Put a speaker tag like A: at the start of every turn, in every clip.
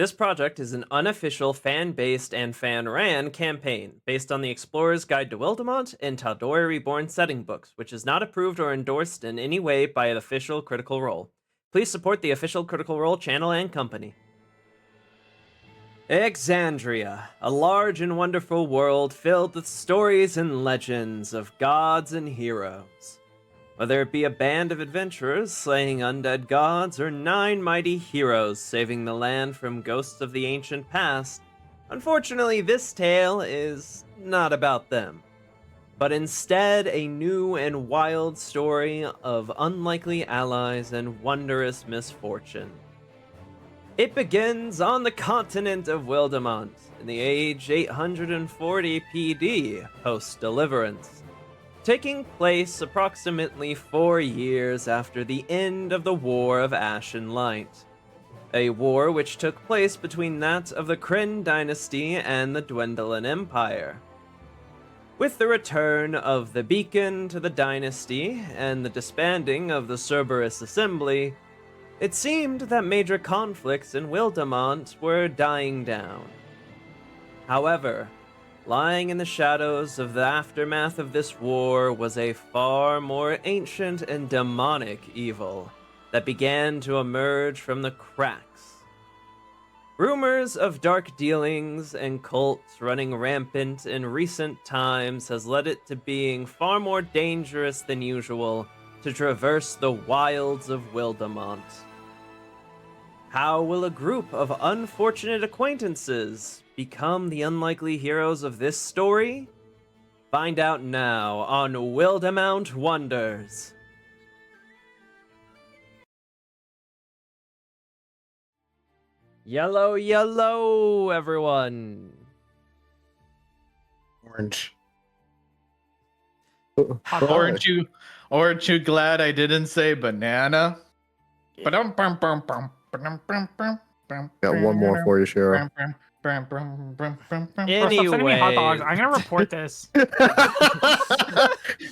A: This project is an unofficial, fan-based, and fan-ran campaign based on the Explorer's Guide to Wildemount and Tal'dorei Reborn setting books, which is not approved or endorsed in any way by an official Critical Role. Please support the official Critical Role channel and company. Exandria, a large and wonderful world filled with stories and legends of gods and heroes. Whether it be a band of adventurers slaying undead gods or 9 mighty heroes saving the land from ghosts of the ancient past, unfortunately this tale is not about them, but instead a new and wild story of unlikely allies and wondrous misfortune. It begins on the continent of Wildemount in the age 840 PD post-Deliverance, taking place approximately 4 years after the end of the War of Ash and Light, a war which took place between that of the Kryn dynasty and the Dwendalen Empire. With the return of the Beacon to the dynasty and the disbanding of the Cerberus Assembly, it seemed that major conflicts in Wildemount were dying down. However, lying in the shadows of the aftermath of this war was a far more ancient and demonic evil that began to emerge from the cracks. Rumors of dark dealings and cults running rampant in recent times has led it to being far more dangerous than usual to traverse the wilds of Wildemount. How will a group of unfortunate acquaintances become the unlikely heroes of this story? Find out now on Wildemount Wonders. Yellow, yellow, everyone.
B: Orange.
C: Aren't you glad I didn't say banana?
B: Got one more for you, Shiro.
D: Bro, stop sending me hot dogs. I'm gonna report this.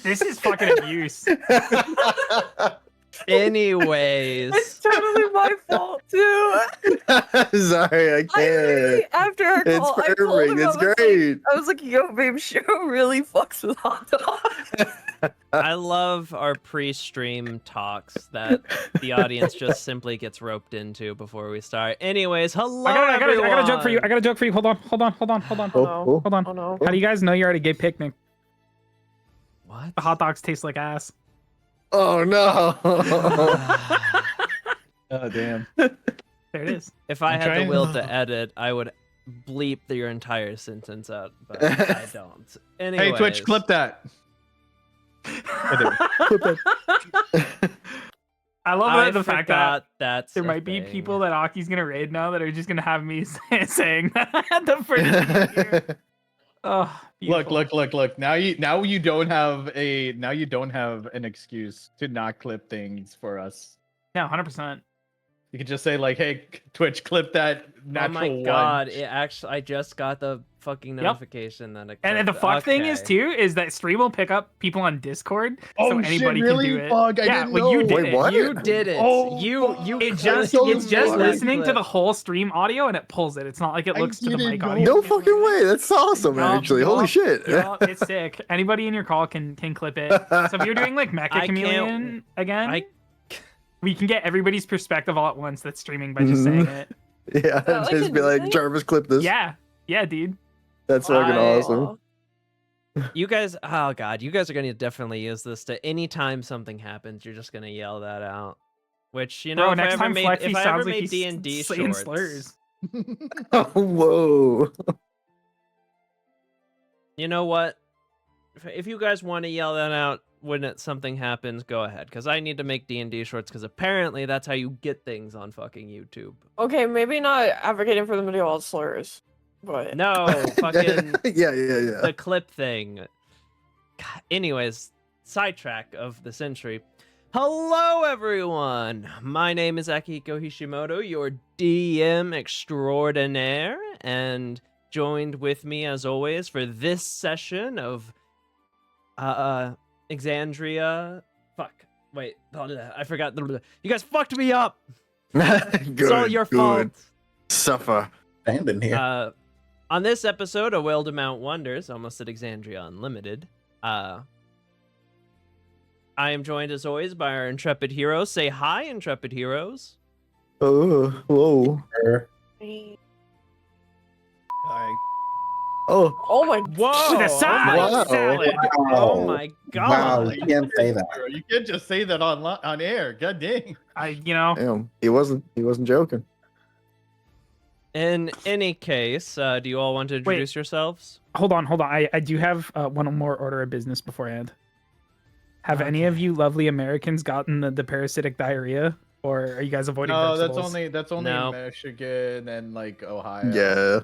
D: This is fucking abuse.
A: Anyways.
E: It's totally my fault too.
B: Sorry, I can't.
E: After our call,
B: It's
E: I told him,
B: perfect. It's
E: I was like-
B: great.
E: I was like, yo, babe, Shiro really fucks with hot dogs.
A: I love our pre-stream talks that the audience just simply gets roped into before we start. Anyways, hello
D: I got a joke for you.
A: everyone.
D: I got a joke for you. Hold on.
B: Oh,
D: Hold on.
E: Oh no.
D: How do you guys know you're at a gay picnic?
A: What?
D: The hot dogs taste like ass.
B: oh no.
C: Oh damn.
D: There it is.
A: If I
C: I'm
A: had the
C: trying-
A: will to edit, I would bleep your entire sentence out, but I don't. Anyways.
C: Hey Twitch, clip that.
D: I love the fact that
A: that's
D: there
A: a
D: might be
A: thing.
D: people that Aki's gonna raid now that are just gonna have me saying that the first year. Oh, beautiful.
C: Look. Now you don't have an excuse to not clip things for us.
D: Yeah, 100%.
C: You could just say like, "Hey, Twitch, clip that natural
A: Oh my
C: one."
A: god! It actually, I just got the fucking notification that it.
D: And the fuck thing is
A: okay.
D: too is that stream will pick up people on Discord,
C: Oh,
D: so
C: shit,
D: anybody
C: really?
D: can do it.
C: Fuck, I
D: yeah,
C: didn't
D: well, you
C: know.
D: did
B: Wait,
D: it.
B: what?
A: You did it.
C: Oh,
A: you
C: fuck.
D: It
A: clipped
D: just
B: so
D: it's just
B: funny.
D: listening to
A: clip.
D: the whole stream audio and it pulls it. It's not like it
C: I
D: looks to the
C: didn't
D: mic
C: know.
D: audio.
B: No fucking way. That's awesome,
D: Yup,
B: actually. Holy
D: yup,
B: shit.
D: yup, it's sick. Anybody in your call can clip it. So if you're doing like Mecha
A: I can't-
D: Chameleon again,
A: I
D: we can get everybody's perspective all at once that's streaming by just saying it.
B: Yeah,
E: that like
B: just
E: a
B: be
E: new
B: like,
E: thing?
B: Jarvis, clip this.
D: Yeah, dude.
B: That's fucking
A: I-
B: awesome.
A: You guys, oh god, you guys are gonna definitely use this to anytime something happens. You're just gonna yell that out. Which you know,
D: Bro,
A: if
D: next
A: I ever
D: time
A: made,
D: Flexi
A: if I
D: sounds
A: ever
D: like
A: made
D: he's
A: D&D
D: saying
A: shorts,
D: slurs.
B: Oh, whoa.
A: you know what? If you guys want to yell that out when something happens, go ahead. Because I need to make D&D shorts. Because apparently that's how you get things on fucking YouTube.
E: Okay, maybe not advocating for them to do all slurs, but
A: No, fucking
B: yeah.
A: the clip thing. God, anyways, sidetrack of the century. Hello, everyone. My name is Akihiko Hishimoto, your DM extraordinaire, and joined with me as always for this session of Exandria. Fuck. Wait, I forgot. You guys fucked me up.
B: Good,
A: It's all your
B: good.
A: fault.
B: Suffer.
F: Abandoned here.
A: On this episode of Wildemount Wonders, almost at Exandria Unlimited, I am joined as always by our intrepid heroes. Say hi, intrepid heroes.
B: Oh, whoa. Oh,
E: Oh my.
A: Whoa!
D: With a side
B: wow.
D: salad.
A: Oh my god!
F: Wow, you can't say that.
C: You can't just say that on air. God dang.
B: damn. He wasn't joking.
A: In any case, do you all want to introduce yourselves?
D: Hold on. I do have one more order of business beforehand. Have any of you lovely Americans gotten the parasitic diarrhea, or are you guys avoiding
C: No,
D: vegetables?
C: that's only
A: No.
C: in Michigan and like Ohio.
B: Yeah.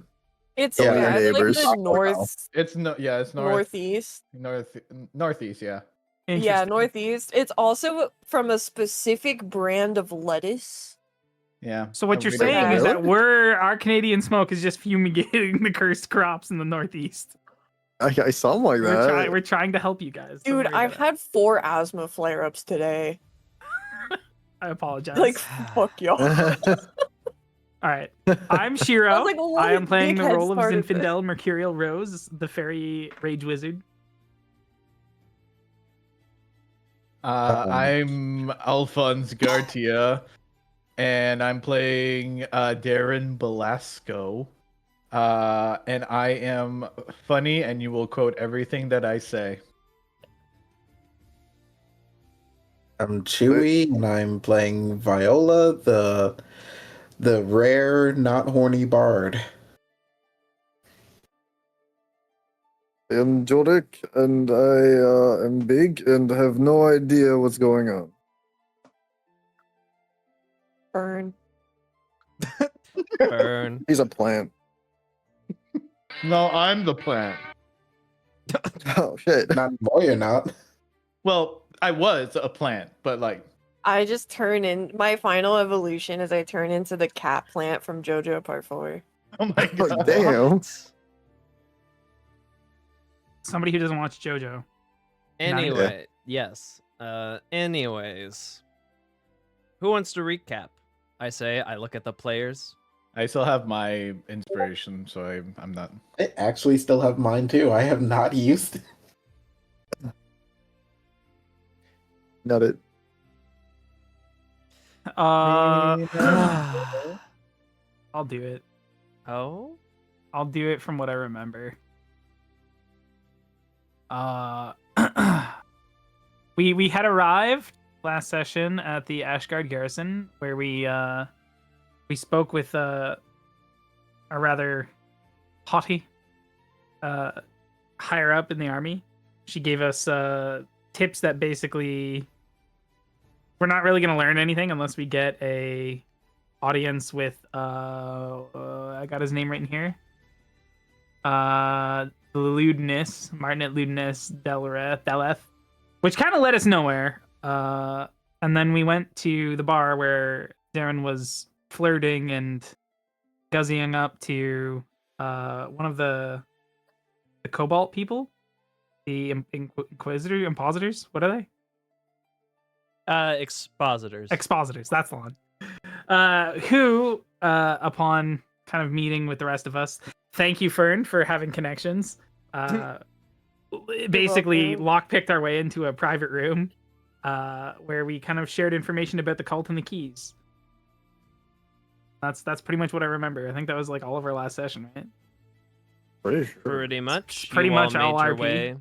E: It's
B: Yeah,
E: yeah,
B: your
E: like
B: neighbors.
E: the northeast.
C: It's
E: Northeast.
C: northeast, yeah.
E: Yeah,
D: Interesting.
E: northeast. It's also from a specific brand of lettuce.
C: Yeah.
D: So what you're
C: Every day.
D: saying is that
B: Really?
D: our Canadian smoke is just fumigating the cursed crops in the Northeast.
B: I saw him like that.
D: We're trying to help you guys. Don't
E: Dude,
D: worry
E: I've
D: about
E: had 4 asthma flare-ups today.
D: it. I apologize.
E: Like, fuck y'all.
D: All right, I'm Shiro.
E: I was like, what
D: I am playing the
E: dickhead
D: role of
E: started this?
D: Zinfandel Mercurial Rose, the fairy rage wizard.
C: I'm Alphonz Gartia, and I'm playing Darren Belasco. And I am funny, and you will quote everything that I say.
F: I'm Chewy, and I'm playing Viola, the rare, not horny bard.
B: I'm Jordik, and I am big and have no idea what's going on.
E: Burn.
A: Burn.
B: He's a plant.
C: No, I'm the plant.
B: Oh, shit.
F: Not anymore, you're not.
C: Well, I was a plant, but like,
E: I just turn in my final evolution is I turn into the cat plant from JoJo Part 4.
C: oh my
B: Oh,
C: god.
B: damn.
D: Somebody who doesn't watch JoJo.
A: Anyway, yes. Anyways, who wants to recap? I say. I look at the players.
C: I still have my inspiration, so I'm not.
F: I actually still have mine too. I have not used it.
B: Not it.
D: I'll do it.
A: Oh.
D: I'll do it from what I remember. We had arrived last session at the Ashgard garrison where we spoke with a rather haughty higher up in the army. She gave us tips that basically we're not really gonna learn anything unless we get a audience with I got his name right in here. Ludinus, Martinet Ludinus Deleth, which kind of led us nowhere. And then we went to the bar where Darren was flirting and guzzying up to one of the Cobalt people, the Impositors. What are they?
A: Expositors.
D: Expositors. That's the one. Who, upon kind of meeting with the rest of us, thank you, Fern, for having connections. Basically, lockpicked our way into a private room where we kind of shared information about the cult and the keys. That's pretty much what I remember. I think that was like all of our last session, right?
B: Pretty sure.
A: Pretty much.
D: Pretty
A: You
D: much all
A: made your
D: RP.
A: way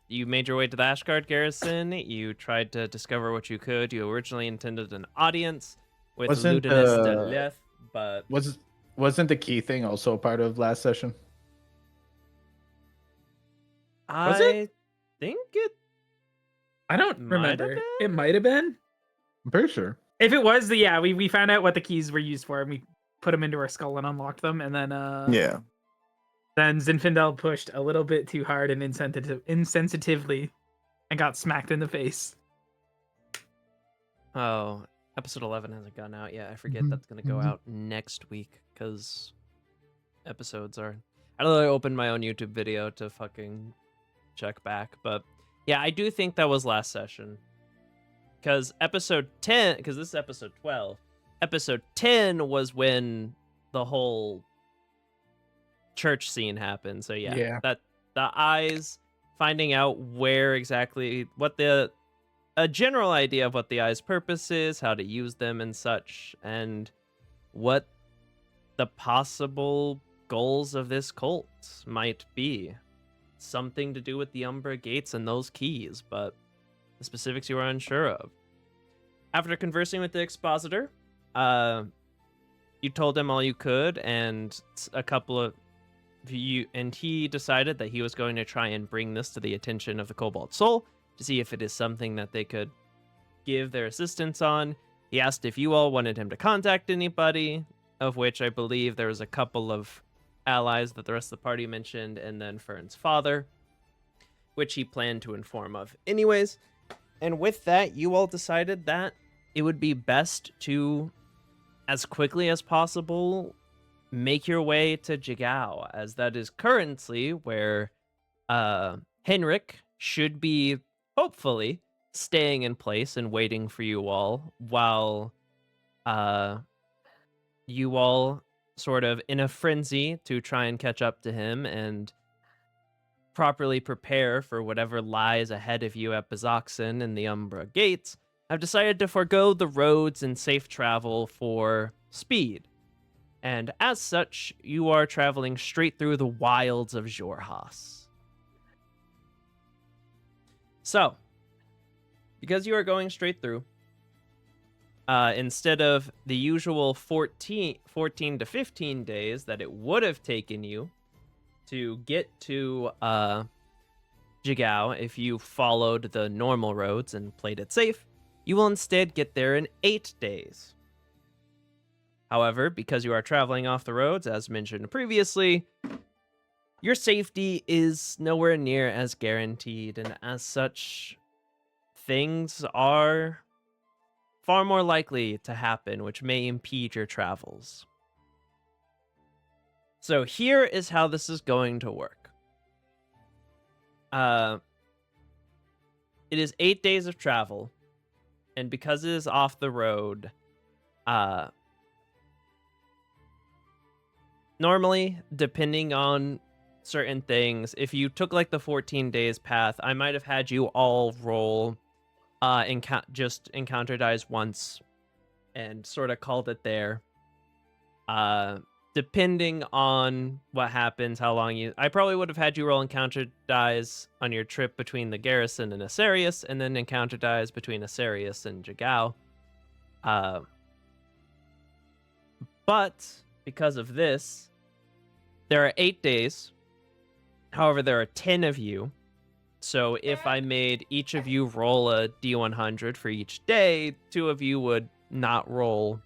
A: you made your way to the Ashgard garrison. You tried to discover what you could. You originally intended an audience with
C: Wasn't,
A: Ludinus Deleth, but
C: Wasn't the key thing also part of last session? Was
A: I think it.
D: I don't
A: Might have
D: remember.
A: been?
D: It might have been.
C: I'm pretty sure.
D: If it was, we found out what the keys were used for, and we put them into our skull and unlocked them, and then
B: Yeah.
D: then Zinfandel pushed a little bit too hard and insensitively, and got smacked in the face.
A: Oh, episode 11 hasn't gone out yet. I forget that's gonna go out next week because episodes are. I don't know. I opened my own YouTube video to fucking check back, but yeah, I do think that was last session. Because episode 10, because this is episode 12. Episode 10 was when the whole church scene happened. So
C: Yeah.
A: that the eyes, finding out where exactly a general idea of what the eye's purpose is, how to use them and such, and what the possible goals of this cult might be. Something to do with the Umbra Gates and those keys, but the specifics you are unsure of. After conversing with the expositor, you told him all you could, and a couple of you, and he decided that he was going to try and bring this to the attention of the Cobalt Soul to see if it is something that they could give their assistance on. He asked if you all wanted him to contact anybody, of which I believe there was a couple of allies that the rest of the party mentioned, and then Fern's father, which he planned to inform of anyways. And with that, you all decided that it would be best to, as quickly as possible, make your way to Jigao, as that is currently where Henrik should be, hopefully, staying in place and waiting for you all, while you all sort of in a frenzy to try and catch up to him and properly prepare for whatever lies ahead of you at Bazoxen and the Umbra Gates, have decided to forego the roads and safe travel for speed. And as such, you are traveling straight through the wilds of Xhorhas. So, because you are going straight through, instead of the usual 14 to 15 days that it would have taken you to get to Jigao if you followed the normal roads and played it safe, you will instead get there in 8 days. However, because you are traveling off the roads, as mentioned previously, your safety is nowhere near as guaranteed, and as such, things are far more likely to happen, which may impede your travels. So here is how this is going to work. It is 8 days of travel, and because it is off the road, normally, depending on certain things, if you took like the 14 days path, I might have had you all roll just encounter dice once and sort of called it there. Depending on what happens, how long I probably would have had you roll encounter dice on your trip between the garrison and Asarius, and then encounter dice between Asarius and Jigao. But because of this, there are 8 days. However, there are 10 of you. So if I made each of you roll a D100 for each day, 2 of you would not roll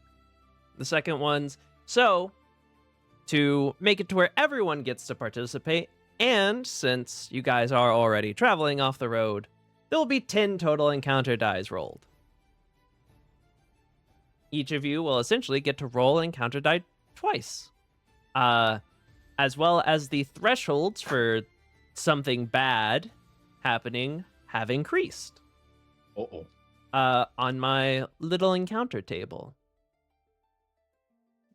A: the second ones. So to make it to where everyone gets to participate, and since you guys are already traveling off the road, there will be 10 total encounter dice rolled. Each of you will essentially get to roll encounter die twice. As well as the thresholds for something bad happening have increased. On my little encounter table.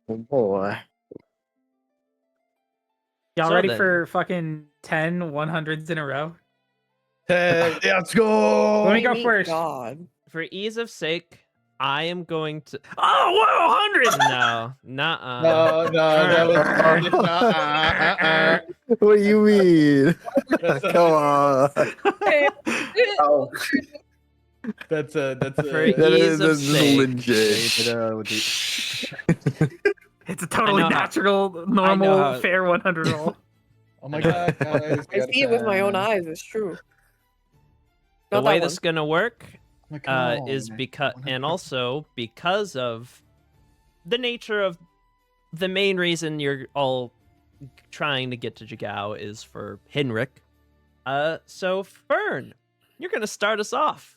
B: Oh boy.
D: Y'all
A: So
D: ready
A: then-
D: for fucking 10 100s in a row?
C: Let's go.
D: Let me go
E: Thank
D: first.
E: God.
A: For ease of sake, I am going to...
D: Oh, whoa, 100!
A: No, nuh-uh.
C: No, that was.
B: What do you mean?
C: That's
B: Come on.
F: Oh,
C: That's
A: For
B: That
A: ease
B: is
A: of sake,
B: legit.
D: It's a totally
A: I know how-
D: natural,
A: I know
D: normal,
A: how-
D: fair 100 roll.
C: Oh my god, guys.
E: I see it with my own eyes. It's true.
A: the
E: Not
A: way
E: that
A: this is
E: one.
A: gonna work
C: Like, come
A: is
C: on.
A: because, and also because of the nature of the main reason you're all trying to get to Jigao is for Henrik. So Fern, you're gonna start us off.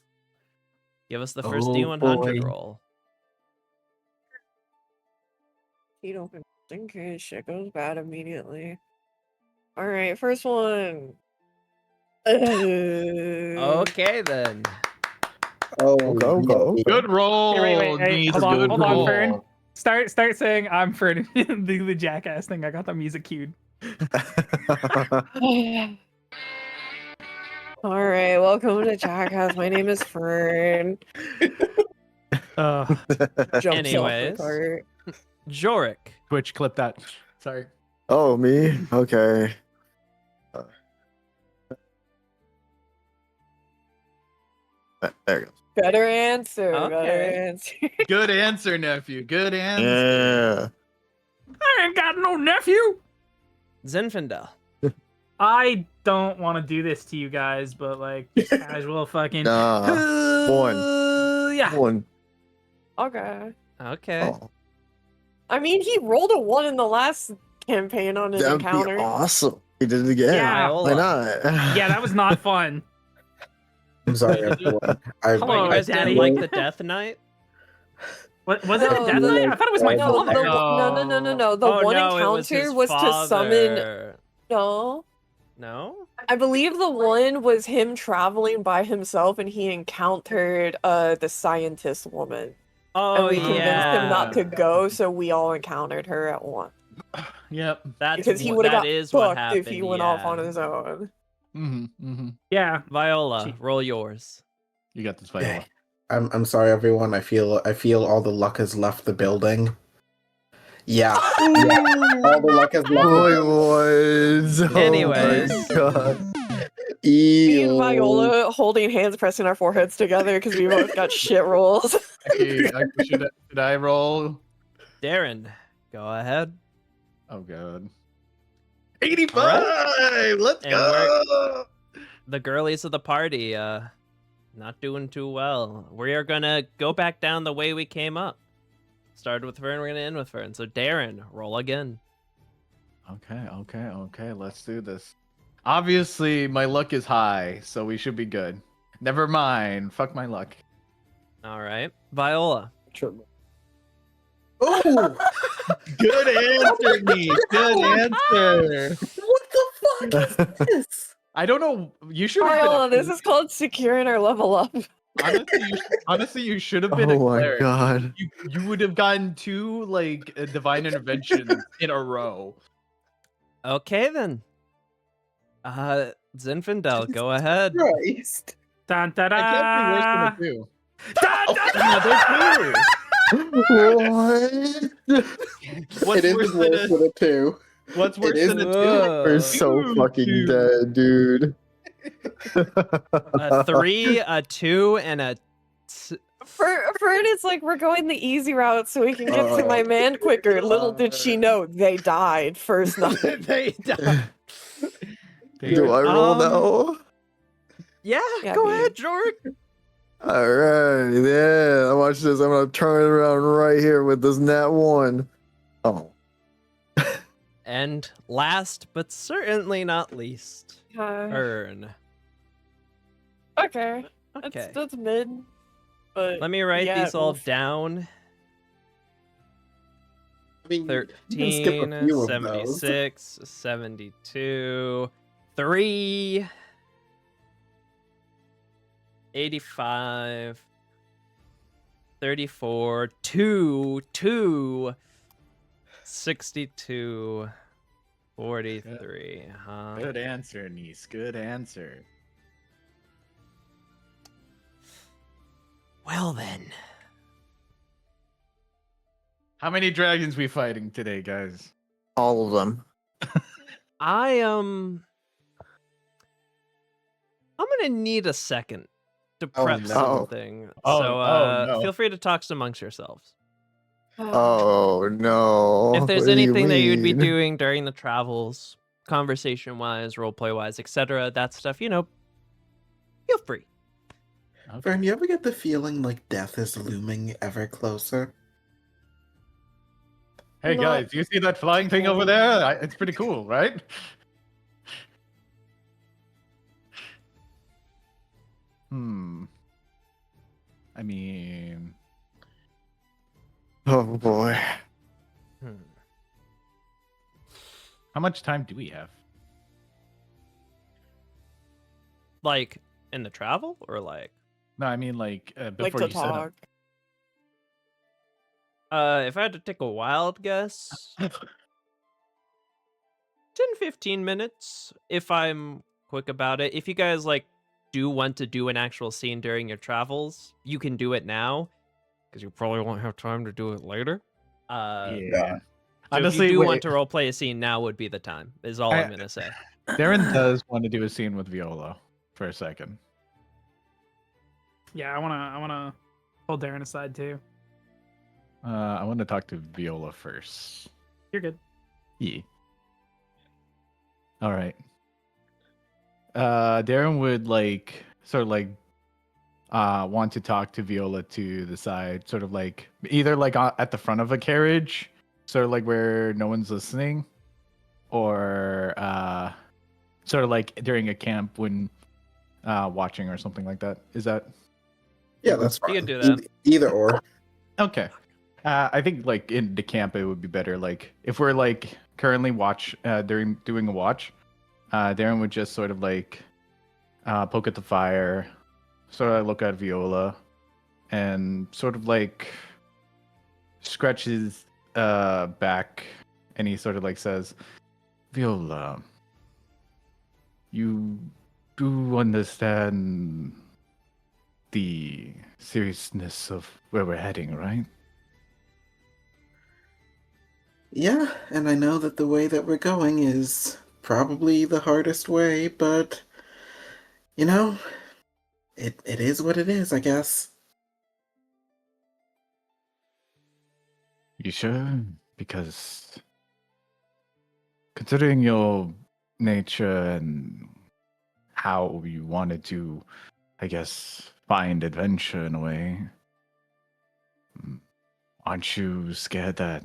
A: Give us the first
F: Oh,
A: D100
F: boy.
A: roll.
E: You don't in case shit goes bad immediately. All right, first one.
A: Okay then.
F: oh,
B: Okay.
C: Good roll.
D: Wait,
C: Needs
D: hold on,
C: good
D: hold on,
C: roll.
D: Fern. Start saying I'm for the jackass thing. I got the music cued.
E: All right, welcome to Jackass. My name is Fern. Jumps off the
A: Anyways.
E: cart.
A: Jorik.
C: Twitch, clip that. Sorry.
B: Oh, me? Okay. There you go.
E: Better answer. Better
A: Okay.
E: answer.
C: Good answer, nephew. Good answer.
B: Yeah.
D: I ain't got no nephew.
A: Zinfandel.
D: I don't want to do this to you guys, but like casual fucking.
B: Nah. One.
D: Yeah.
B: One.
E: Okay.
A: Okay.
B: Oh,
E: I mean, he rolled a 1 in the last campaign on his
B: that'd be
E: encounter.
B: awesome. He did it again.
D: Yeah.
B: Why not?
D: Yeah, that was not fun.
G: I'm sorry, everyone. I,
A: Wait,
D: Hello,
A: you guys
D: Daddy.
A: didn't like the Death Knight?
D: What was it?
E: No,
D: A death
E: the-
D: knight? I thought it was my
E: No,
D: father.
E: no. The
A: Oh,
E: one
A: no, it was
E: encounter
A: his
E: was to summon.
A: father.
E: No.
A: No?
E: I believe the one was him traveling by himself and he encountered the scientist woman.
A: Oh,
E: And we
A: yeah.
E: convinced him not to go, so we all encountered her at once.
C: Yep.
A: That's
E: Because he
A: wh-
E: would have
A: that
E: got
A: is what
E: fucked
A: happened.
E: if he went off on
A: yeah.
E: his own.
C: Mm-hmm. Mm-hmm.
D: Yeah.
A: Viola,
D: Gee.
A: roll yours.
C: You got this, Viola.
G: I'm sorry, everyone. I feel all the luck has left the building. Yeah. All the luck has left the
B: Boy,
G: building.
B: boys. Oh
A: Anyways.
B: my God.
E: Me and
G: Ew.
E: Viola holding hands, pressing our foreheads together because we both got shit rolls.
C: Okay, should I roll?
A: Darren, go ahead.
C: Oh god. 85! Let's
A: And
C: go!
A: The girlies of the party, not doing too well. We are gonna go back down the way we came up. Started with Fern, we're gonna end with Fern. So Darren, roll again.
C: Okay. Let's do this. Obviously, my luck is high, so we should be good. Never mind. Fuck my luck.
A: All right. Viola.
G: Oh,
C: Good answer, me. Good answer.
G: what the fuck is this?
C: I don't know. You should have
E: Viola,
C: been.
E: this is called securing our level up.
C: Honestly, you should have been a
B: Oh my
C: cleric.
B: God.
C: You would have gotten 2 like divine interventions in a row.
A: Okay then. Zinfandel, go ahead.
G: Christ.
D: Dun, da,
C: I can't be
D: da.
C: worse than a 2.
B: What?
C: What's
G: It is
C: worse
G: worse
C: than
G: than a 2.
C: a, what's worse
G: is
C: than a 2?
B: We're so fucking
C: Dude.
B: dead, dude.
A: A 3, a 2, and a.
E: Fern, it's like we're going the easy route so we can get to my man quicker. Little did she know they died first night.
A: They died.
B: Do I roll now?
A: Yeah,
E: Yeah,
A: go
E: dude.
A: ahead, Jorg.
B: All right, yeah. Watch this. I'm gonna turn it around right here with this nat 1. Oh,
A: And last but certainly not least, Fern.
E: Okay.
A: Okay.
E: That's mid. But
A: Let me write
E: yeah,
A: these all
E: oof.
A: down.
G: I mean, you can
A: 13,
G: skip a few of those.
A: 76, 72, 3, 85, 34, 2, 62, 43. Huh?
C: Good answer, niece. Good answer.
A: Well then.
C: How many dragons we fighting today, guys?
B: all of them.
A: I'm gonna need a second to
G: Oh,
A: prep
G: no.
A: something.
C: Oh,
A: So
C: no.
A: feel free to talk amongst yourselves.
B: Oh no!
A: If there's
B: What do you
A: anything that you'd be
B: mean?
A: doing during the travels, conversation wise, roleplay wise, etc., that stuff, feel free.
G: Vern, you ever get the feeling like death is looming ever closer?
C: Hey
E: Not
C: guys, you see that flying thing over there? It's pretty cool, right? I mean,
B: Oh boy.
A: Hmm.
C: how much time do we have?
A: Like in the travel, or like
C: No, I mean like
E: like
C: before
E: to
C: you set up.
E: talk.
A: If I had to take a wild guess, 10-15 minutes if I'm quick about it. If you guys like do want to do an actual scene during your travels, you can do it now because you probably won't have time to do it later.
C: Yeah.
A: So
C: Honestly,
A: if you do
C: wait,
A: want to roleplay a scene, now would be the time, is all I'm gonna say.
C: Darren does want to do a scene with Viola for a second.
D: Yeah, I wanna hold Darren aside too.
C: I want to talk to Viola first.
D: You're good.
C: Yeah. All right. Darren would like sort of like want to talk to Viola to the side, sort of like either like at the front of a carriage, sort of like where no one's listening, or sort of like during a camp when watching or something like that. Is that
G: Yeah, that's fine.
A: You can do that.
G: Either or.
C: okay? I think like in the camp it would be better. Like if we're like currently during doing a watch, Darren would just sort of like poke at the fire, sort of look at Viola, and sort of like scratch his back, and he sort of like says, "Viola, you do understand the seriousness of where we're heading, right?"
G: Yeah, and I know that the way that we're going is probably the hardest way, but you know, it is what it is, I guess.
C: You sure? Because considering your nature and how you wanted to, I guess, find adventure in a way, aren't you scared that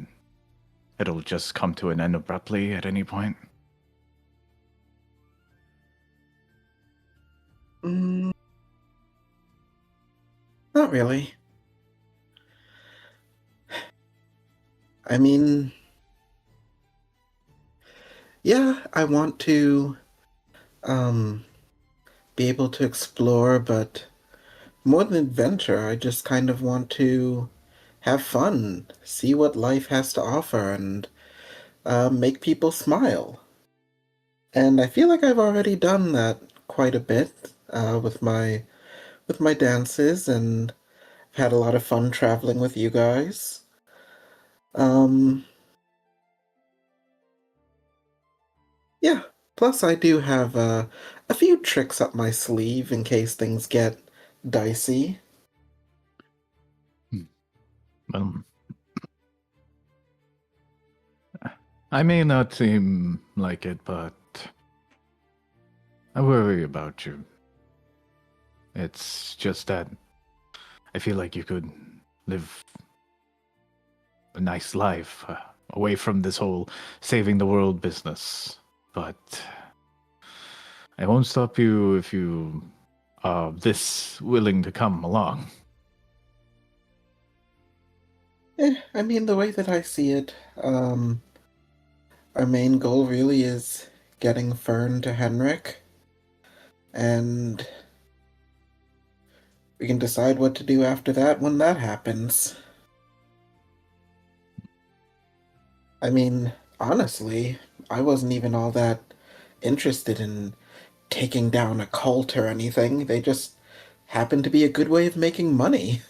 C: it'll just come to an end abruptly at any point?
G: Mm, not really. I mean, yeah, I want to be able to explore, but more than adventure, I just kind of want to have fun, see what life has to offer, and make people smile. And I feel like I've already done that quite a bit with my dances, and I've had a lot of fun traveling with you guys. Um, yeah. Plus, I do have a few tricks up my sleeve in case things get dicey.
C: I may not seem like it, but I worry about you. It's just that I feel like you could live a nice life away from this whole saving the world business. But I won't stop you if you are this willing to come along.
G: I mean, the way that I see it, our main goal really is getting Fern to Henrik, and we can decide what to do after that when that happens. I mean, honestly, I wasn't even all that interested in taking down a cult or anything. They just happened to be a good way of making money.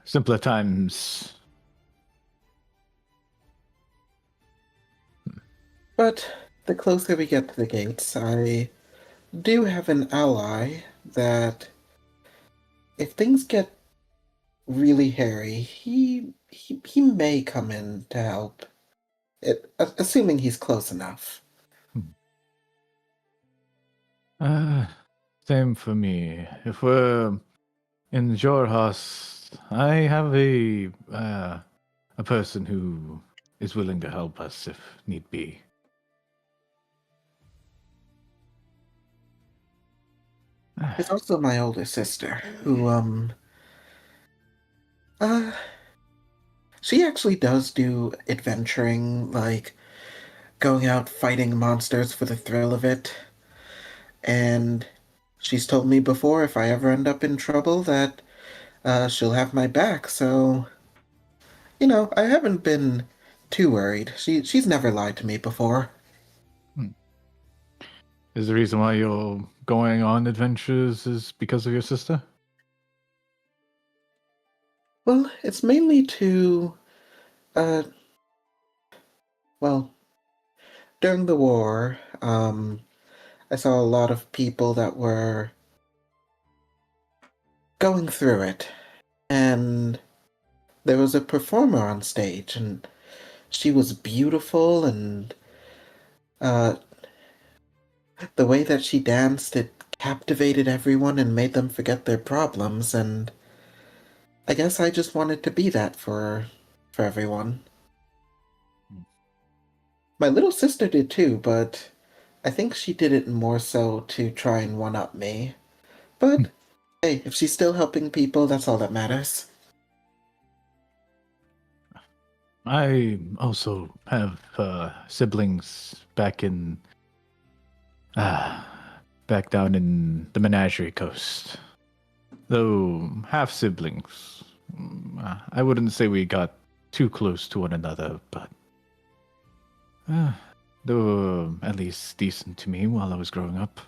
C: Simpler times.
G: But the closer we get to the gates, I do have an ally that, if things get really hairy, he may come in to help. Assuming he's close enough.
C: Same for me. If we're in Jorhas, I have a person who is willing to help us if need be.
G: There's also my older sister, who, she actually does do adventuring, like going out fighting monsters for the thrill of it. And she's told me before, if I ever end up in trouble, that she'll have my back, so I haven't been too worried. She's never lied to me before.
H: Is the reason why you're going on adventures is because of your sister?
G: Well, it's mainly to, well, during the war, I saw a lot of people that were going through it, and there was a performer on stage, and she was beautiful, and the way that she danced, it captivated everyone and made them forget their problems, and I guess I just wanted to be that for everyone. My little sister did too, but I think she did it more so to try and one-up me. But hey, if she's still helping people, that's all that matters.
H: I also have siblings back down in the Menagerie Coast. Though half siblings. I wouldn't say we got too close to one another, but they were at least decent to me while I was growing up.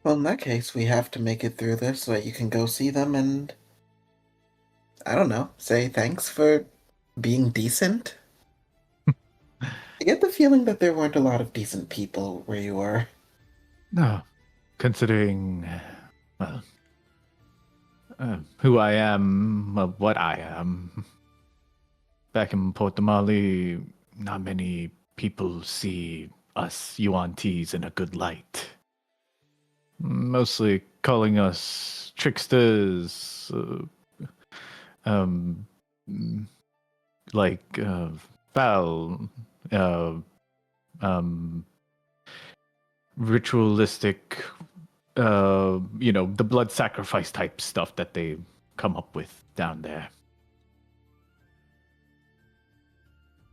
G: Well, in that case, we have to make it through this so that you can go see them and, I don't know, say thanks for being decent? I get the feeling that there weren't a lot of decent people where you were.
H: No, considering, well, who I am, what I am. Back in Port Mali, not many people see us Yuan-Tis in a good light. Mostly calling us tricksters, foul, ritualistic, the blood sacrifice type stuff that they come up with down there.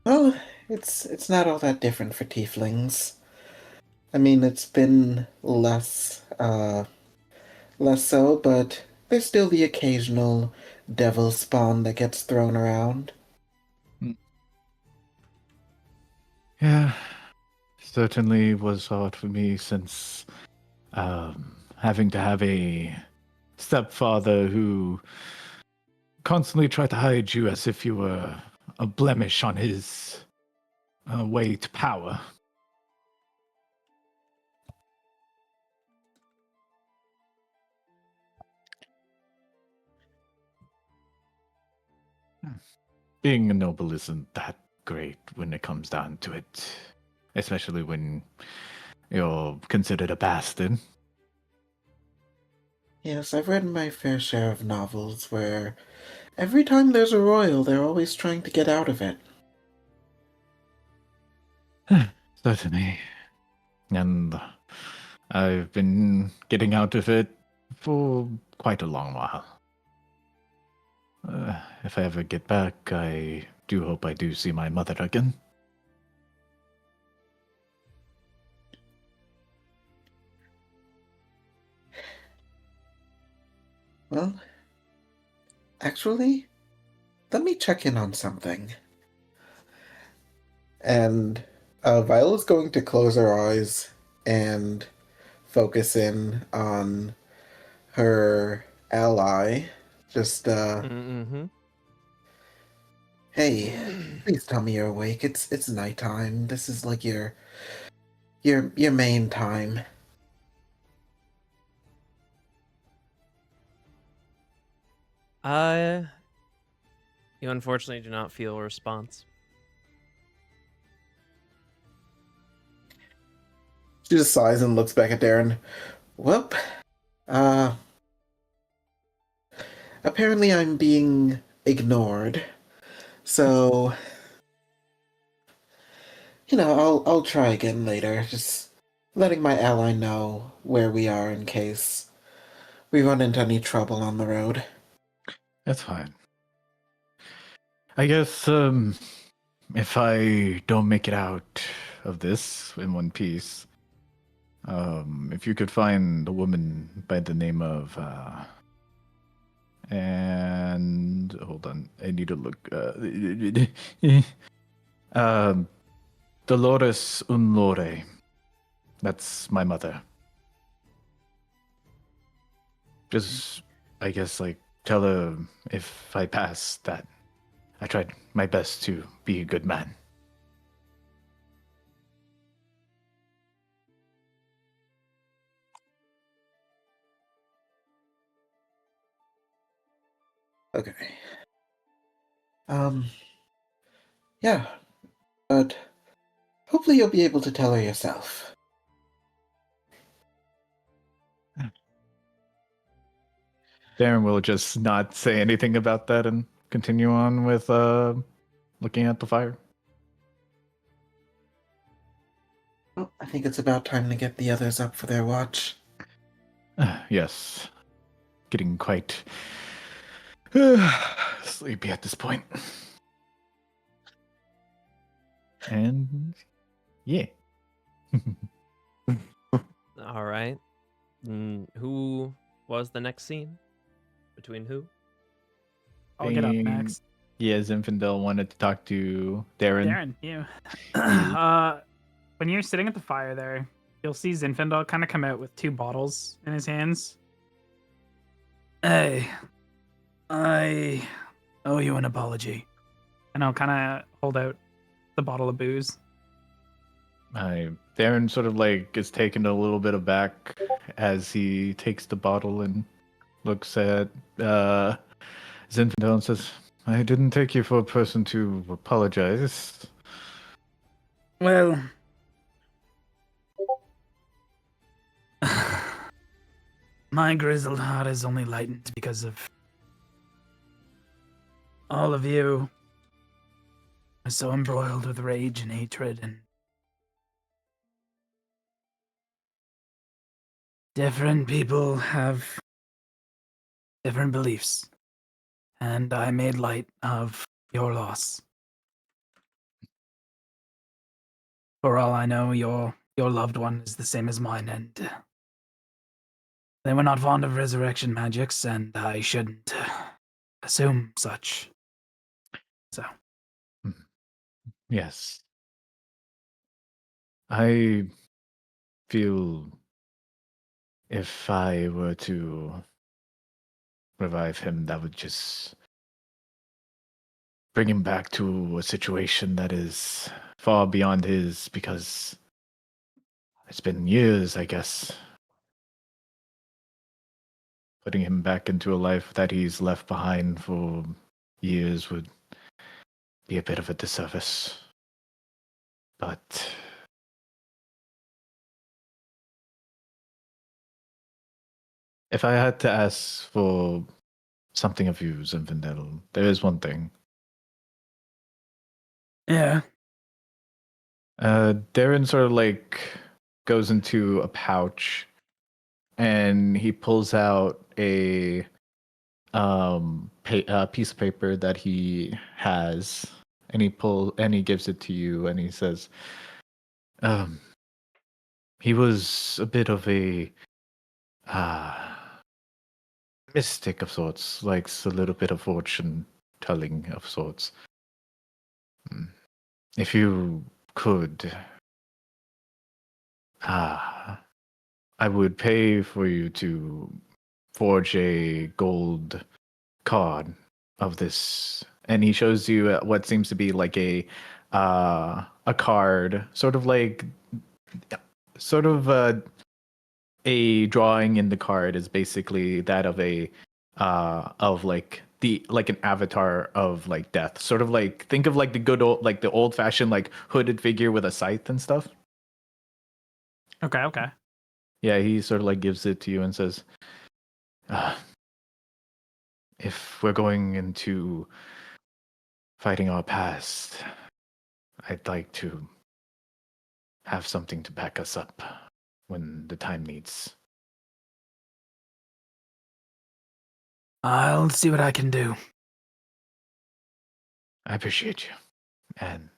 G: Well, it's not all that different for tieflings. I mean, it's been less so, but there's still the occasional devil spawn that gets thrown around.
H: Yeah, certainly was hard for me since having to have a stepfather who constantly tried to hide you as if you were a blemish on his way to power. Being a noble isn't that great when it comes down to it, especially when you're considered a bastard.
G: Yes, I've read my fair share of novels where every time there's a royal, they're always trying to get out of it.
H: Certainly. And I've been getting out of it for quite a long while. If I ever get back, I do hope I do see my mother again.
G: Well, actually, let me check in on something. And Viola's going to close her eyes and focus in on her ally. Just, hey, please tell me you're awake. It's nighttime. This is like your main time.
A: You unfortunately do not feel a response.
G: She just sighs and looks back at Darren. Well, apparently I'm being ignored. So, I'll try again later. Just letting my ally know where we are in case we run into any trouble on the road.
H: That's fine. I guess, if I don't make it out of this in one piece, If you could find a woman by the name of and hold on, I need to look. Dolores Unlore. That's my mother. Just, I guess, like, tell her if I pass that I tried my best to be a good man.
G: Okay. Yeah, but hopefully you'll be able to tell her yourself.
H: Darren will just not say anything about that and continue on with looking at the fire.
G: Well, I think it's about time to get the others up for their watch.
H: Yes. Getting quite sleepy at this point. And yeah.
A: All right. Who was the next scene? Between who?
D: I'll get up next.
H: Yeah, Zinfandel wanted to talk to Darren.
D: Darren, you. When you're sitting at the fire there, you'll see Zinfandel kind of come out with 2 bottles in his hands. Hey, I owe you an apology. And I'll kind of hold out the bottle of booze.
H: Darren sort of like is taken a little bit aback as he takes the bottle and looks at Zinfandel and says, I didn't take you for a person to apologize.
D: Well, my grizzled heart is only lightened because of all of you are so embroiled with rage and hatred and different people have different beliefs. And I made light of your loss. For all I know, your loved one is the same as mine, and they were not fond of resurrection magics, and I shouldn't assume such. So.
H: Yes. I feel if I were to revive him, that would just bring him back to a situation that is far beyond his, because it's been years, I guess. Putting him back into a life that he's left behind for years would be a bit of a disservice. But if I had to ask for something of you, Zinfandel, there is one thing.
D: Yeah.
H: Darren sort of like goes into a pouch and he pulls out a piece of paper that he has, and he gives it to you, and he says, he was a bit of a mystic of sorts, likes a little bit of fortune telling of sorts. If you could, I would pay for you to forge a gold card of this. And he shows you what seems to be like a card, sort of a drawing in the card is basically that of an avatar of like death, sort of like, think of like the good old, like the old fashioned like hooded figure with a scythe and stuff.
D: Okay.
H: Yeah, he sort of like gives it to you and says, if we're going into fighting our past, I'd like to have something to back us up when the time needs.
D: I'll see what I can do.
H: I appreciate you. And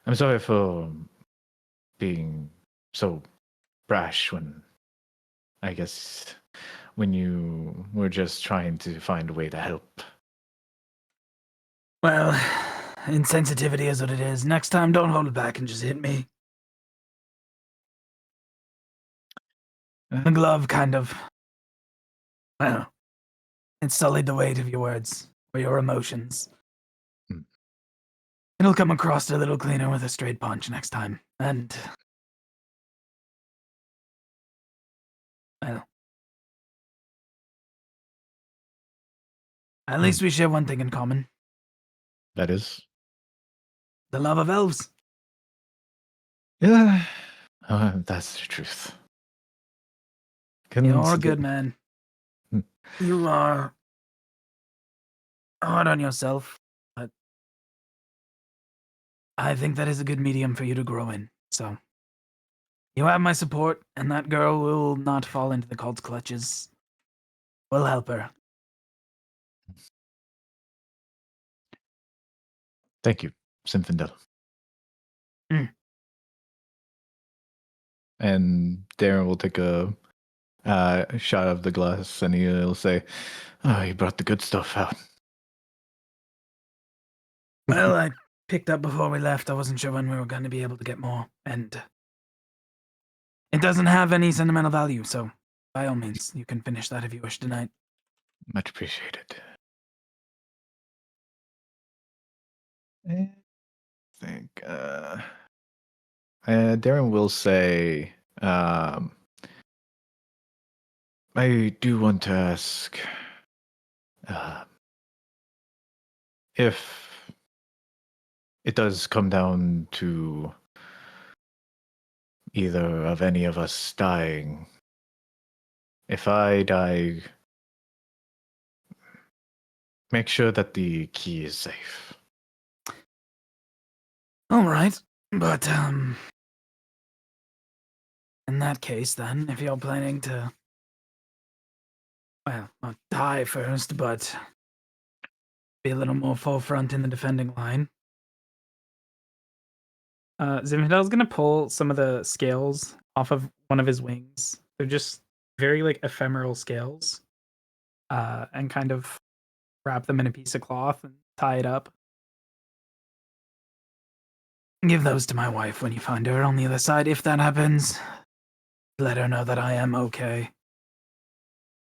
H: I'm sorry for being so brash when, I guess, when you were just trying to find a way to help.
I: Well, insensitivity is what it is. Next time, don't hold it back and just hit me. The glove kind of, well, it sullied the weight of your words or your emotions.
H: Hmm.
I: It'll come across a little cleaner with a straight punch next time. And, well, at least we share one thing in common.
H: That is?
I: The love of elves.
H: Yeah. That's the truth.
I: You're a good man.
H: Hmm.
I: You are hard on yourself, but I think that is a good medium for you to grow in. So, you have my support, and that girl will not fall into the cult's clutches. We'll help her.
H: Thank you, Zinfandel. And Darren will take a shot of the glass, and he'll say, "Oh, you brought the good stuff out."
I: Well, I picked up before we left. I wasn't sure when we were going to be able to get more, and it doesn't have any sentimental value, so by all means, you can finish that if you wish tonight.
H: Much appreciated. I think Darren will say, I do want to ask if it does come down to either of any of us dying, if I die, make sure that the key is safe.
I: All right, but in that case, then, if you're planning to, well, not die first, but be a little more forefront in the defending line.
D: Zinfandel's gonna pull some of the scales off of one of his wings. They're just very like ephemeral scales, and kind of wrap them in a piece of cloth and tie it up.
I: Give those to my wife when you find her on the other side. If that happens, let her know that I am okay.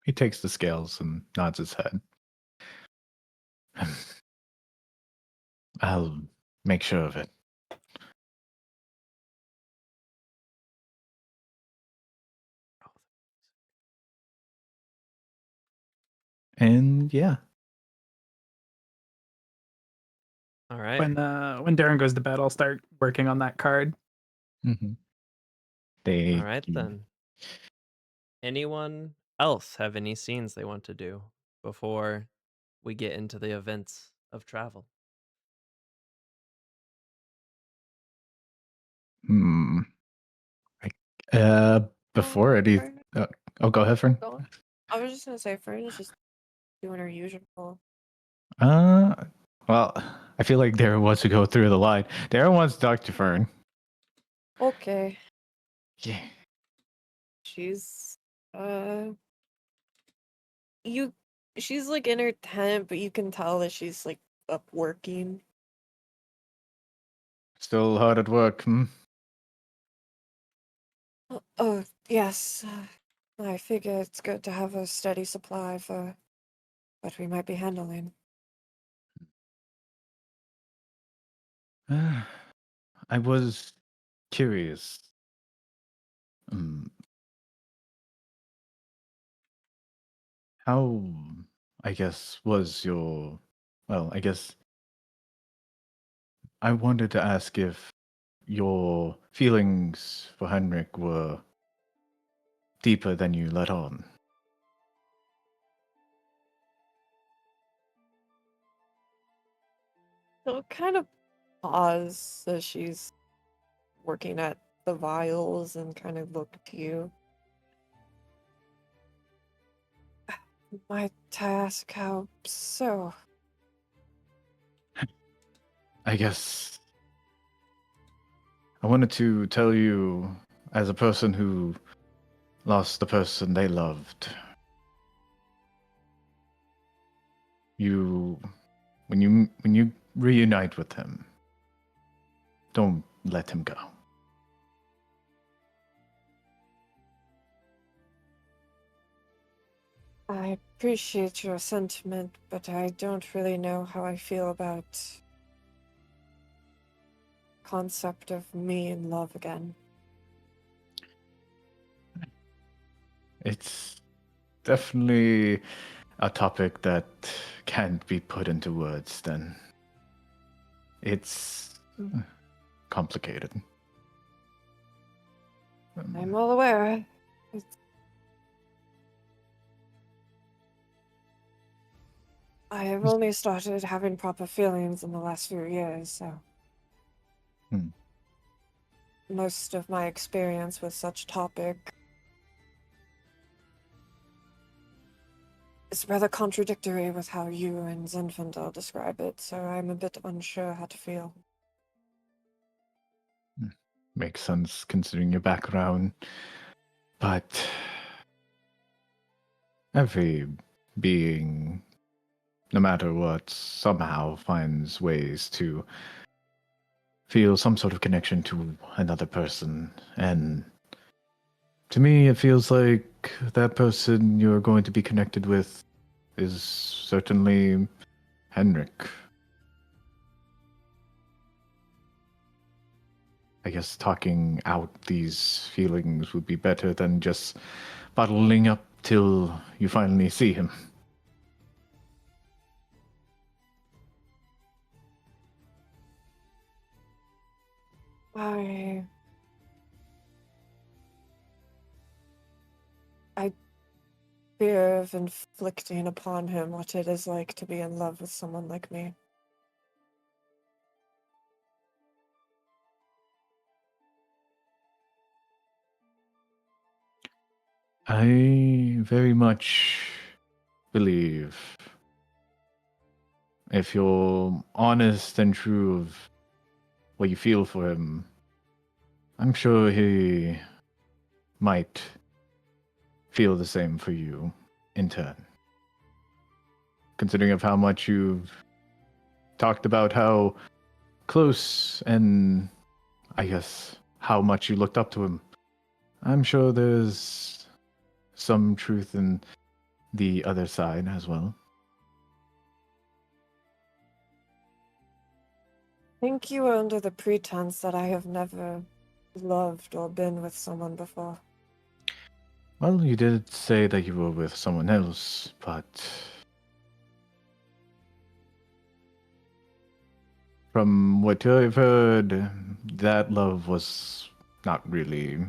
H: He takes the scales and nods his head. I'll make sure of it. And yeah.
A: All right.
D: When Darren goes to bed, I'll start working on that card.
H: Mm-hmm.
A: All right then. Anyone else have any scenes they want to do before we get into the events of travel?
H: Before any, go ahead, friend.
E: I was just gonna say, Fern is just doing her usual.
H: Well, I feel like Darren wants to go through the line. Darren wants to talk to Fern.
E: Okay.
H: Yeah.
E: She's she's like in her tent, but you can tell that she's like up working.
H: Still hard at work, hmm?
E: Oh, yes. I figure it's good to have a steady supply for what we might be handling.
H: I was curious. How, I guess, was your... Well, I guess I wanted to ask if your feelings for Henrik were deeper than you let on.
E: So kind of pause as she's working at the vials and kind of look to you. My task, how so?
H: I guess I wanted to tell you as a person who lost the person they loved, when you reunite with him, don't let him go.
E: I appreciate your sentiment, but I don't really know how I feel about concept of me in love again.
H: It's definitely a topic that can't be put into words, then. It's complicated.
E: I'm well aware. I have only started having proper feelings in the last few years, so... Most of my experience with such topic is rather contradictory with how you and Zinfandel describe it, so I'm a bit unsure how to feel.
H: Makes sense considering your background. But every being, no matter what, somehow finds ways to feel some sort of connection to another person. And to me, it feels like that person you're going to be connected with is certainly Henrik. I guess talking out these feelings would be better than just bottling up till you finally see him.
E: I fear of inflicting upon him what it is like to be in love with someone like me.
H: I very much believe if you're honest and true of what you feel for him, I'm sure he might feel the same for you in turn. Considering of how much you've talked about how close and I guess how much you looked up to him, I'm sure there's some truth in the other side as well.
E: I think you are under the pretense that I have never loved or been with someone before.
H: Well, you did say that you were with someone else, but from what I've heard, that love was not really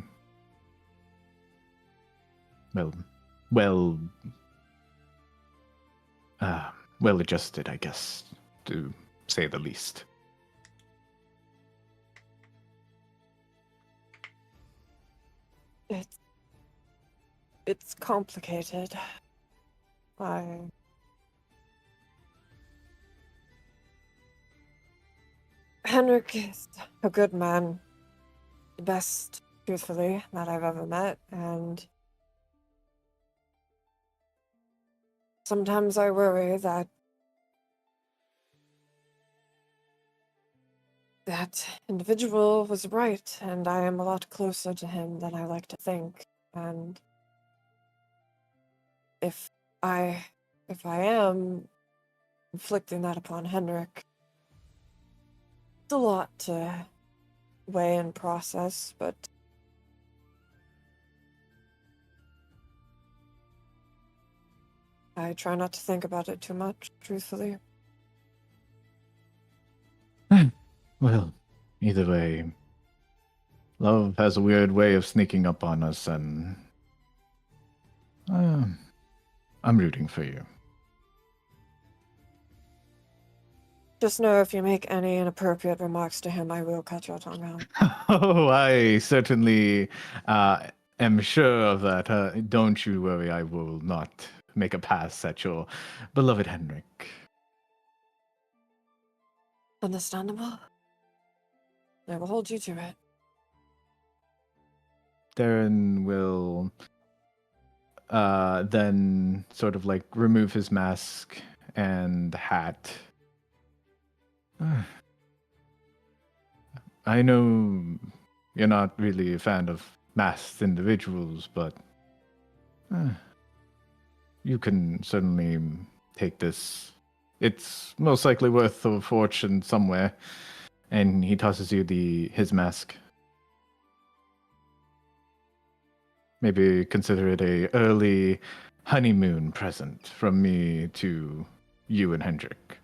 H: well adjusted, I guess, to say the least.
E: It's complicated. Henrik is a good man. The best, truthfully, that I've ever met, and sometimes I worry that individual was right, and I am a lot closer to him than I like to think. And if I am inflicting that upon Henrik, it's a lot to weigh and process, but I try not to think about it too much, truthfully.
H: Well, either way, love has a weird way of sneaking up on us, and I'm rooting for you.
E: Just know if you make any inappropriate remarks to him, I will cut your tongue out.
H: Oh, I certainly am sure of that. Don't you worry, I will not make a pass at your beloved Henrik.
E: Understandable. I will hold you to it.
H: Darren will then sort of like remove his mask and hat. I know you're not really a fan of masked individuals, but you can certainly take this. It's most likely worth a fortune somewhere. And he tosses you his mask. Maybe consider it a early honeymoon present from me to you and Hendrik.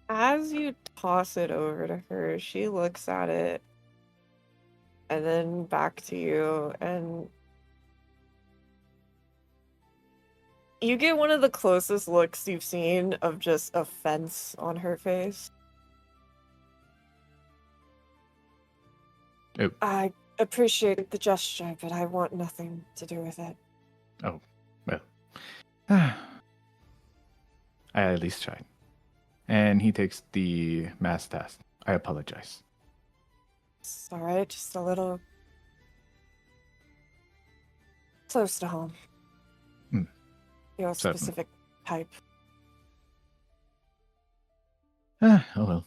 E: As you toss it over to her, she looks at it and then back to you, and you get one of the closest looks you've seen of just offense on her face.
H: Oh.
E: I appreciate the gesture, but I want nothing to do with it.
H: Oh, well. I at least tried. And he takes the mask test. I apologize.
E: It's alright, just a little close to home. Your
H: Certainly.
E: specific type.
H: Oh well.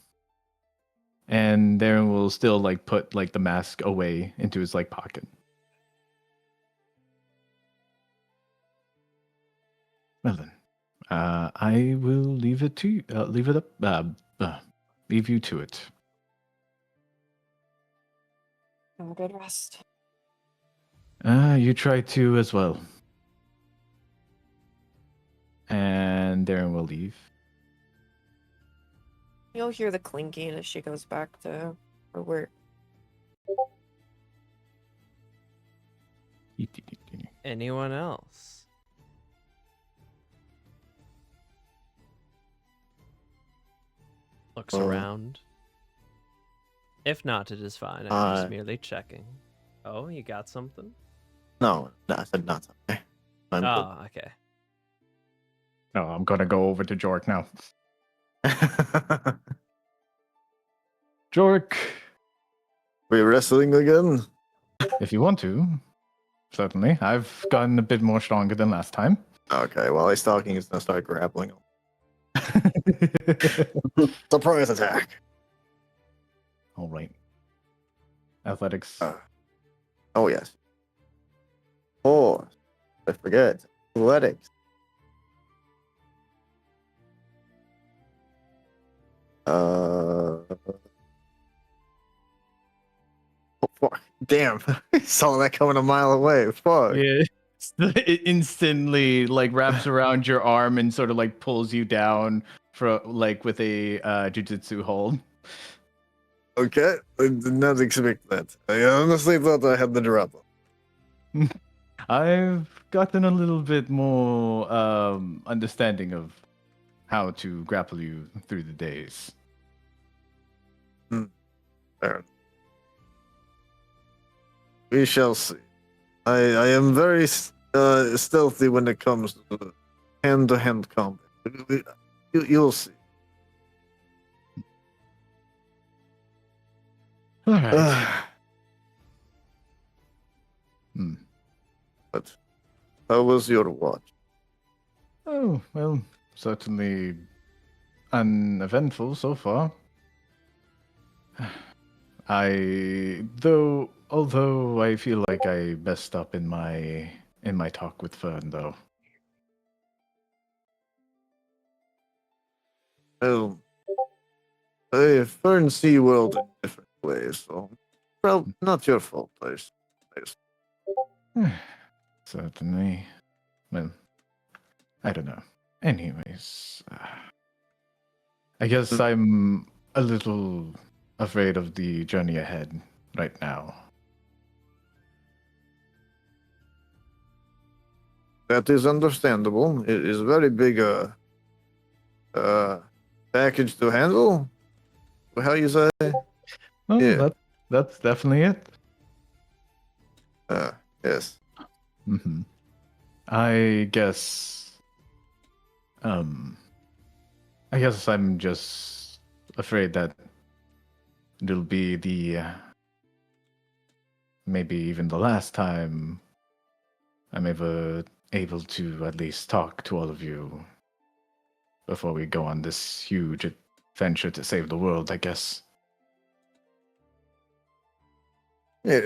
H: And Darren will still like put like the mask away into his like pocket. Well then, I will leave it to you. Leave it up. Leave you to it.
E: Have a good rest.
H: You try to as well. And Darren will leave.
E: You'll hear the clinking as she goes back to her work.
A: Anyone else? Looks around. If not, it is fine. I'm just merely checking. Oh, you got something?
B: No, I said not something.
A: Oh, okay.
H: Oh, I'm gonna go over to Jork now. Jork,
B: We wrestling again?
H: if you want to, certainly. I've gotten a bit more stronger than last time.
B: Okay, while he's talking, he's gonna start grappling. Surprise attack!
H: All right. Athletics.
B: Oh, yes. Oh, I forget. Athletics. Oh, fuck. Damn. Saw that coming a mile away. Fuck.
H: Yeah. It instantly like wraps around your arm and sort of like pulls you down for like with a jujitsu hold.
B: Okay. I did not expect that. I honestly thought I had the drop.
H: I've gotten a little bit more understanding of how to grapple you through the days.
B: Fair. We shall see. I am very stealthy when it comes to hand-to-hand combat. You'll see.
H: All right.
B: But how was your watch?
H: Oh, well, certainly uneventful so far. Although I feel like I messed up in my talk with Fern, though.
B: Well, I Fern see world in different ways, so well, not your fault, I suppose.
H: Certainly. Well, I don't know. Anyways, I guess I'm a little afraid of the journey ahead right now.
B: That is understandable. It is very big package to handle. How you say?
H: Oh,
B: Yeah.
H: that's definitely it.
B: Yes.
H: Mm-hmm. I guess I'm just afraid that it'll be the maybe even the last time I'm ever able to at least talk to all of you before we go on this huge adventure to save the world, I guess.
B: Yeah,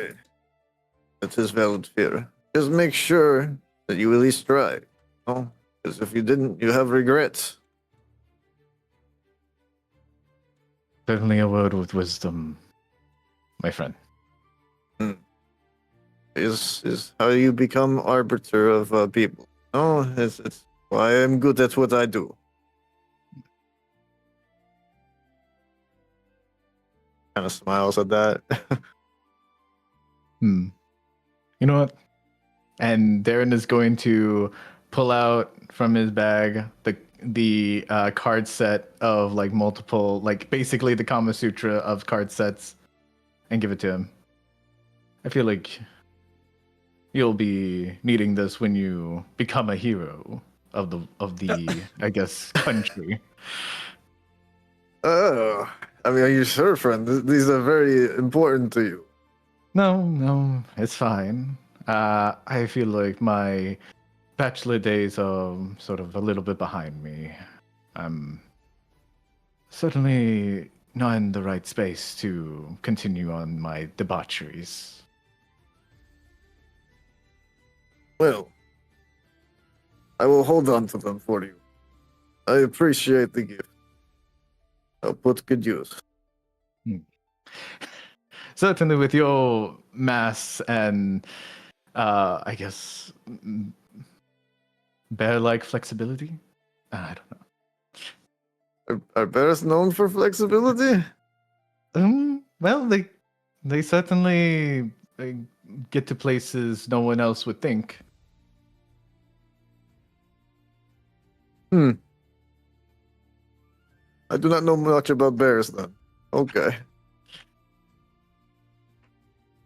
B: that is valid fear. Just make sure that you at least try. Oh, because if you didn't, you have regrets.
H: Certainly a word with wisdom, my friend.
B: Is how you become arbiter of people. Oh, it's why I'm good at what I do. Kind of smiles at that.
H: You know what? And Darren is going to pull out from his bag the card set of like multiple, like basically the Kama Sutra of card sets, and give it to him. I feel like you'll be needing this when you become a hero of the I guess country.
B: Oh, I mean, are you sure, friend? These are very important to you.
H: No, it's fine. I feel like my bachelor days are sort of a little bit behind me. I'm certainly not in the right space to continue on my debaucheries.
B: Well, I will hold on to them for you. I appreciate the gift. I'll put good use.
H: Certainly with your mass and, I guess, bear-like flexibility? I don't know.
B: Are bears known for flexibility?
H: Well, they certainly get to places no one else would think.
B: I do not know much about bears then. Okay.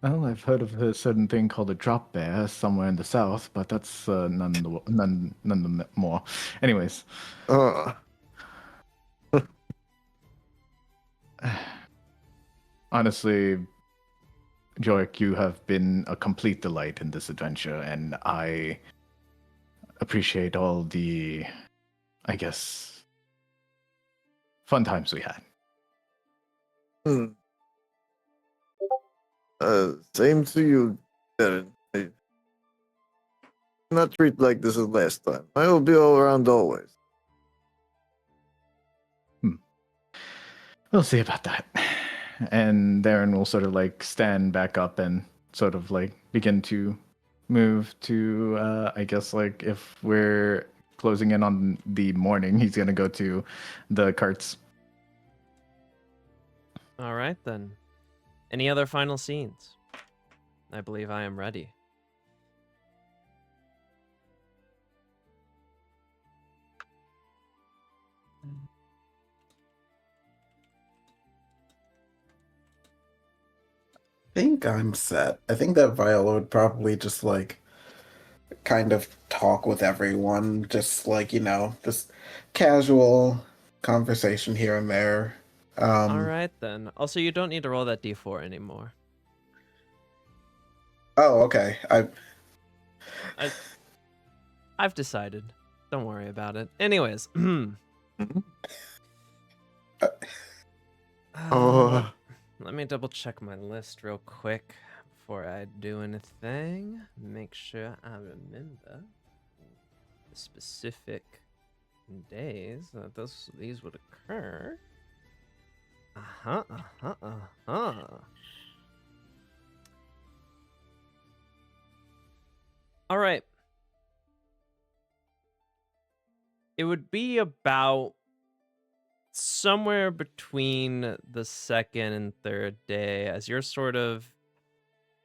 H: Well, I've heard of a certain thing called a drop bear somewhere in the south, but that's none the more. Anyways. Honestly, Jorik, you have been a complete delight in this adventure, and I appreciate all the, I guess, fun times we had.
B: Same to you, Darren. I not treat like this as last time. I will be all around always.
H: We'll see about that. And Darren will sort of like stand back up and sort of like begin to move to, I guess, like if we're closing in on the morning, he's going to go to the carts.
A: All right, then. Any other final scenes? I believe I am ready.
G: I think I'm set. I think that Viola would probably just like kind of talk with everyone, just like, just casual conversation here and there.
A: All right, then. Also, you don't need to roll that d4 anymore.
G: Oh, okay.
A: I've decided. Don't worry about it. Anyways. Let me double check my list real quick before I do anything. Make sure I remember the specific days that these would occur. All right. It would be about somewhere between the second and third day, as you're sort of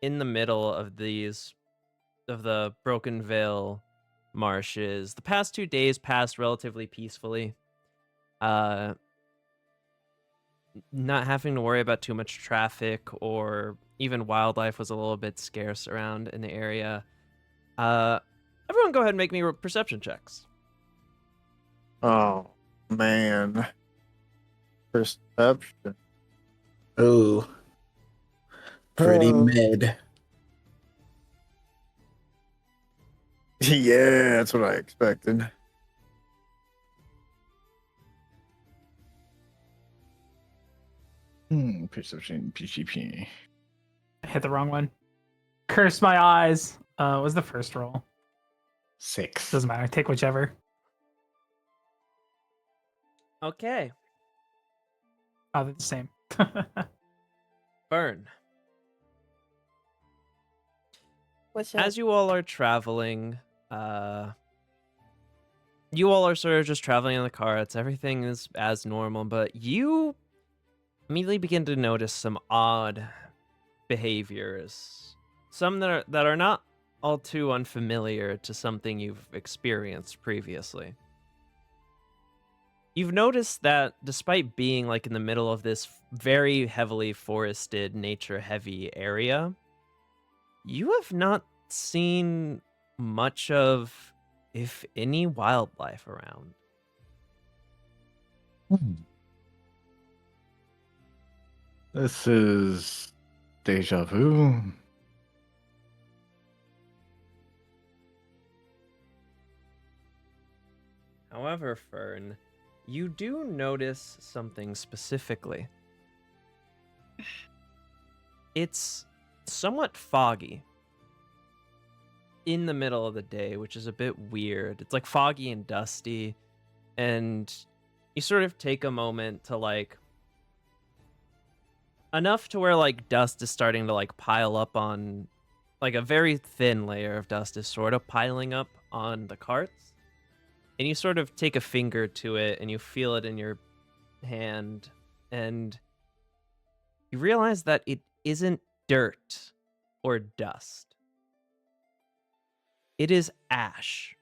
A: in the middle of the Broken Veil marshes. The past 2 days passed relatively peacefully. Not having to worry about too much traffic, or even wildlife was a little bit scarce around in the area. Everyone go ahead and make me perception checks.
B: Oh, man. Perception.
G: Ooh. Pretty mid.
B: Yeah, that's what I expected.
H: Perception PCP.
D: I hit the wrong one. Curse my eyes. Was the first roll.
H: 6.
D: Doesn't matter. Take whichever.
A: Okay.
D: Oh, they're the same.
A: Fern.
E: What's up?
A: As you all are traveling, you all are sort of just traveling in the carts. Everything is as normal, but you immediately begin to notice some odd behaviors. Some that are not all too unfamiliar to something you've experienced previously. You've noticed that despite being like in the middle of this very heavily forested, nature-heavy area, you have not seen much of, if any, wildlife around.
H: This is deja vu.
A: However, Fern, you do notice something specifically. It's somewhat foggy in the middle of the day, which is a bit weird. It's like foggy and dusty, and you sort of take a moment to like enough to where like dust is starting to like pile up on, like a very thin layer of dust is sort of piling up on the carts, and you sort of take a finger to it and you feel it in your hand, and you realize that it isn't dirt or dust. It is ash.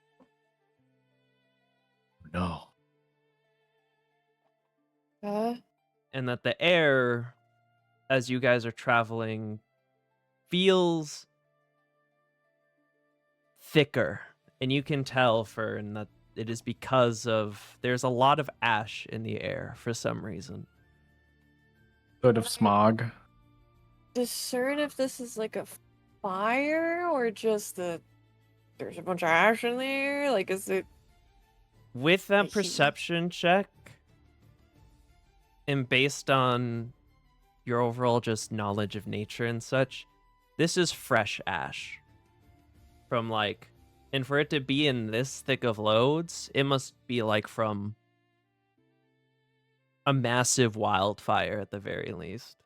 H: No.
A: And that the air, as you guys are traveling, feels thicker. And you can tell, Fern, that it is because of there's a lot of ash in the air for some reason.
H: Sort of smog.
E: Discern if this is like a fire or just there's a bunch of ash in the air? Like, is it...
A: With that
E: heat?
A: perception check, and based on your overall just knowledge of nature and such, this is fresh ash. From like, and for it to be in this thick of loads, it must be like from a massive wildfire at the very least.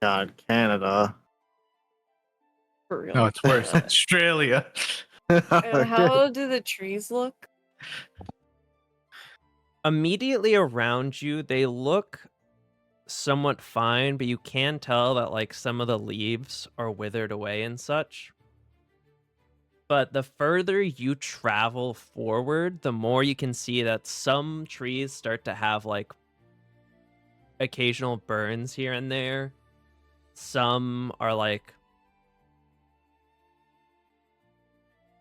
B: God, Canada.
E: For real.
H: No, it's worse. Australia.
E: And how do the trees look?
A: Immediately around you, they look somewhat fine, but you can tell that like some of the leaves are withered away and such. But the further you travel forward, the more you can see that some trees start to have like occasional burns here and there. Some are like...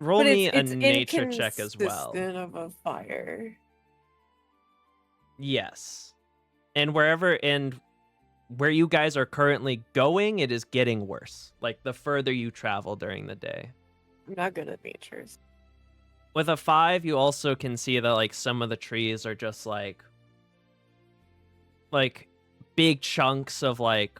A: Roll
E: But
A: me
E: it's
A: a nature check as well.
E: inconsistent of a fire.
A: Yes. And where you guys are currently going, it is getting worse. Like the further you travel during the day.
E: I'm not good at natures.
A: With a 5, you also can see that like some of the trees are just like big chunks of like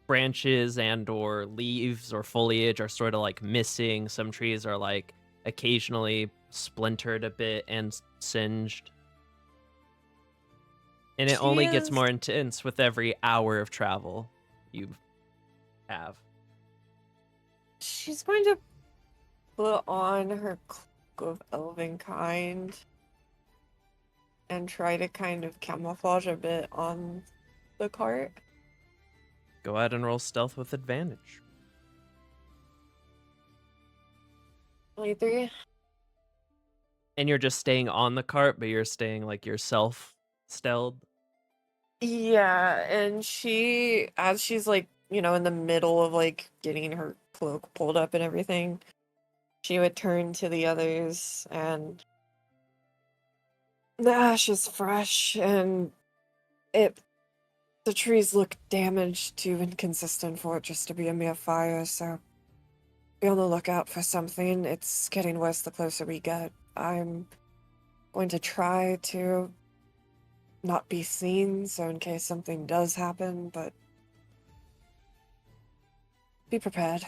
A: branches and or leaves or foliage are sort of like missing. Some trees are like occasionally splintered a bit and singed. And it only gets more intense with every hour of travel you have.
E: She's going to put on her cloak of elven kind and try to kind of camouflage a bit on the cart.
A: Go ahead and roll stealth with advantage.
E: 23.
A: And you're just staying on the cart, but you're staying like yourself stealth.
E: Yeah, and as she's like, in the middle of like getting her cloak pulled up and everything, she would turn to the others, and the ash is fresh, and the trees look damaged, too inconsistent for it just to be a mere fire, so be on the lookout for something. It's getting worse the closer we get. I'm going to try to not be seen, so in case something does happen, but be prepared.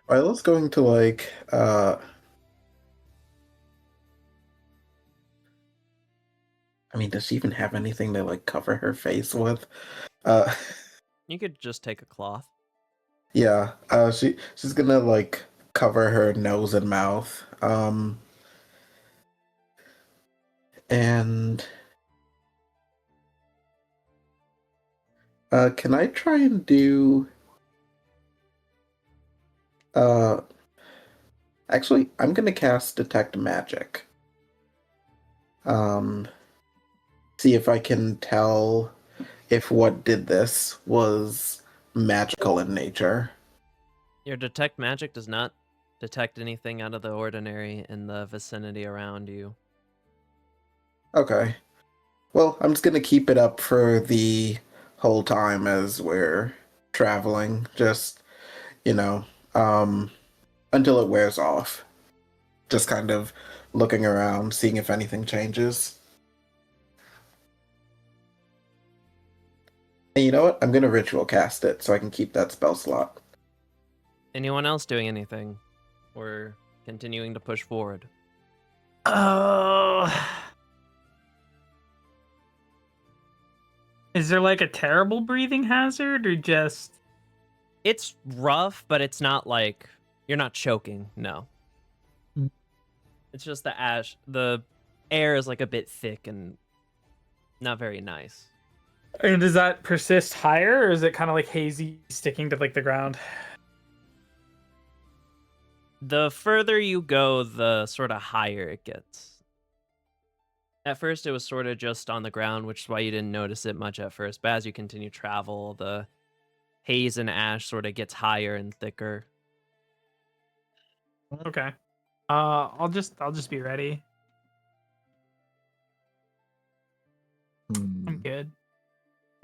G: Isla's going to like I mean, does she even have anything to like cover her face with? Uh
A: You could just take a cloth.
G: yeah, she's gonna like cover her nose and mouth. And can I try and do actually, I'm gonna cast Detect Magic. See if I can tell if what did this was magical in nature.
A: Your detect magic does not detect anything out of the ordinary in the vicinity around you.
G: Okay. Well, I'm just gonna keep it up for the whole time as we're traveling. Just, you know, until it wears off. Just kind of looking around, seeing if anything changes. And you know what? I'm gonna ritual cast it so I can keep that spell slot.
A: Anyone else doing anything? Or continuing to push forward?
D: Oh. Is there like a terrible breathing hazard or just...
A: It's rough, but it's not like you're not choking. No. It's just the air is like a bit thick and not very nice.
D: And does that persist higher, or is it kind of like hazy, sticking to like the ground?
A: The further you go, the sort of higher it gets. At first, it was sort of just on the ground, which is why you didn't notice it much at first. But as you continue travel, the haze and ash sort of gets higher and thicker.
D: Okay. I'll just be ready. I'm good.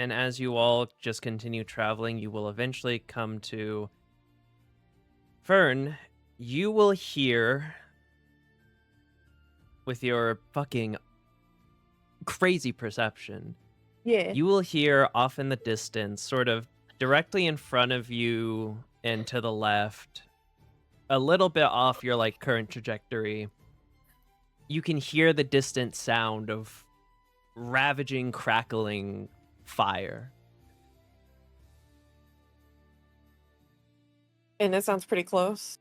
A: And as you all just continue traveling, you will eventually come to Fern. You will hear, with your fucking crazy perception,
E: Yeah.
A: you will hear off in the distance, sort of directly in front of you and to the left, a little bit off your like current trajectory, you can hear the distant sound of ravaging, crackling fire.
E: And it sounds pretty close.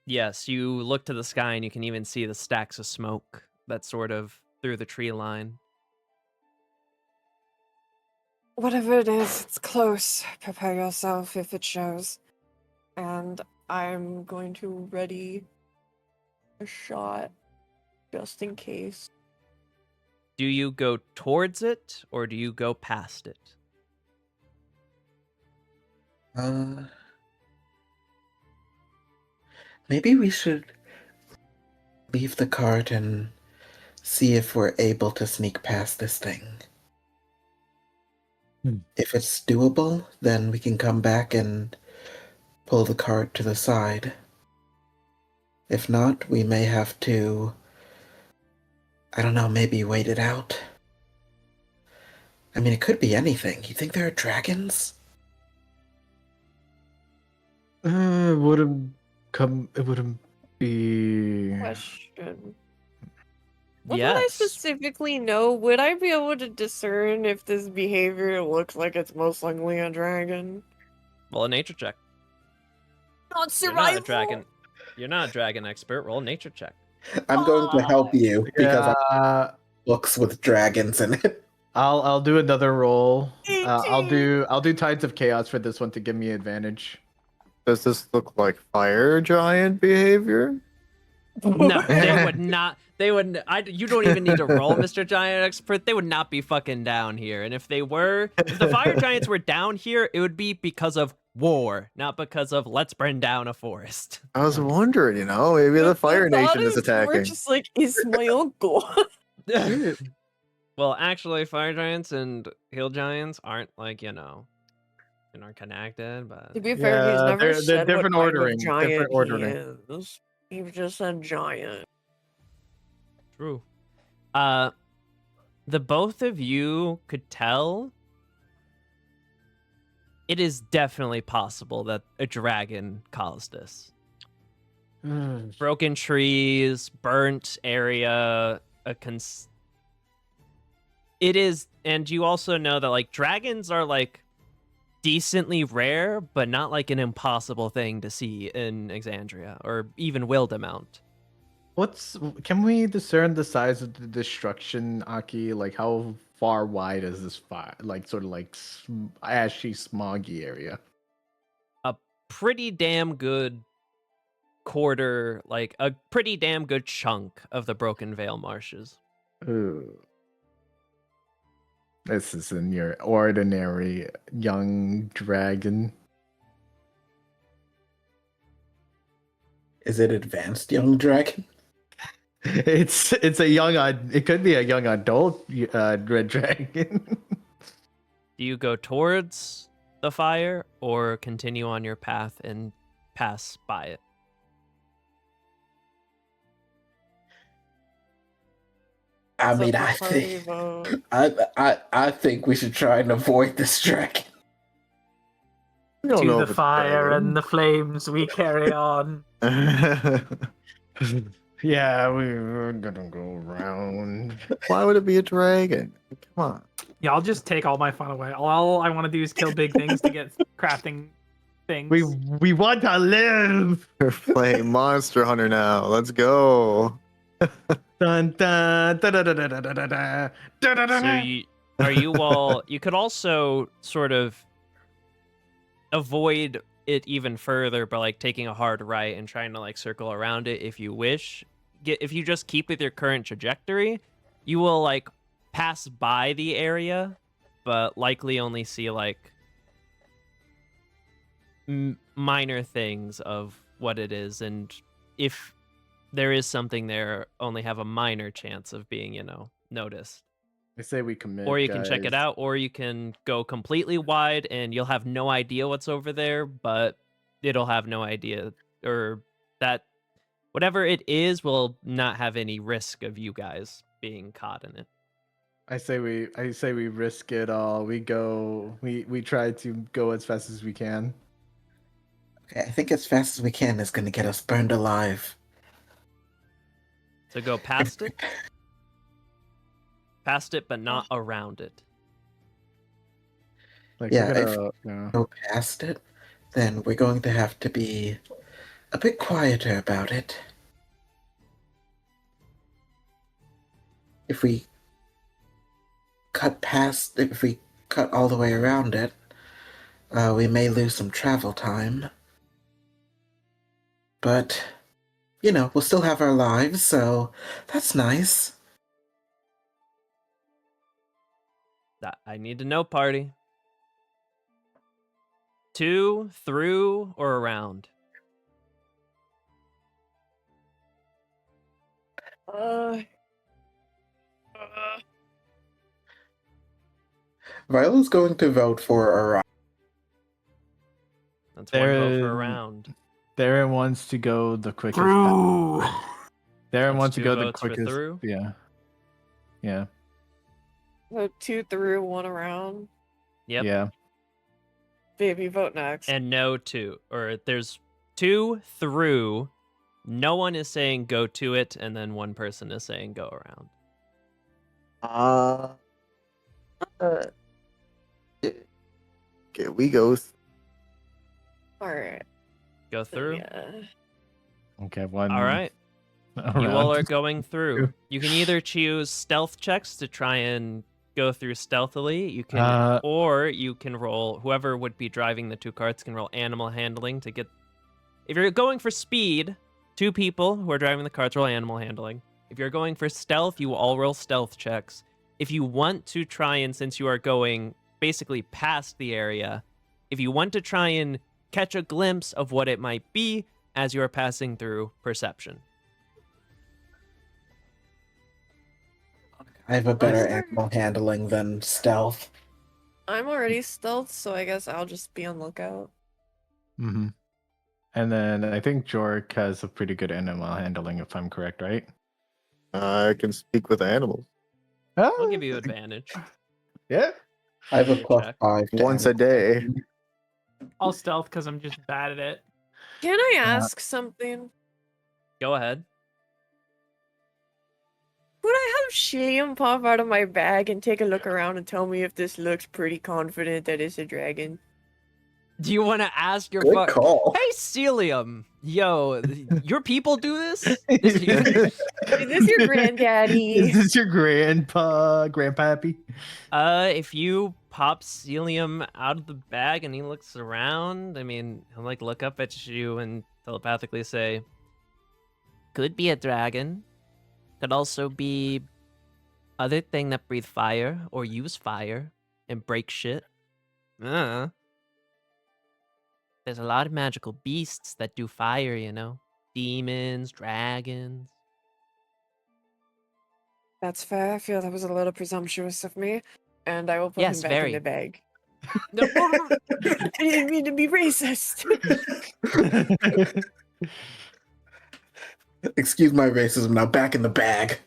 A: Yes, you look to the sky and you can even see the stacks of smoke that sort of through the tree line.
E: Whatever it is, it's close. Prepare yourself if it shows. And I'm going to ready a shot just in case.
A: Do you go towards it or do you go past it?
G: Maybe we should leave the cart and see if we're able to sneak past this thing. If it's doable, then we can come back and pull the cart to the side. If not, we may have to, I don't know, maybe wait it out. I mean, it could be anything. You think there are dragons?
H: It wouldn't be.
E: Question. What would I
A: Yes.
E: specifically know? Would I be able to discern if this behavior looks like it's most likely a dragon?
A: Roll a nature check.
E: Not
A: You're not a dragon. You're not a dragon expert. Roll a nature check.
G: I'm going to help you because I
C: Yeah,
G: books with dragons in it.
C: I'll do another roll.
E: 18.
C: I'll do Tides of Chaos for this one to give me advantage.
B: Does this look like fire giant behavior?
A: No, they would not. They would. You don't even need to roll, Mr. Giant Expert. They would not be fucking down here. And if they were, if the fire giants were down here, it would be because of war, not because of let's burn down a forest.
B: I was wondering, maybe the Fire
E: thought
B: Nation is
E: More
B: attacking.
E: just like, is my uncle.
A: Well, actually, fire giants and hill giants aren't like connected, but
E: To be fair, he's
C: Yeah,
E: never
C: they're
E: said what
C: different
E: kind
C: ordering.
E: of giant
C: Different
E: he
C: ordering.
E: is. He just said giant.
A: true. The both of you could tell it is definitely possible that a dragon caused this. Broken trees, burnt area, it is, and you also know that like dragons are like decently rare, but not like an impossible thing to see in Exandria or even Wildemount.
C: Can we discern the size of the destruction, Aki? Like, how far wide is this fire? Like, sort of like ashy, smoggy area.
A: A pretty damn good quarter, like a pretty damn good chunk of the Broken Vale marshes.
C: Ooh. This isn't your ordinary young dragon.
G: Is it advanced young dragon?
C: It's a young it could be a young adult red dragon.
A: Do you go towards the fire or continue on your path and pass by it?
G: I
E: It's
G: mean,
E: a
G: I
E: party
G: think
E: vote.
G: I think we should try and avoid this dragon.
B: We don't
D: To
B: know
D: the
B: if it's
D: fire
B: dragon.
D: and the flames we carry on.
C: Yeah, we're gonna go around.
B: Why would it be a dragon? Come on.
D: Yeah, I'll just take all my fun away. All I want to do is kill big things to get crafting things.
C: We want to live.
B: We're playing Monster Hunter now. Let's go.
C: Dun, dun, da, da, da, da, da, da, da, da, da, da,
A: So
C: da.
A: are you all? You could also sort of avoid it even further by like taking a hard right and trying to like circle around it if you wish. If you just keep with your current trajectory, you will like pass by the area, but likely only see like minor things of what it is, and if there is something there, only have a minor chance of being, noticed.
C: I say we commit.
A: Or you can check it
C: guys.
A: out, or you can go completely wide and you'll have no idea what's over there, but it'll have no idea, or that whatever it is will not have any risk of you guys being caught in it.
C: I say we risk it all. We try to go as fast as we can.
G: Okay, I think as fast as we can is going to get us burned alive.
A: So go past it. Past it, but not around it.
C: Like
G: Yeah,
C: we're
G: if
C: gonna,
G: we go past it, then we're going to have to be a bit quieter about it. If we if we cut all the way around it, we may lose some travel time. But, we'll still have our lives, so that's nice.
A: That I need to know, party. To, through, or around?
G: Viola's going to vote for around.
A: That's one vote for
C: Darren-
A: around.
C: Darren wants to go the quickest.
D: Through.
C: Darren
A: That's
C: wants to
A: two
C: go the
A: votes for
C: quickest.
A: through?
C: Yeah. Yeah.
E: Vote 2 through, 1 around.
A: Yep.
C: Yeah.
E: Baby, vote next.
A: And no to, or there's 2 through. No one is saying go to it, and then one person is saying go around.
B: Okay, we go.
E: Alright.
A: Go through.
E: Yeah.
C: Okay. One.
A: All right. You all are going through. You can either choose stealth checks to try and go through stealthily. You can, or you can roll. Whoever would be driving the 2 carts can roll animal handling to get. If you're going for speed, 2 people who are driving the carts roll animal handling. If you're going for stealth, you will all roll stealth checks. If you want to try and, since you are going basically past the area, if you want to try and catch a glimpse of what it might be as you are passing through, perception.
G: I have a better
E: sure.
G: animal handling than stealth.
E: I'm already stealth, so I guess I'll just be on lookout.
H: Mm-hmm. And then I think Jork has a pretty good animal handling, if I'm correct, right?
B: I can speak with animals
A: I'll give you advantage.
H: Yeah.
G: I have a
A: Check.
G: +5 to
B: once a
G: animal
B: day.
G: handling.
D: I'll stealth because I'm just bad at it.
E: Can I ask something?
A: Go ahead.
E: Would I have Shame pop out of my bag and take a look around and tell me if this looks pretty confident that it's a dragon?
A: Do you want to ask your
G: Good call.
A: Hey, Celium. Yo, your people do this?
E: Is this your granddaddy?
C: Is this your grandpappy?
A: If you pop Celium out of the bag and he looks around, I mean, he'll like look up at you and telepathically say, "Could be a dragon. Could also be other thing that breathe fire or use fire and break shit. There's a lot of magical beasts that do fire, you know, demons, dragons."
E: That's fair. I feel that was a little presumptuous of me. And I will put
A: Yes,
E: him back
A: very.
E: in the bag. I didn't mean to be racist.
G: Excuse my racism, now back in the bag.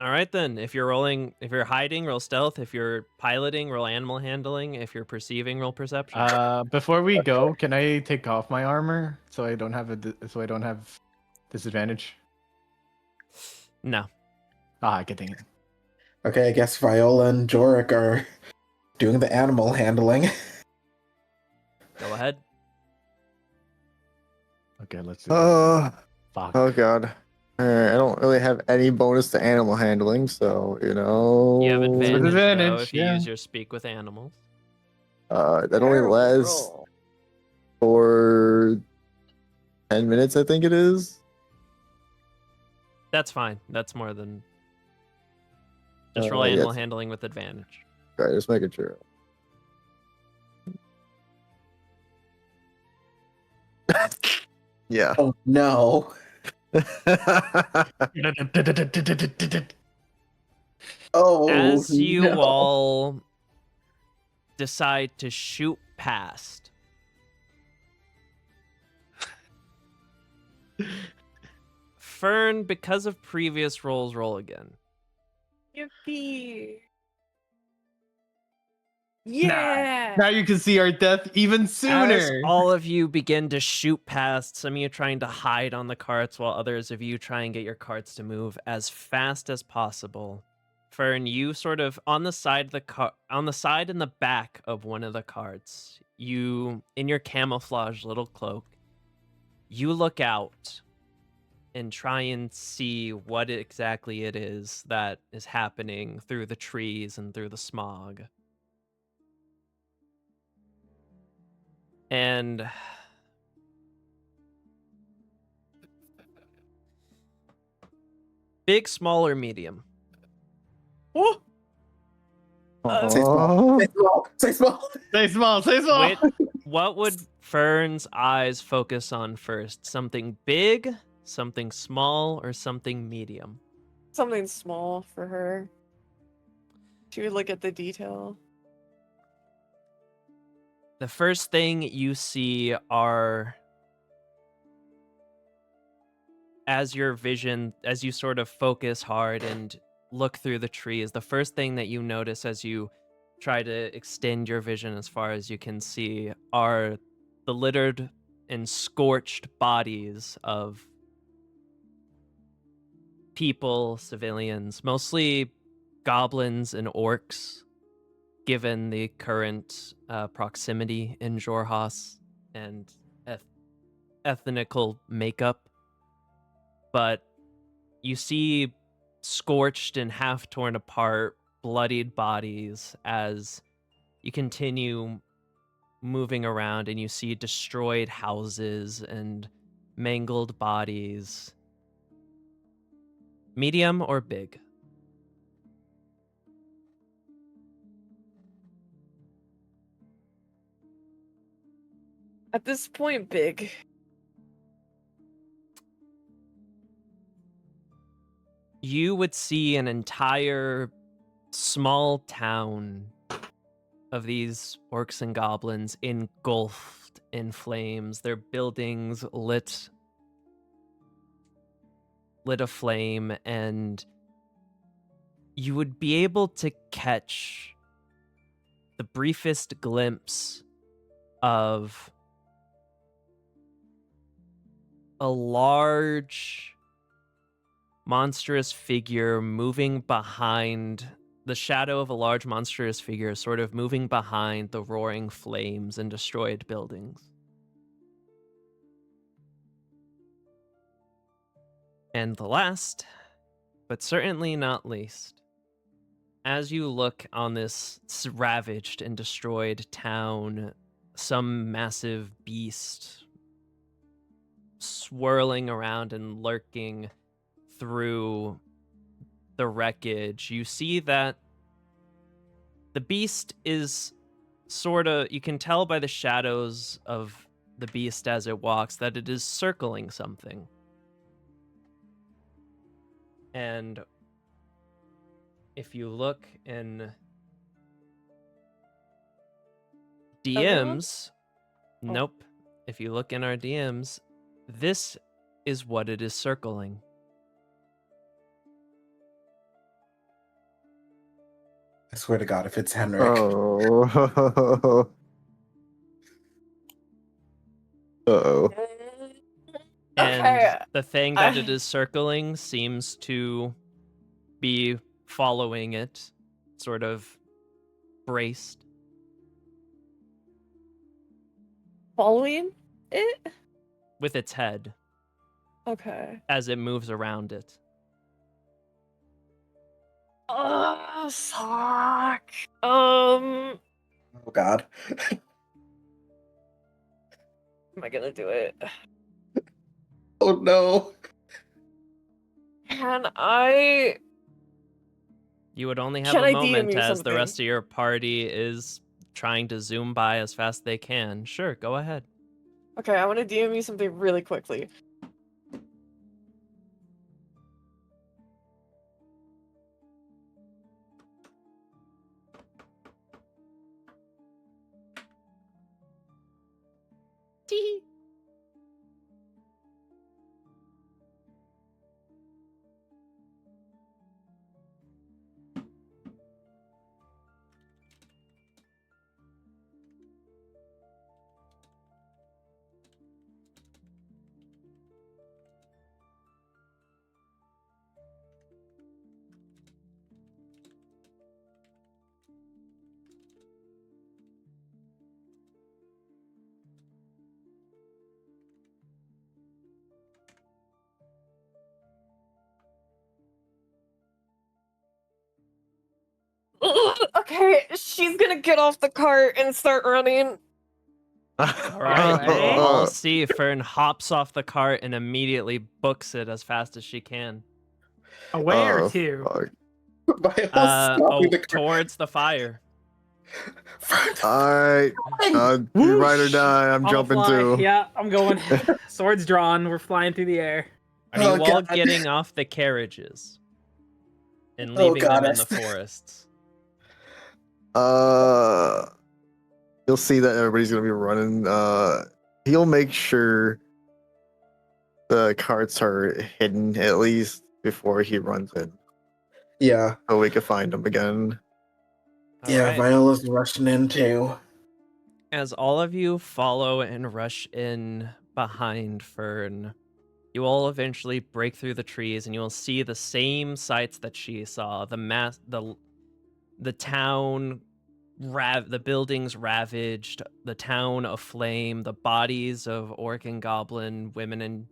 A: All right then. If you're hiding, roll stealth. If you're piloting, roll animal handling. If you're perceiving, roll perception.
C: Before we go, can I take off my armor so I don't have disadvantage?
A: No.
C: Good thing.
G: Okay, I guess Viola and Jorik are doing the animal handling.
A: Go ahead.
C: Okay, let's do it. Fuck.
B: Oh god. Alright, I don't really have any bonus to animal handling, so you know.
A: You have advantage, though,
C: advantage,
A: if you
C: yeah.
A: use your speak with animals.
B: That only
E: Terrible
B: lasts
E: roll.
B: for 10 minutes, I think it is.
A: That's fine. That's more than. Just roll
B: yes.
A: animal handling with advantage.
B: Okay, just making sure. Yeah.
G: Oh no. Oh,
A: As you
G: no.
A: all decide to shoot past, Fern, because of previous rolls, roll again.
E: Yippee. Yeah.
C: Now you can see our death even
A: As
C: sooner.
A: all of you begin to shoot past, some of you trying to hide on the carts, while others of you try and get your carts to move as fast as possible. Fern, you sort of on the side in the back of one of the carts, you in your camouflage little cloak, you look out and try and see what exactly it is that is happening through the trees and through the smog. And big, small, or medium?
E: Oh,
G: Say small. Say small. Say small.
C: Say small. Say small.
A: What would Fern's eyes focus on first? Something big, something small, or something medium?
E: something small for her. She would look at the detail.
A: The first thing you see are, as you sort of focus hard and look through the trees, the first thing that you notice as you try to extend your vision as far as you can see are the littered and scorched bodies of people, civilians, mostly goblins and orcs, given the current proximity in Jorhas and ethnical makeup. But you see scorched and half torn apart, bloodied bodies as you continue moving around, and you see destroyed houses and mangled bodies. Medium or big?
E: At this point, big.
A: you would see an entire small town of these orcs and goblins engulfed in flames, their buildings lit aflame, and you would be able to catch the briefest glimpse of a large, monstrous figure moving behind the shadow of a large, monstrous figure, sort of moving behind the roaring flames and destroyed buildings. And the last, but certainly not least, as you look on this ravaged and destroyed town, some massive beast swirling around and lurking through the wreckage, you see that the beast is sort of, you can tell by the shadows of the beast as it walks that it is circling something. And if you look in DMs, nope. If you look in our DMs, this is what it is circling.
G: I swear to God, if it's Henrik.
B: Oh. Uh-oh.
A: And
E: Okay.
A: the thing that it is circling seems to be following it, sort of braced.
E: Following it?
A: With its head
E: Okay.
A: as it moves around it.
E: Oh, fuck.
G: Oh God.
E: Am I gonna do it?
G: Oh no.
E: Can I?
A: You would only have
E: Can
A: a
E: I DM
A: moment
E: you
A: as the
E: something?
A: rest of your party is trying to zoom by as fast as they can. Sure, go ahead.
E: Okay, I want to DM you something really quickly. Okay, she's gonna get off the cart and start running.
A: All right, you
D: Alright.
A: all see Fern hops off the cart and immediately books it as fast as she can.
D: Away or
B: Oh,
D: two?
B: fuck.
G: By us stopping the car.
A: Towards the fire.
B: Alright. You ride or die. I'm
D: I'll
B: jumping
D: fly.
B: too.
D: Yeah, I'm going. Swords drawn. We're flying through the air.
A: Are you
G: Oh,
A: all
G: God.
A: getting off the carriages and
G: Oh,
A: leaving them in
G: goddess.
A: the forests?
B: You'll see that everybody's gonna be running. He'll make sure the carts are hidden at least before he runs in,
G: Yeah.
B: so we can find them again.
G: Yeah,
A: Alright.
G: Viola's rushing in too.
A: As all of you follow and rush in behind Fern, you all eventually break through the trees and you will see the same sights that she saw. The town, the buildings ravaged, the town aflame, the bodies of orc and goblin, women and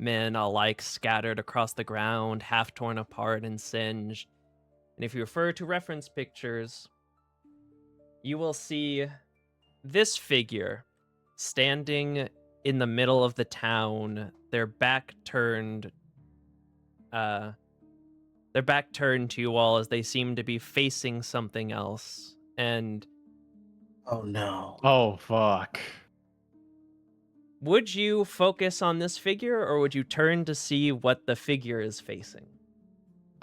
A: men alike scattered across the ground, half torn apart and singed. And if you refer to reference pictures, you will see this figure standing in the middle of the town, their back turned to you all as they seem to be facing something else. And
G: Oh no.
H: Oh, fuck.
A: would you focus on this figure or would you turn to see what the figure is facing?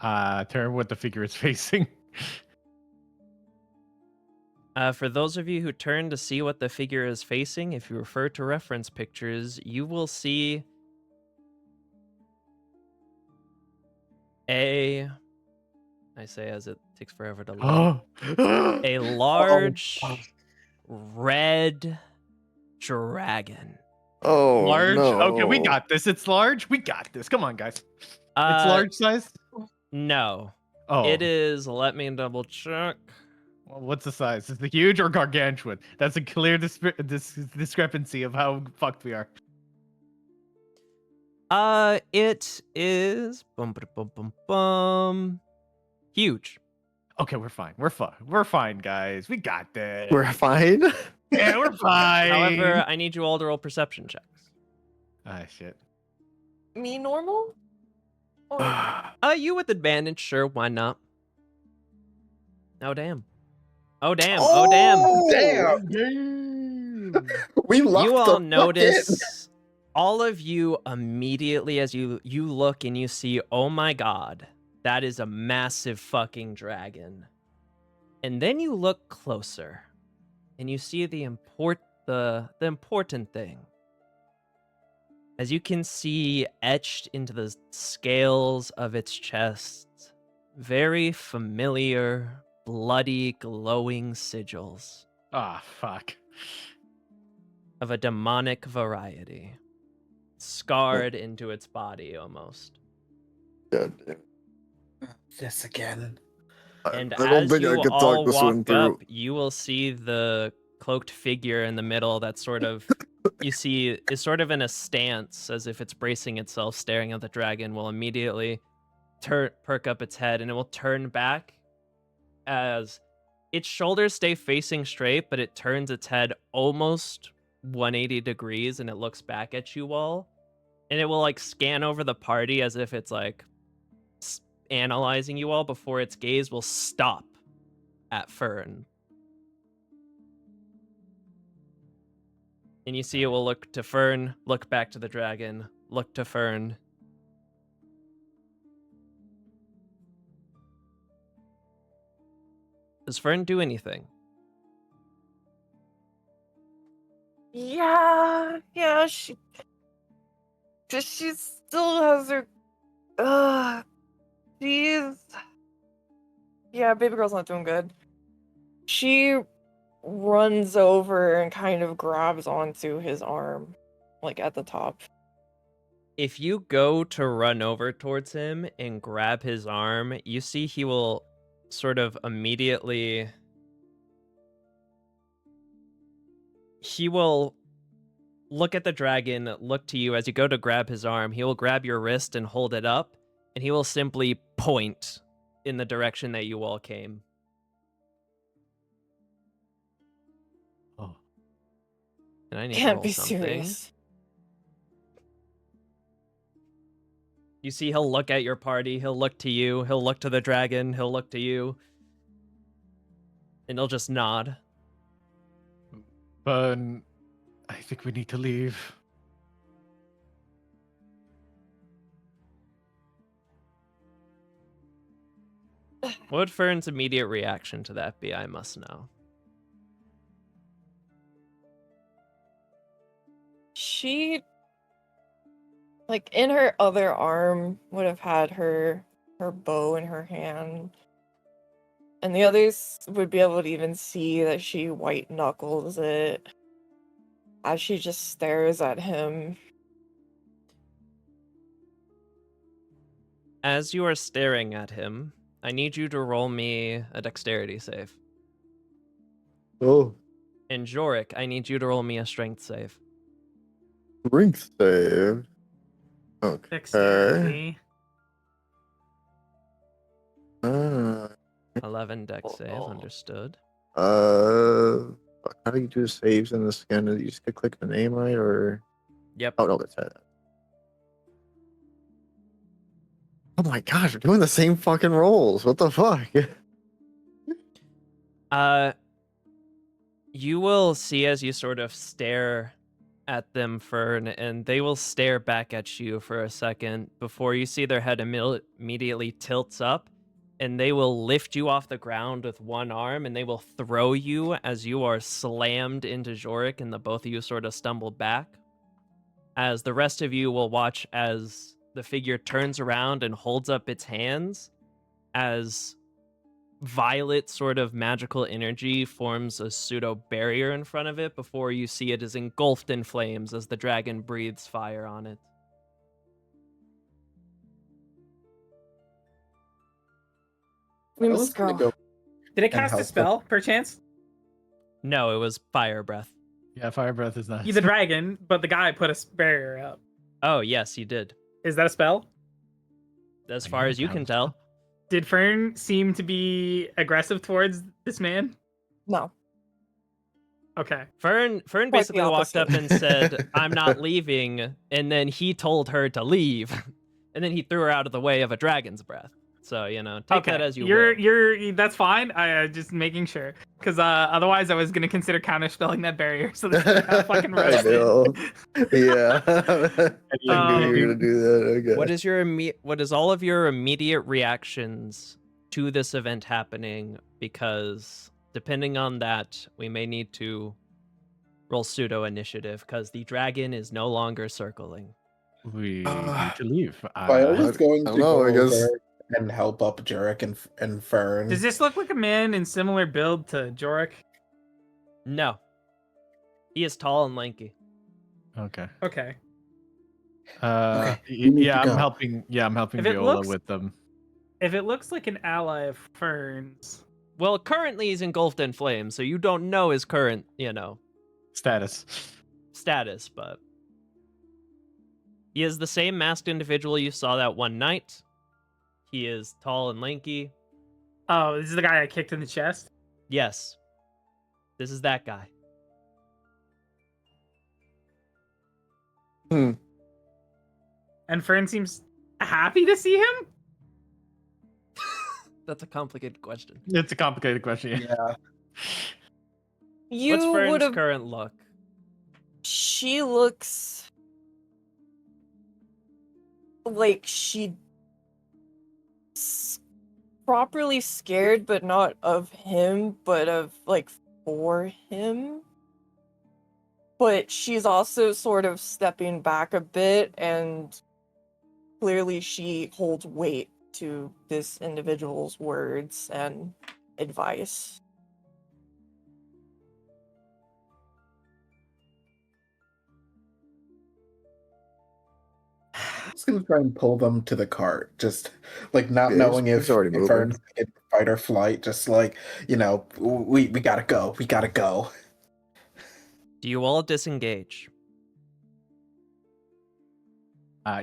H: Turn what the figure is facing.
A: For those of you who turn to see what the figure is facing, if you refer to reference pictures, you will see I say as it takes forever to load, a large red dragon.
B: Oh
H: Large?
B: no.
H: Okay, we got this. It's large. We got this. Come on, guys. It's large size?
A: No.
H: Oh.
A: It is, let me double check.
H: Well, what's the size? Is it huge or gargantuan? That's a clear discrepancy of how fucked we are.
A: It is huge.
H: Okay, we're fine. We're fine, guys. We got this.
B: We're fine.
H: Yeah, we're fine.
A: However, I need you all to roll perception checks.
H: Ah, shit.
E: Me normal? Or
A: You with advantage, sure, why not? Oh damn. Oh damn. Oh damn.
G: Damn! We locked
A: You
G: the
A: all
G: fuck in.
A: notice, all of you immediately as you look and you see, oh my god, that is a massive fucking dragon. And then you look closer and you see the important thing. As you can see etched into the scales of its chest, very familiar, bloody, glowing sigils
H: Ah, fuck.
A: of a demonic variety, scarred into its body almost.
B: God damn.
G: This again.
A: And
B: I don't
A: as
B: think I
A: you
B: could
A: all
B: talk this one
A: walk
B: through.
A: up, you will see the cloaked figure in the middle that sort of, you see, is sort of in a stance as if it's bracing itself, staring at the dragon, will immediately perk up its head, and it will turn back as its shoulders stay facing straight, but it turns its head almost 180 degrees, and it looks back at you all, and it will like scan over the party as if it's like analyzing you all before its gaze will stop at Fern. And you see it will look to Fern, look back to the dragon, look to Fern. Does Fern do anything?
E: yeah, she still has her. Baby girl's not doing good. She runs over and kind of grabs onto his arm, like at the top.
A: If you go to run over towards him and grab his arm, you see he will sort of immediately... He will look at the dragon, look to you. As you go to grab his arm, he will grab your wrist and hold it up, and he will simply point in the direction that you all came.
H: Oh.
A: And I need to
E: Can't
A: roll
E: be
A: something.
E: serious.
A: You see he'll look at your party, he'll look to you, he'll look to the dragon, he'll look to you, and he'll just nod.
H: Fern, I think we need to leave.
A: What would Fern's immediate reaction to that be? I must know.
E: She, like, in her other arm would have had her bow in her hand, and the others would be able to even see that she white knuckles it as she just stares at him.
A: As you are staring at him, I need you to roll me a dexterity save.
B: Oh,
A: And Jorik, I need you to roll me a strength save.
B: strength save. Okay.
D: Dexterity.
A: 11 dex save,
B: Oh.
A: understood.
B: How do you do saves in the scan? Do you just click the name right, or?
A: Yep.
B: Oh no, that's it. Oh my gosh, we're doing the same fucking rolls. What the fuck?
A: You will see as you sort of stare at them, Fern, and they will stare back at you for a second before you see their head immediately tilts up, and they will lift you off the ground with one arm, and they will throw you as you are slammed into Jorik, and the both of you sort of stumble back. As the rest of you will watch as the figure turns around and holds up its hands as violet sort of magical energy forms a pseudo barrier in front of it before you see it is engulfed in flames as the dragon breathes fire on it.
E: We
G: Violet's
E: must
G: gonna
E: go.
D: Did it
G: And
D: cast a
G: help
D: spell, perchance?
A: No, it was fire breath.
H: Yeah, fire breath is nice.
D: He's a dragon, but the guy put a barrier up.
A: Oh, yes, you did.
D: Is that a spell?
A: As
H: I
A: far
H: know
A: as you
H: that
A: can
H: was
A: tell.
D: Did Fern seem to be aggressive towards this man?
E: No.
D: Okay.
A: Fern
E: Quite
A: basically
E: the
A: walked up
E: opposite.
A: and said, "I'm not leaving," and then he told her to leave, and then he threw her out of the way of a dragon's breath. So, take
D: Okay.
A: that as you
D: you're
A: will.
D: you're that's fine. I just making sure, because otherwise I was gonna consider counterspelling that barrier. So this thing got fucking
B: I
D: roasted.
B: know. Yeah. I knew you were
D: Um,
B: gonna do that. Okay.
A: What is all of your immediate reactions to this event happening? Because depending on that, we may need to roll pseudo initiative because the dragon is no longer circling.
H: We need to leave.
G: Viola's going
B: I
G: to
B: don't know,
G: go
B: I guess-
G: over and help up Jurek and Fern.
D: Does this look like a man in similar build to Jorik?
A: No, he is tall and lanky.
H: Okay.
D: Okay.
G: we need
H: Yeah,
G: to
H: I'm
G: go.
H: helping. Yeah, I'm helping
D: If it
H: Viola
D: looks-
H: with them.
D: If it looks like an ally of Fern's,
A: Well, currently he's engulfed in flames, so you don't know his current,
H: Status.
A: status, but he is the same masked individual you saw that one night. He is tall and lanky.
D: oh, this is the guy I kicked in the chest.
A: Yes, this is that guy.
D: And Fern seems happy to see him.
A: That's a complicated question.
H: It's a complicated question. Yeah.
G: Yeah.
E: You
A: What's
E: would
A: Fern's
E: have.
A: current look?
E: She looks like she properly scared, but not of him, but of like for him. But she's also sort of stepping back a bit, and clearly she holds weight to this individual's words and advice.
G: I was gonna try and pull them to the cart, just like not
B: Yeah,
G: knowing
B: he's already moving.
G: Fern's in fight or flight, just like, we gotta go, we gotta go.
A: Do you all disengage?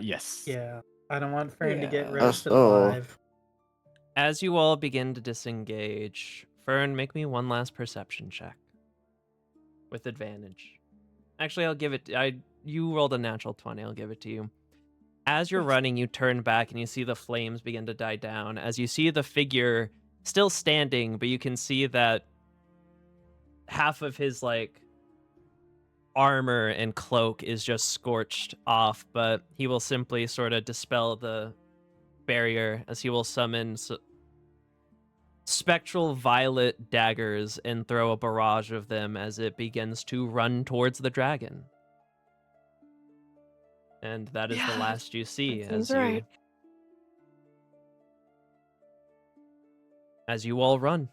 H: Yes.
D: Yeah, I don't want Fern to get
E: Yeah.
D: roasted
B: Oh.
D: alive.
A: As you all begin to disengage, Fern, make me one last perception check with advantage. Actually, I'll give it. You rolled a natural 20. I'll give it to you. As you're running, you turn back and you see the flames begin to die down. As you see the figure still standing, but you can see that half of his armor and cloak is just scorched off, but he will simply sort of dispel the barrier as he will summon spectral violet daggers and throw a barrage of them as it begins to run towards the dragon. And that is the
E: Yeah,
A: last you see
E: that
A: as
E: seems
A: you
E: right.
A: as you all run.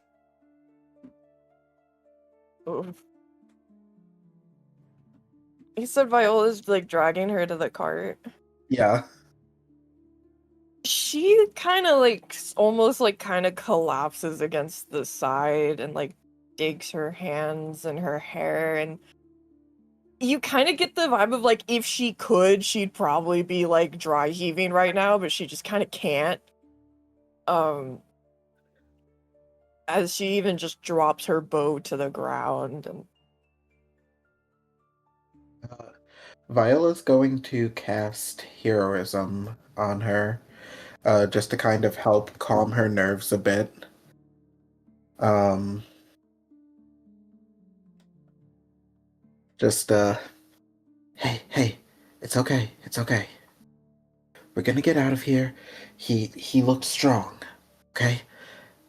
E: Oof. You said Viola's dragging her to the cart.
G: Yeah.
E: She kind of almost kind of collapses against the side and digs her hands in her hair, and you kind of get the vibe of if she could, she'd probably be dry heaving right now, but she just kind of can't. As she even just drops her bow to the ground and
G: Viola's going to cast heroism on her, just to kind of help calm her nerves a bit. Just Hey, it's okay. It's okay. We're gonna get out of here. He looked strong. Okay?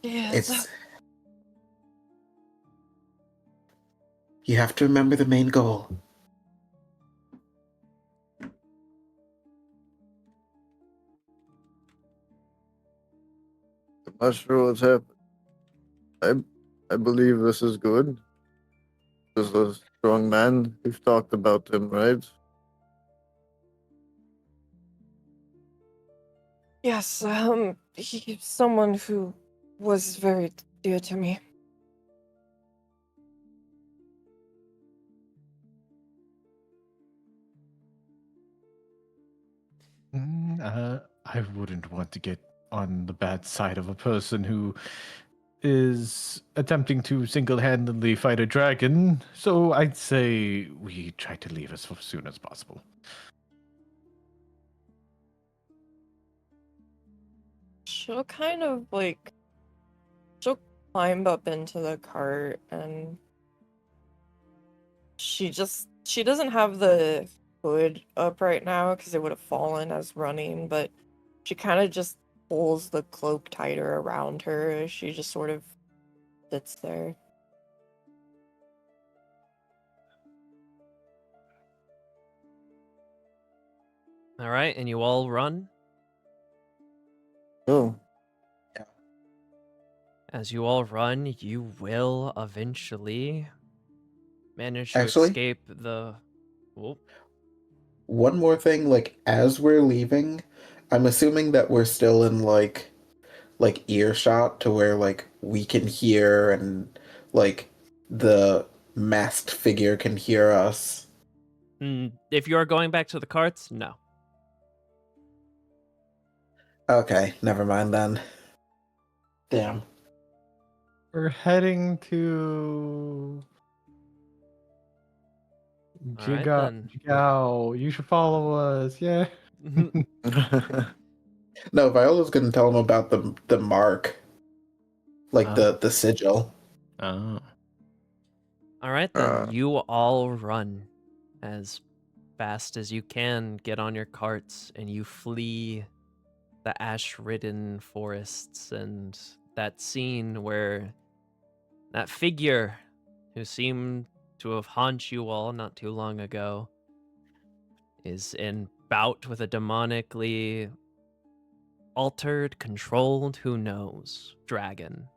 E: Yes.
G: It's you have to remember the main goal.
B: I'm not sure what's happened. I believe this is good. This is a strong man. We've talked about him, right?
E: Yes, he's someone who was very dear to me.
H: I wouldn't want to get on the bad side of a person who is attempting to single-handedly fight a dragon, so I'd say we try to leave as soon as possible.
E: She'll kind of like she'll climb up into the cart and she doesn't have the hood up right now because it would have fallen as running, but she kind of just pulls the cloak tighter around her as she just sort of sits there.
A: All right, and you all run.
B: Oh,
A: As you all run, you will eventually manage to
G: Actually?
A: escape the. Oh,
G: One more thing, like as we're leaving, I'm assuming that we're still in like earshot to where like we can hear and like the masked figure can hear us.
A: if you are going back to the carts, no.
G: Okay, never mind then. Damn.
H: We're heading to
A: All right, then.
H: Jigao. You should follow us. Yeah.
G: No, Viola's gonna tell him about the mark. Like
H: Oh.
G: the sigil.
H: Oh.
A: All right, then.
B: Uh.
A: You all run as fast as you can, get on your carts, and you flee the ash-ridden forests and that scene where that figure who seemed to have haunted you all not too long ago is in bout with a demonically altered, controlled, who knows, dragon.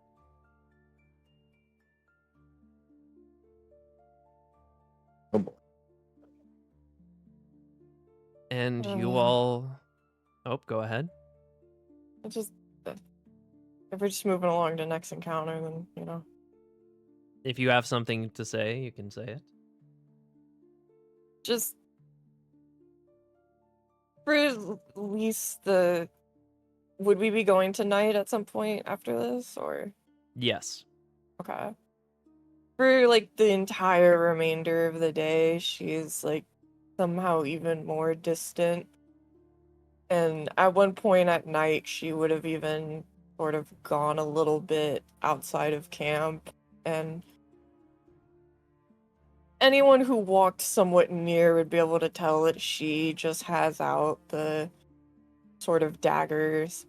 B: Oh boy.
A: And you all... Oh, go ahead.
E: It's just if we're just moving along to next encounter, then
A: If you have something to say, you can say it.
E: just for at least the. Would we be going tonight at some point after this, or
A: Yes.
E: okay? For like the entire remainder of the day, she's like somehow even more distant. And at one point at night, she would have even sort of gone a little bit outside of camp. And anyone who walked somewhat near would be able to tell that she just has out the sort of daggers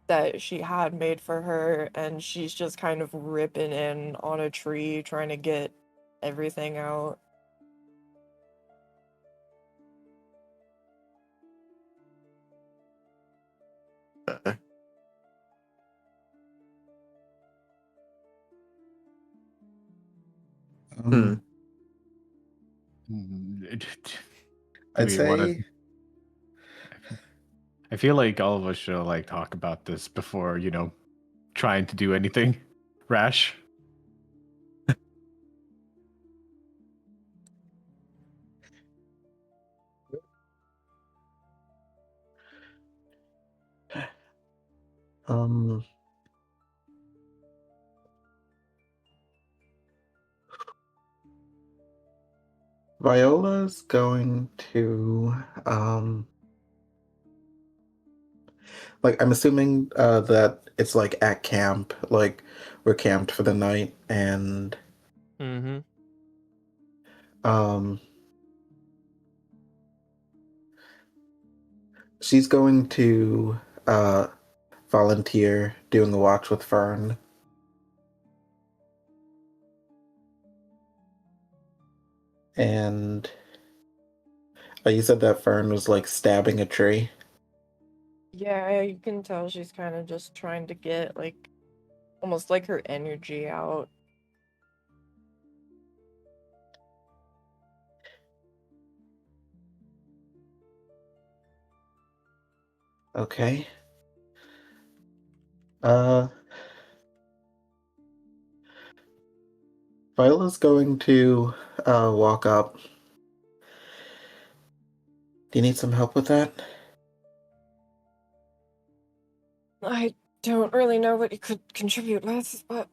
E: that she had made for her, and she's just kind of ripping in on a tree trying to get everything out.
B: Okay. Hmm.
H: Do
G: I'd
H: we wanna-
G: say
H: I feel like all of us should like talk about this before, trying to do anything rash.
G: um Viola's going to like I'm assuming that it's like at camp, like we're camped for the night and
A: Mm-hmm.
G: um she's going to volunteer doing a watch with Fern. And you said that Fern was like stabbing a tree.
E: Yeah, you can tell she's kind of just trying to get like almost like her energy out.
G: Okay. Viola's going to walk up. Do you need some help with that?
E: I don't really know what you could contribute with, but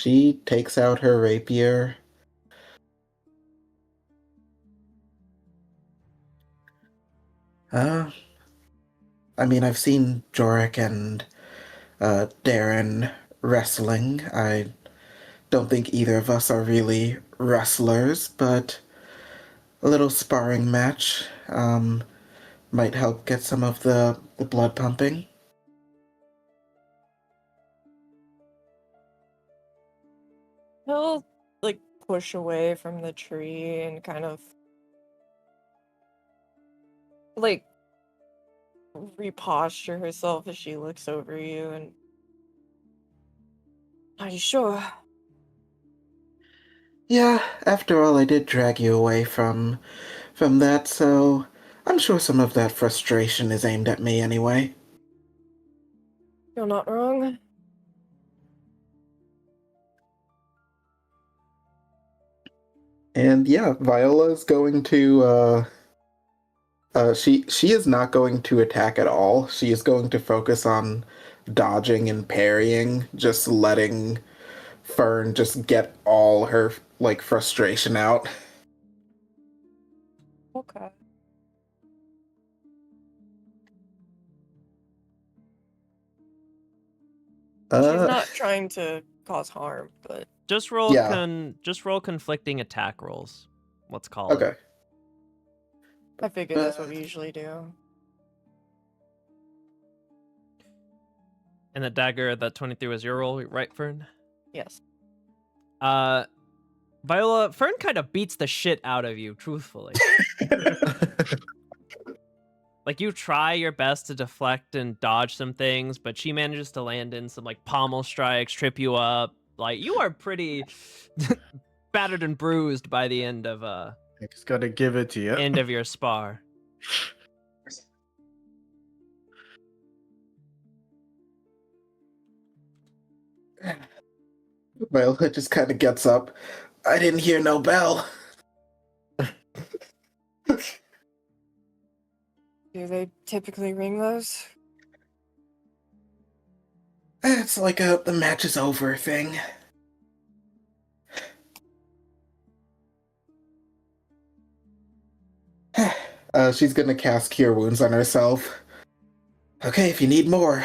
G: She takes out her rapier. I mean, I've seen Jorik and Darren wrestling. I don't think either of us are really wrestlers, but a little sparring match might help get some of the blood pumping.
E: he'll like push away from the tree and kind of like reposture herself as she looks over you and are you sure?
G: Yeah, after all, I did drag you away from that, so I'm sure some of that frustration is aimed at me anyway.
E: You're not wrong.
G: And yeah, Viola's going to she is not going to attack at all. She is going to focus on dodging and parrying, just letting Fern just get all her like frustration out.
E: Okay. She's not trying to cause harm, but
A: Just roll
G: Yeah.
A: just roll conflicting attack rolls. Let's call it.
G: Okay.
E: I figure that's what we usually do.
A: And the dagger, that 23 was your roll, right, Fern?
E: Yes.
A: Viola, Fern kind of beats the shit out of you, truthfully. Like, you try your best to deflect and dodge some things, but she manages to land in some, like, pommel strikes, trip you up. Like, you are pretty battered and bruised by the end of
C: I just gotta give it to you.
A: end of your spar.
G: Viola just kind of gets up. I didn't hear no bell.
E: Do they typically ring those?
G: It's like the match is over thing. She's gonna cast Cure Wounds on herself. Okay, if you need more.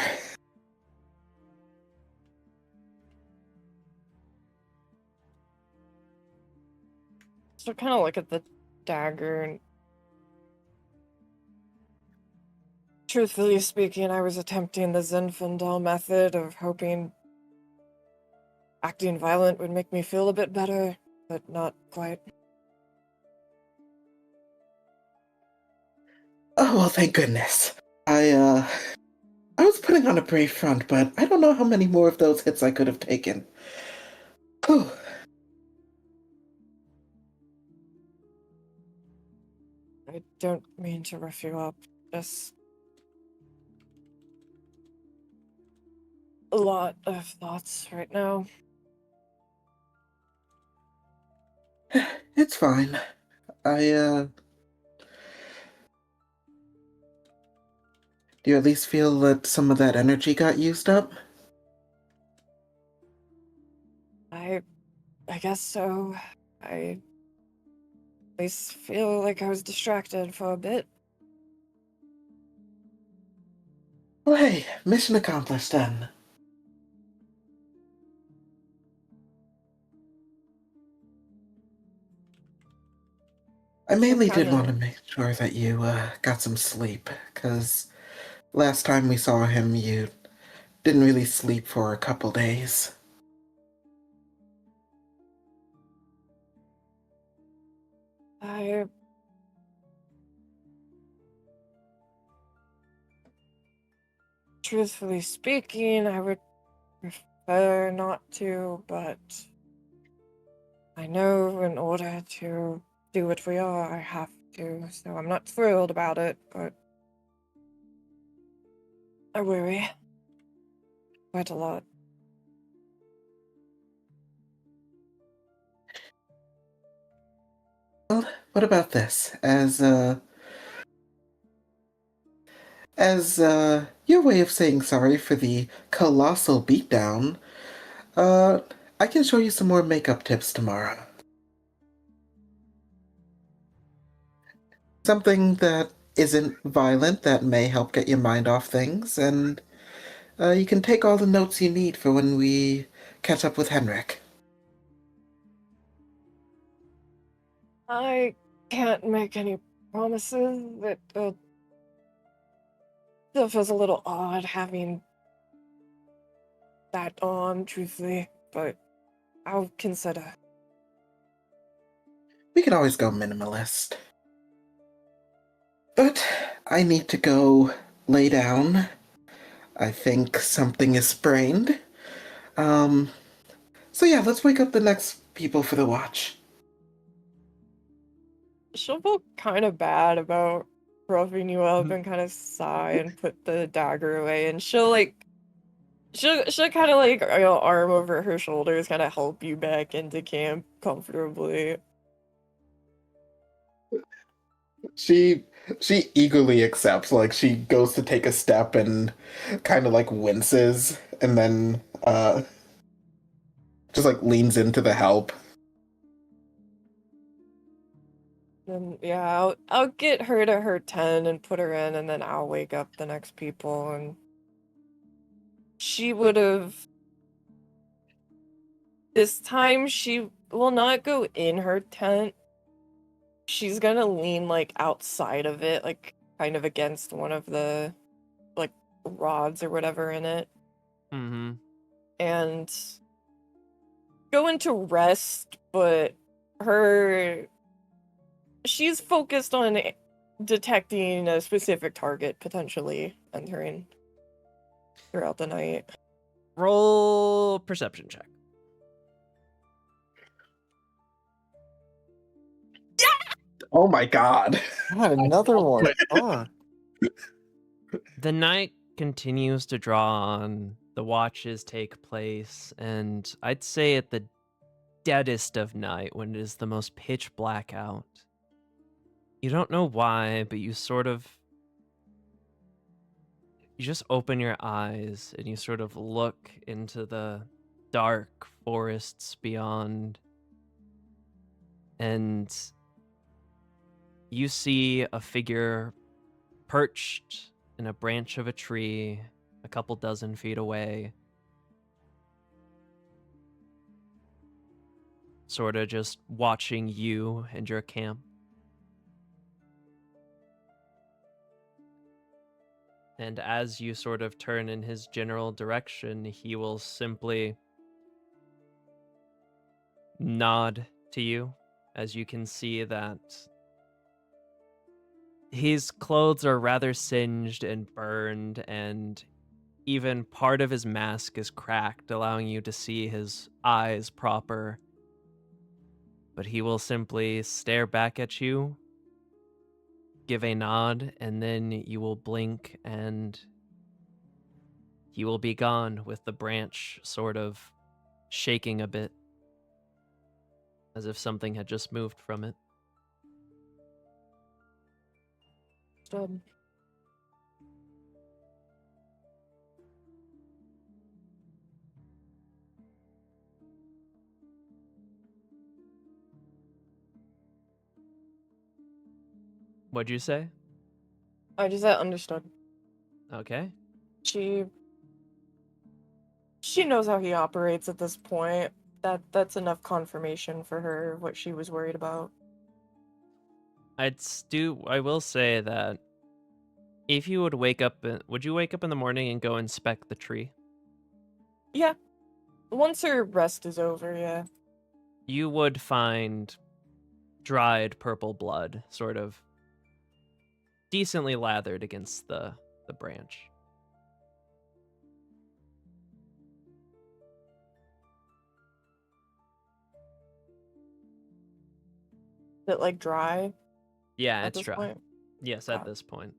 E: So kind of look at the dagger and truthfully speaking, I was attempting the Zinfandel method of hoping acting violent would make me feel a bit better, but not quite.
G: Oh, well, thank goodness. I was putting on a brave front, but I don't know how many more of those hits I could have taken. Whew.
E: I don't mean to rough you up. Just a lot of thoughts right now.
G: It's fine. Do you at least feel that some of that energy got used up?
E: I guess so. I at least feel like I was distracted for a bit.
G: Well, hey, mission accomplished then. I mainly did
E: kinda-
G: want to make sure that you got some sleep, because last time we saw him, you didn't really sleep for a couple days.
E: I truthfully speaking, I would prefer not to, but I know in order to do what we are, I have to, so I'm not thrilled about it, but I worry quite a lot.
G: Well, what about this? As your way of saying sorry for the colossal beatdown, uh, I can show you some more makeup tips tomorrow. Something that isn't violent that may help get your mind off things, and you can take all the notes you need for when we catch up with Henrik.
E: I can't make any promises. It still feels a little odd having that on, truthfully, but I'll consider.
G: We can always go minimalist. But I need to go lay down. I think something is sprained. So yeah, let's wake up the next people for the watch.
E: She'll feel kind of bad about roughing you up and kind of sigh and put the dagger away, and she'll kind of like, arm over her shoulders, kind of help you back into camp comfortably.
G: She eagerly accepts, like she goes to take a step and kind of like winces and then just like leans into the help.
E: And yeah, I'll get her to her 10 and put her in, and then I'll wake up the next people, and she would have. This time she will not go in her tent. She's gonna lean like outside of it, like kind of against one of the like rods or whatever in it,
A: Mm-hmm.
E: and go into rest, but she's focused on detecting a specific target potentially entering throughout the night.
A: Roll perception check.
G: Oh my god.
B: God, another one. Oh,
A: The night continues to draw on. The watches take place, and I'd say at the deadest of night, when it is the most pitch black out, you don't know why, but you just open your eyes and you sort of look into the dark forests beyond, and you see a figure perched in a branch of a tree a couple dozen feet away, sort of just watching you and your camp. And as you sort of turn in his general direction, he will simply nod to you, as you can see that his clothes are rather singed and burned, and even part of his mask is cracked, allowing you to see his eyes proper. But he will simply stare back at you, give a nod, and then you will blink and he will be gone, with the branch sort of shaking a bit, as if something had just moved from it.
E: Understood.
A: What'd you say?
E: I just said understood.
A: Okay.
E: She knows how he operates at this point. That's enough confirmation for her, what she was worried about.
A: I will say that if you would wake up, would you wake up in the morning and go inspect the tree?
E: Yeah. Once her rest is over, yeah.
A: You would find dried purple blood, sort of decently lathered against the branch.
E: Is it like dry
A: Yeah,
E: at
A: it's
E: this
A: dry.
E: point?
A: Yes, at this point.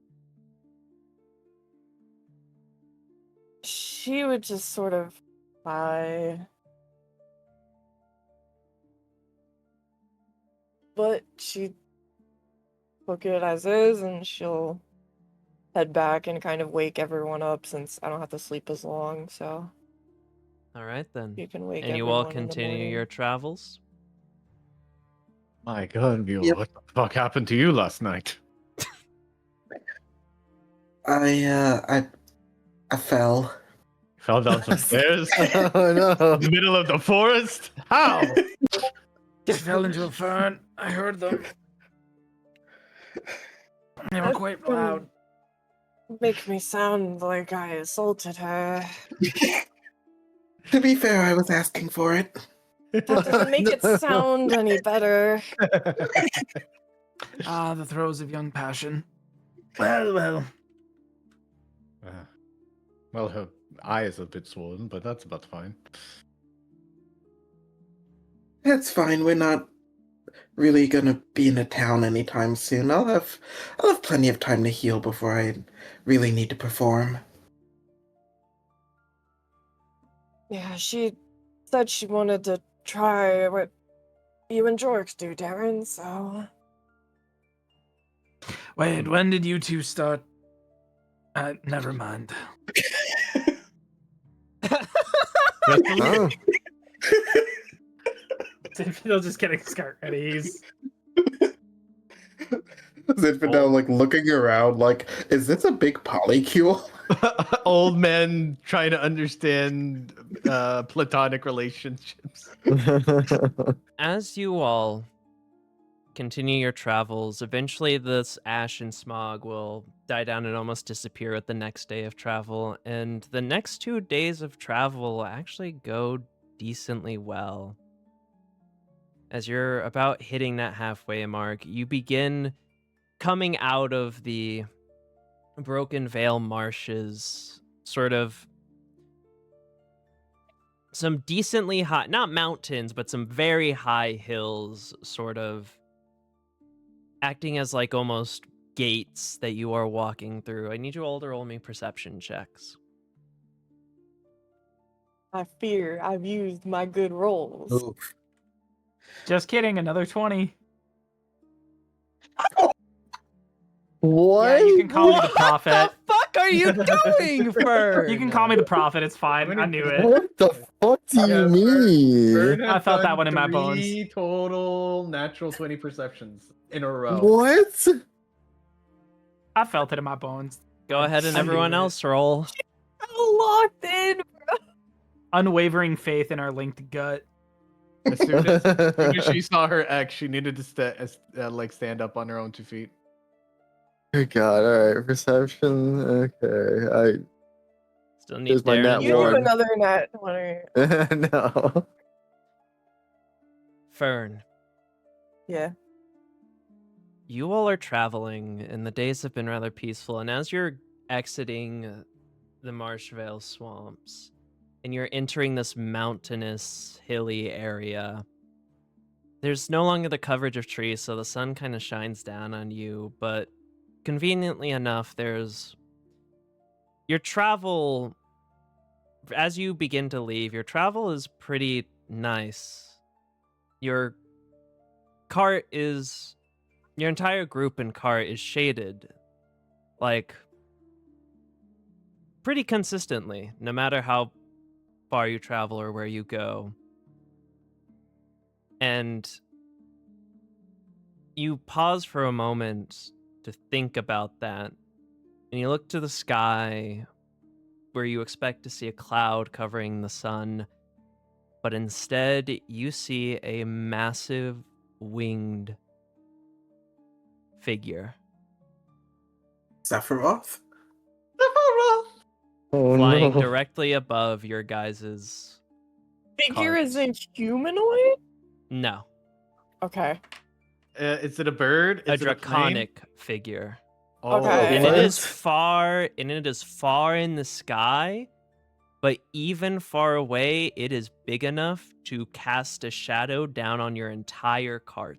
E: She would just sort of sigh. But she took it as is, and she'll head back and kind of wake everyone up since I don't have to sleep as long, so
A: All right then.
E: you can wake
A: And you
E: everyone
A: all
E: in the
A: continue
E: morning.
A: your travels.
H: My God, Mule,
G: Yep.
H: what the fuck happened to you last night?
G: I fell.
H: Fell down some stairs
B: Oh
H: in
B: no!
H: the middle of the forest? How?
I: Just fell into a fern. I heard them. They were quite loud.
E: Make me sound like I assaulted her.
G: To be fair, I was asking for it.
E: That doesn't make it sound any better.
I: Ah, the throes of young passion. Well.
H: Well, her eye is a bit swollen, but that's about fine.
G: That's fine. We're not really gonna be in a town anytime soon. I'll have plenty of time to heal before I really need to perform.
E: Yeah, she said she wanted to try what you and Jorks do, Darren, so...
I: Wait, when did you two start? Never mind.
B: Oh.
D: Zinfandel just getting skirt ready. He's
G: Zinfandel, like, looking around, like, is this a big polycule?
H: Old men trying to understand platonic relationships.
A: As you all continue your travels, eventually this ash and smog will die down and almost disappear with the next day of travel, and the next 2 days of travel actually go decently well. As you're about hitting that halfway mark, you begin coming out of the Broken Vale marshes, sort of some decently high, not mountains, but some very high hills, sort of acting as like almost gates that you are walking through. I need you all to roll me perception checks.
E: I fear I've used my good rolls.
G: Oof.
D: just kidding. Another 20.
B: What?
D: Yeah, you can call me the prophet.
A: What the fuck are you doing, Fern?
D: You can call me the prophet. It's fine. I knew it.
B: What the fuck do you mean?
C: Vern
D: I
C: has
D: felt that
C: done
D: one in my bones.
C: 3 total natural 20 perceptions in a row.
B: What?
D: I felt it in my bones.
A: Go ahead and
D: I knew
A: everyone
D: it.
A: else roll.
E: So locked in!
D: Unwavering faith in our linked gut.
H: As soon as she saw her ex, she needed to stand up on her own 2 feet.
B: Oh god, alright, perception. Okay.
A: Still need
B: Here's my
A: Darren
B: nat
A: and
E: You
B: one.
E: have another nat 20.
B: No.
A: Fern.
E: Yeah.
A: You all are traveling, and the days have been rather peaceful. And as you're exiting the Marshvale swamps, and you're entering this mountainous, hilly area, there's no longer the coverage of trees, so the sun kind of shines down on you. But conveniently enough, there's your travel. As you begin to leave, your travel is pretty nice. Your cart is. Your entire group and cart is shaded, like, pretty consistently, no matter how far you travel or where you go. And you pause for a moment to think about that, and you look to the sky where you expect to see a cloud covering the sun, but instead you see a massive winged figure
G: Sephiroth?
B: Oh
A: flying
B: no.
A: directly above your guys's.
E: Figure
A: Cards.
E: isn't humanoid?
A: No,
E: Okay.
C: Is it a bird?
A: a
C: Is it a plane?
A: draconic figure.
C: Oh,
E: Okay.
A: And it
B: What?
A: is far in the sky, but even far away, it is big enough to cast a shadow down on your entire cart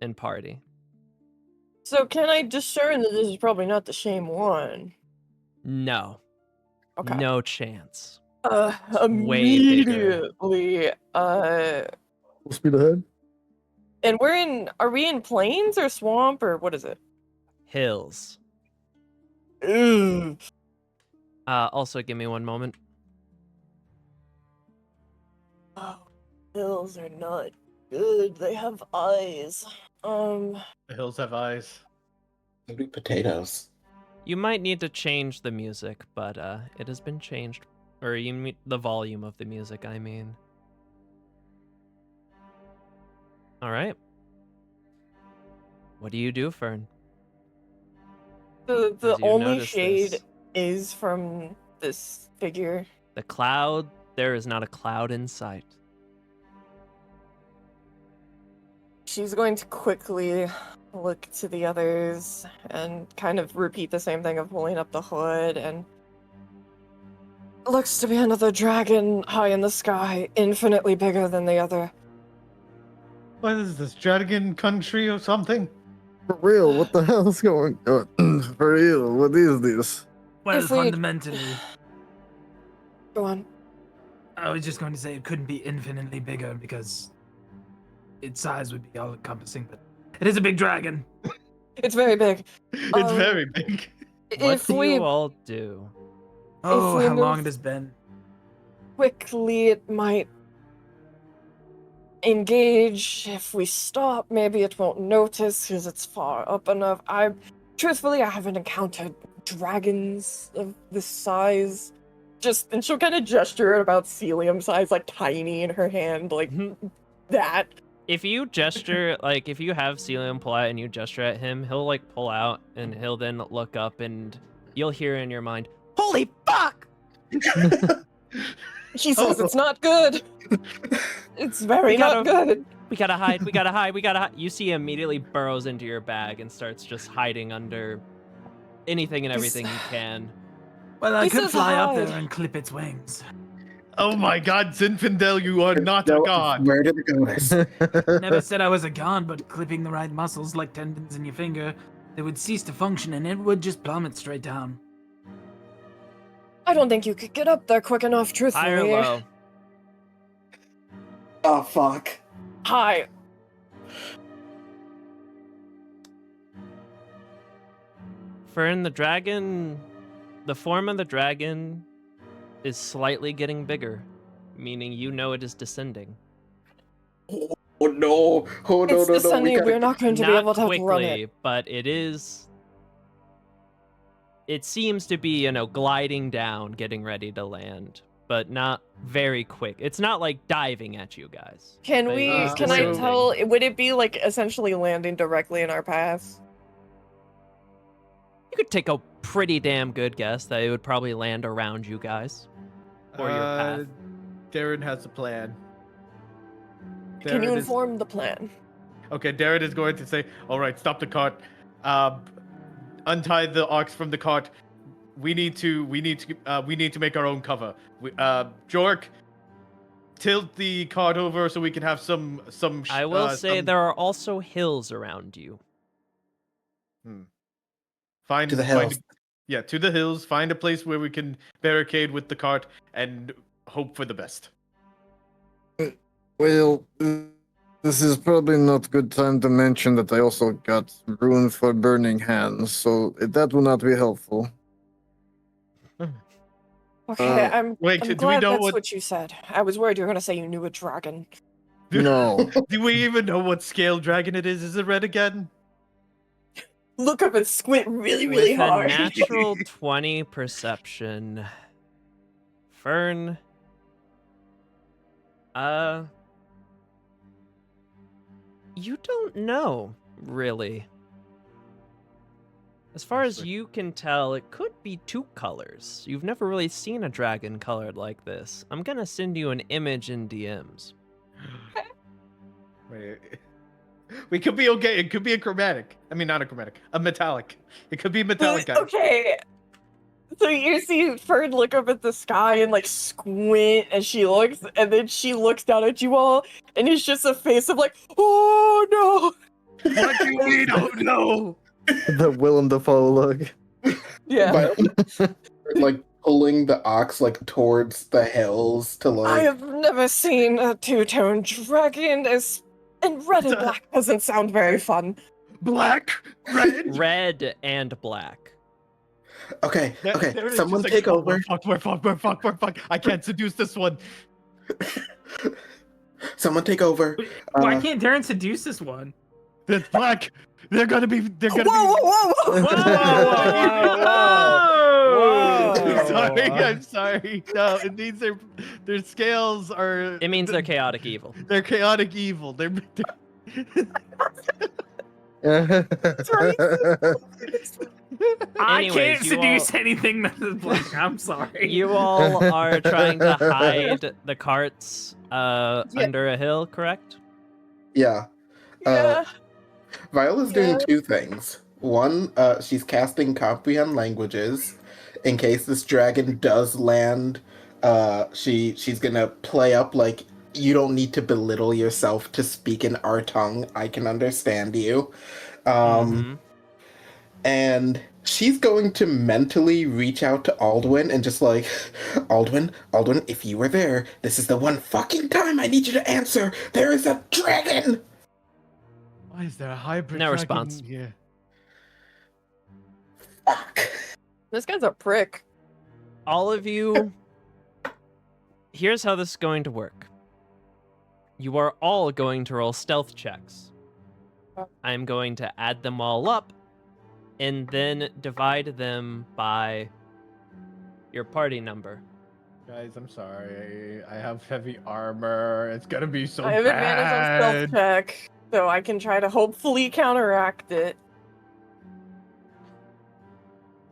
A: and party.
E: So can I discern that this is probably not the same one?
A: No,
E: Okay.
A: no chance. way bigger.
E: Immediately.
B: Full speed ahead.
E: And are we in plains or swamp or what is it?
A: Hills.
E: Ugh.
A: Also, give me one moment.
E: Oh, hills are not good. They have eyes.
C: The hills have eyes.
G: Maybe potatoes.
A: You might need to change the music, but it has been changed. Or you mean the volume of the music, I mean. All right. What do you do, Fern?
E: The
A: As you
E: only
A: notice
E: shade
A: this?
E: is from this figure.
A: The cloud, there is not a cloud in sight.
E: She's going to quickly look to the others and kind of repeat the same thing of pulling up the hood, and looks to be another dragon high in the sky, infinitely bigger than the other.
C: What is this, dragon country or something?
B: For real, what the hell's going on? For real, what is this?
I: Well,
E: If we-
I: fundamentally,
E: Go on.
I: I was just going to say it couldn't be infinitely bigger because its size would be all encompassing, but it is a big dragon.
E: It's very big.
C: It's very big.
A: What
E: If
A: do
E: we
A: you all do?
I: Oh,
E: we
I: how long
E: move-
I: it has been.
E: quickly, it might engage. If we stop, maybe it won't notice because it's far up enough. Truthfully, I haven't encountered dragons of this size. And she'll kind of gesture at about celium size, like tiny in her hand, like that.
A: If you gesture, like, if you have Celium pull out and you gesture at him, he'll, like, pull out and he'll then look up and you'll hear in your mind, "Holy fuck!"
E: He says it's not good. It's very not good.
A: We gotta hide, we gotta hide, we gotta hide. You see he immediately burrows into your bag and starts just hiding under anything and everything he can.
I: Well, I
E: He
I: could
E: says
I: fly up
E: hide.
I: there and clip its wings.
C: Oh my god, Zinfandel, you are not a
G: No,
C: god.
G: Where did it go?
I: Never said I was a god, but clipping the right muscles like tendons in your finger, they would cease to function and it would just plummet straight down.
E: I don't think you could get up there quick enough, truthfully.
A: High or low?
G: Oh, fuck.
E: High.
A: Fern, the form of the dragon is slightly getting bigger, meaning you know it is descending.
G: Oh no. Oh no,
E: It's
G: no, no.
E: descending.
G: We
E: We're
G: gotta...
E: not going to be
A: Not
E: able to run
A: quickly,
E: it.
A: but it seems to be, gliding down, getting ready to land, but not very quick. It's not like diving at you guys.
E: Can
A: but
E: we?
A: it is
E: Can I
A: descending.
E: tell? Would it be like essentially landing directly in our path?
A: You could take a pretty damn good guess that it would probably land around you guys. Or your path.
C: Darren has a plan.
E: Can you
C: Darren is-
E: inform the plan?
C: Okay, Darren is going to say, "All right, stop the cart. Untie the ox from the cart. We need to make our own cover. Jork, tilt the cart over so we can have some.
A: I will say there are also hills around you.
C: Find
G: To the hills.
C: To the hills. Find a place where we can barricade with the cart and hope for the best."
B: Well, this is probably not a good time to mention that I also got ruined for burning hands, so that will not be helpful.
E: Okay, I'm
C: Wait, do we
E: glad
C: know
E: that's what you said. I was worried you were gonna say you knew a dragon.
B: No.
C: Do we even know what scale dragon it is? Is it red again?
E: Look up and squint really, really
A: With
E: hard.
A: a natural 20 perception, Fern, you don't know, really. As far as you can tell, it could be 2 colors. You've never really seen a dragon colored like this. I'm gonna send you an image in DMs.
C: Wait. We could be okay. It could be a chromatic. I mean, not a chromatic. A metallic. It could be metallic, guys.
E: Okay. So you see Fern look up at the sky and like squint as she looks, and then she looks down at you all, and it's just a face of like, oh no!
C: What do you mean? Oh no!
B: The Willem Dafoe look.
E: Yeah.
G: Like pulling the ox like towards the hills to
E: I
G: like.
E: have never seen a two-tone dragon and red and black doesn't sound very fun.
C: Black, red.
A: Red and black.
G: Okay, okay.
C: There it is,
G: Someone
C: just like,
G: take over.
C: We're fuck. I can't seduce this one.
G: Someone take over.
D: Why can't Darren seduce this one?
C: It's black. They're gonna be.
E: Whoa!
C: I'm sorry. No, it means their scales are.
A: It means they're chaotic evil.
C: They're chaotic evil. They're
D: I
A: Anyways,
D: can't
A: you
D: seduce anything that is black. I'm sorry.
A: You all are trying to hide the carts under a hill, correct?
G: Yeah.
E: Yeah.
G: Viola's doing 2 things. One, she's casting comprehend languages. In case this dragon does land, she's gonna play up like, you don't need to belittle yourself to speak in our tongue. I can understand you. And she's going to mentally reach out to Aldwin and just like, Aldwin, if you were there, this is the one fucking time I need you to answer. There is a dragon!
C: Why is there a hybrid?
A: No
C: dragon
A: response.
C: here?
G: Fuck.
E: This guy's a prick.
A: All of you, here's how this is going to work. You are all going to roll stealth checks. I'm going to add them all up and then divide them by your party number.
C: Guys, I'm sorry. I have heavy armor. It's gonna be so
E: I have advantage on stealth check, so I can try to hopefully counteract it.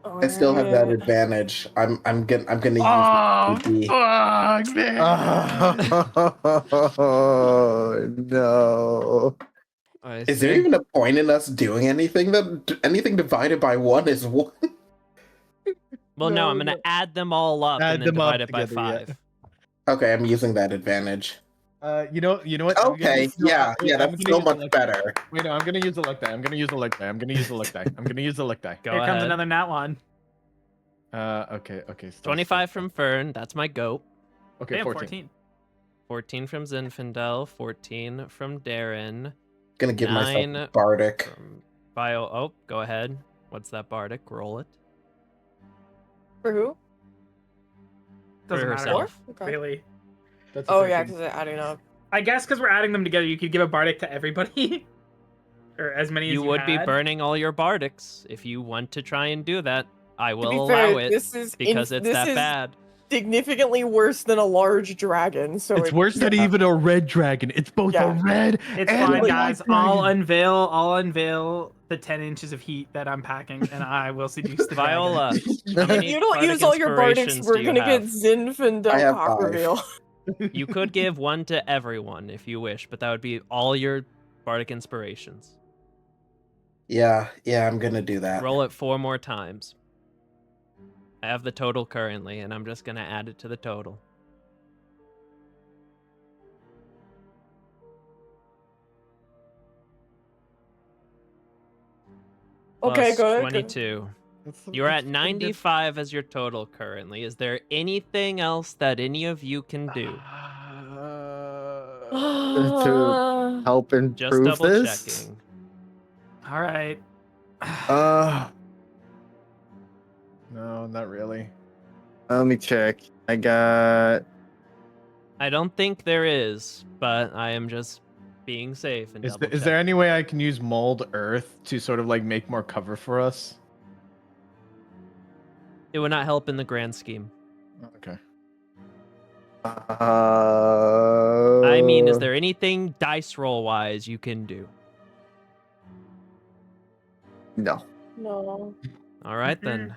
G: I still have that advantage. I'm gonna use
C: fuck, man.
B: Oh no.
G: Is there even a point in us doing anything? Anything divided by 1 is 1.
A: Well, no, I'm going to add them all up
C: Add
A: and then
C: them up
A: divide it by
C: together,
A: 5.
G: Okay, I'm using that advantage.
C: You know what?
G: Okay, that's so much better.
C: Wait, no, I'm gonna use the luck die. I'm gonna use the luck die.
A: Go
D: Here
A: ahead.
D: comes another nat one.
C: Okay.
A: 25 from Fern, that's my goat.
C: Okay,
D: Damn,
C: 14.
A: 14 from Zinfandel, 14 from Darren.
G: Gonna give
A: 9
G: myself a bardic.
A: From Bio. Oh, go ahead. What's that bardic? Roll it.
E: For who?
D: Doesn't
A: For
D: matter.
A: herself.
E: Okay.
D: Really.
C: That's a
E: Oh yeah,
C: 13.
E: because they're adding up.
D: I guess because we're adding them together, you could give a bardic to everybody. Or as many as
A: You
D: you
A: would be
D: had.
A: burning all your bardics. If you want to try and do that, I will
E: To be
A: allow
E: fair,
A: it
E: this is
A: because it's
E: this
A: that
E: is
A: bad.
E: significantly worse than a large dragon. So
C: It's worse than even a red dragon. It's both
E: Yeah.
C: a red
D: It's
C: and
D: fine,
C: a
D: guys.
C: black dragon.
D: I'll unveil the 10 inches of heat that I'm packing, and I will seduce the dragon.
A: Viola, how
E: If
A: many
E: you don't
A: bardic
E: use all your bardics,
A: inspirations
E: we're
A: do you
E: gonna get
A: have?
E: Zinfandel
G: I have
E: cock
G: 5.
E: reveal.
A: You could give one to everyone if you wish, but that would be all your bardic inspirations.
G: Yeah, I'm gonna do that.
A: Roll it 4 more times. I have the total currently, and I'm just gonna add it to the total.
E: Okay,
A: Plus
E: good.
A: 22. You're at 95 as your total currently. Is there anything else that any of you can do?
B: To help
A: Just
B: improve
A: double
B: this.
A: checking.
D: All right.
C: No, not really.
B: Let me check. I got.
A: I don't think there is, but I am just being safe and
C: Is
A: double
C: there any way I can use mold earth to sort of like make more cover for us?
A: It would not help in the grand scheme.
C: Okay.
A: I mean, is there anything dice roll wise you can do?
B: No.
E: No.
A: All right then.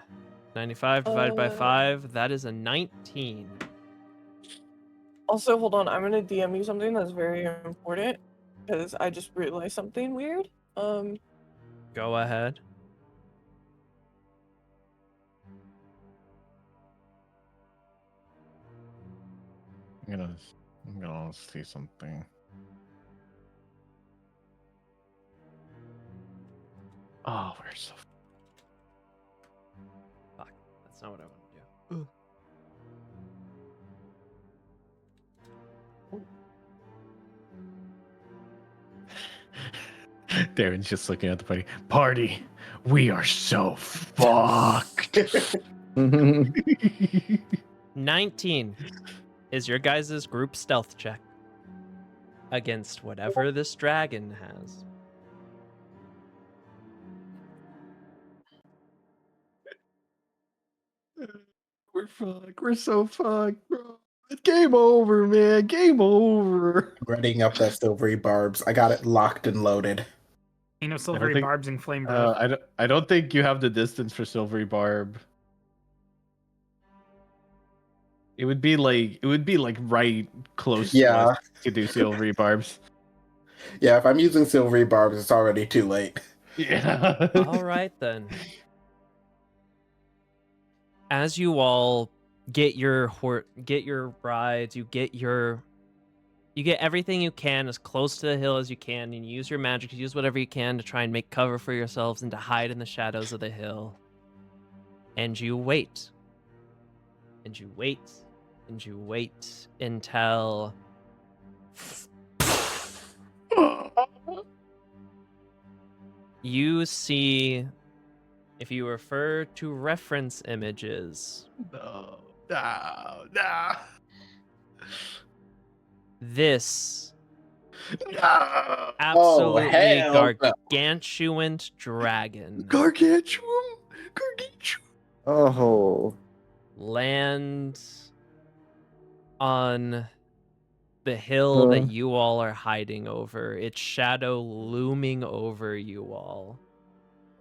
A: 95 divided by
E: Uh,
A: 5, that is a 19.
E: Also, hold on. I'm gonna DM you something that's very important because I just realized something weird.
A: Go ahead.
H: I'm gonna see something. Oh, we're so.
A: Fuck. That's not what I want to do.
H: Darren's just looking at the party. Party, we are so fucked.
A: 19 is your guys' group stealth check against whatever this dragon has.
H: We're fucked. We're so fucked, bro. Game over, man. Game over.
G: Readying up that silvery barbs. I got it locked and loaded.
D: Ain't no silvery
H: think-
D: barbs and flame breath.
H: I don't think you have the distance for Silvery Barb. It would be like right close to us to do Silvery Barbs.
G: Yeah, if I'm using silvery barbs, it's already too late.
H: Yeah.
A: All right then. As you all get your rides, you get everything you can as close to the hill as you can, and you use your magic, you use whatever you can to try and make cover for yourselves and to hide in the shadows of the hill. And you wait. And you wait. And you wait until you see, if you refer to reference images,
H: No.
A: this
H: No.
A: absolutely
G: hell no.
A: gargantuan dragon
H: Gargantuan.
B: Oh.
A: lands on the hill that you all are hiding over, its shadow looming over you all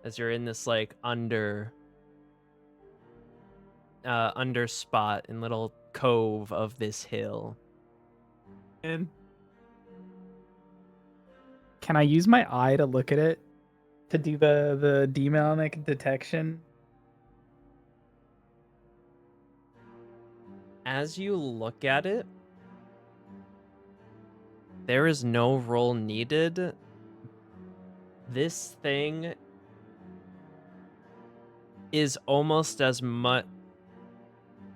A: as you're in this like under spot in little cove of this hill.
D: And can I use my eye to look at it to do the demonic detection?
A: As you look at it, there is no roll needed. This thing is almost as much.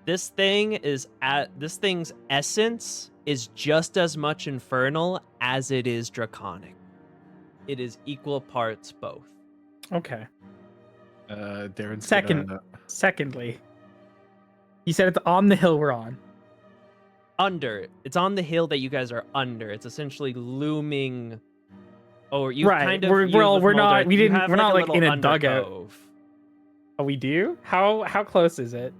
A: This thing's essence is just as much infernal as it is draconic. It is equal parts both.
D: Okay.
H: Darren's
D: Secondly, you said it's on the hill we're on.
A: It's on the hill that you guys are under. It's essentially looming. Oh, you
D: Right.
A: kind of.
D: We're not. We didn't. We're not like in a
A: little
D: dugout.
A: undercove.
D: Oh, we do. How close is it?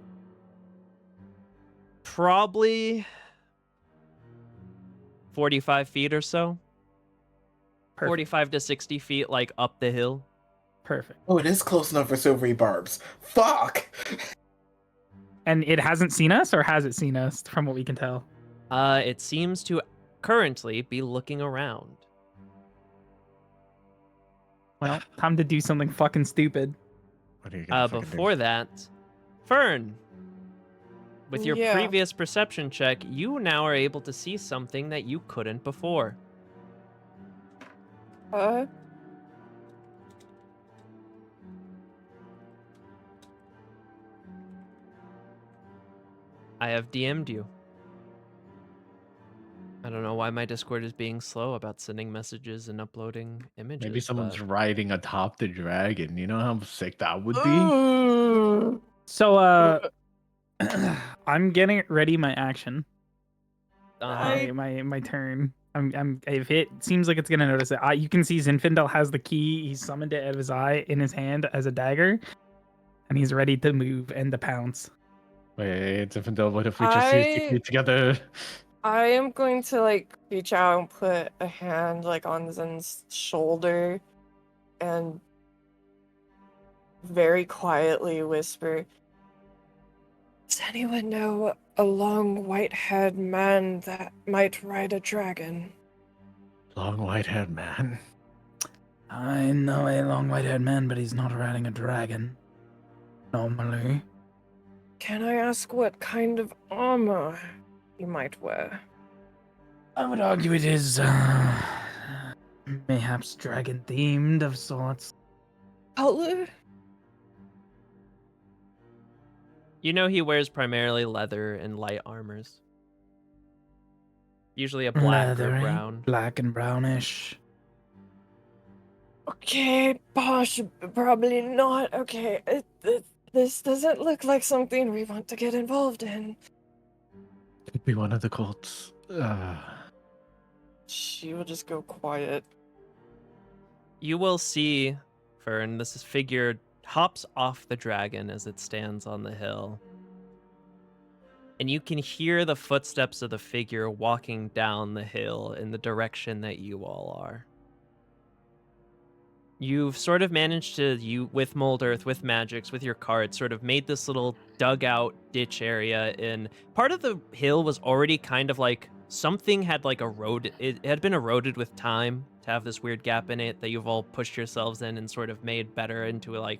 A: Probably 45 feet or so.
D: Perfect.
A: 45 to 60 feet, like up the hill.
D: Perfect.
G: Oh, it is close enough for silvery barbs. Fuck!
D: And it hasn't seen us, or has it seen us? From what we can tell.
A: It seems to currently be looking around.
D: Well, time to do something fucking stupid.
H: What are you gonna fucking
A: Before that, Fern, with your
E: Yeah.
A: previous perception check, you now are able to see something that you couldn't before. I have DM'd you. I don't know why my Discord is being slow about sending messages and uploading images.
H: Maybe someone's
A: but-
H: riding atop the dragon. You know how sick that would be?
D: So, I'm getting ready my action.
A: Uh-huh.
D: My turn. I'm if it seems like it's gonna notice it. You can see Zinfandel has the key. He's summoned it out of his eye in his hand as a dagger, and he's ready to move and to pounce.
H: Wait, Zinfandel, what if we just use the together?
E: I am going to like reach out and put a hand like on Zen's shoulder and very quietly whisper, "Does anyone know a long white-haired man that might ride a dragon?"
H: Long white-haired man.
I: I know a long white-haired man, but he's not riding a dragon. Normally.
E: Can I ask what kind of armor he might wear?
I: I would argue it is, mayhaps dragon-themed of sorts.
E: Color?
A: You know he wears primarily leather and light armors. Usually a black or
I: Leathery,
A: brown.
I: black and brownish.
E: Okay, probably not. Okay, this doesn't look like something we want to get involved in.
H: Could be one of the cults.
E: She will just go quiet.
A: You will see, Fern, this figure hops off the dragon as it stands on the hill. And you can hear the footsteps of the figure walking down the hill in the direction that you all are. You've sort of managed to, with Mold Earth, with Magics, with your cards, sort of made this little dugout ditch area in... Part of the hill was already kind of like... Something had like eroded... It had been eroded with time to have this weird gap in it that you've all pushed yourselves in and sort of made better into like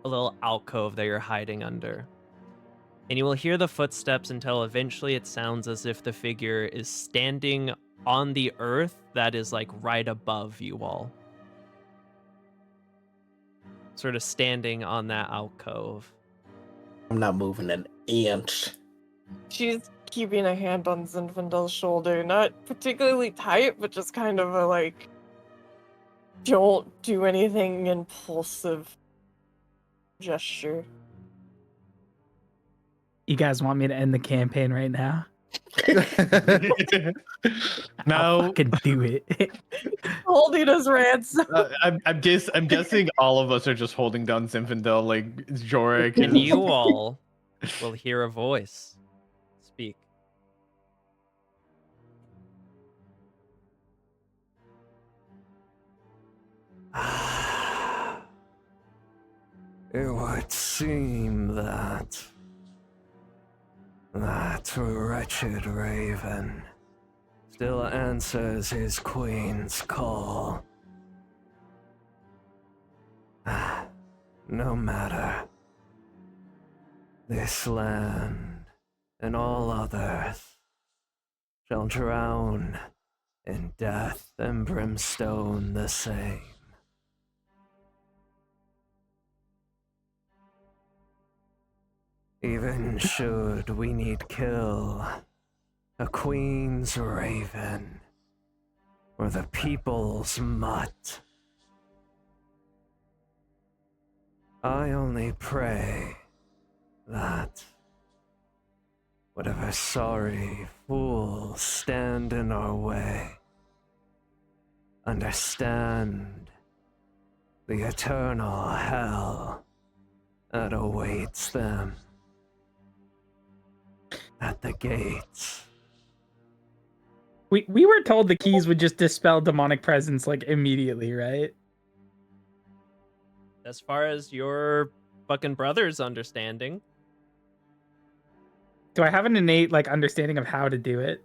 A: a little alcove that you're hiding under. And you will hear the footsteps until eventually it sounds as if the figure is standing on the earth that is like right above you all. Sort of standing on that alcove.
G: I'm not moving an inch.
E: She's keeping a hand on Zinfandel's shoulder, not particularly tight, but just kind of a like, don't do anything impulsive gesture.
D: You guys want me to end the campaign right now?
H: No.
D: I'll fucking do it.
E: Holding his ransom.
C: I'm guessing all of us are just holding down Zinfandel like Jorik.
A: And you all will hear a voice speak.
J: It would seem that wretched raven still answers his queen's call. No matter. This land and all others shall drown in death and brimstone the same. Even should we need kill a queen's raven or the people's mutt, I only pray that whatever sorry fools stand in our way understand the eternal hell that awaits them at the gates.
D: We were told the keys would just dispel demonic presence like immediately, right?
A: As far as your fucking brother's understanding.
D: Do I have an innate like understanding of how to do it?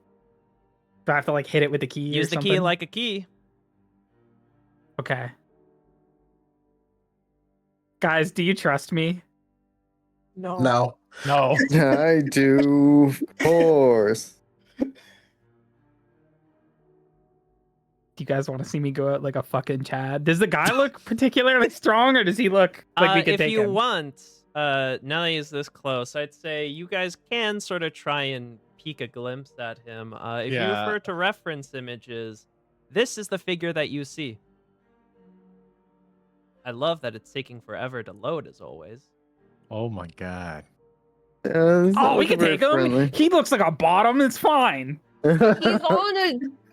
D: Do I have to like hit it with the key?
A: Use
D: or
A: the
D: something?
A: key like a key.
D: Okay. Guys, do you trust me?
E: No.
G: No.
C: No.
B: I do, of course.
D: Do you guys want to see me go out like a fucking Chad? Does the guy look particularly strong, or does he look like we could
A: if
D: take
A: you
D: him?
A: want, now that he's this close, I'd say you guys can sort of try and peek a glimpse at him. If you
C: Yeah.
A: refer to reference images, this is the figure that you see. I love that it's taking forever to load, as always.
H: Oh my god.
D: Oh, we can take him.
B: Friendly.
D: He looks like a bottom. It's fine.
E: He's on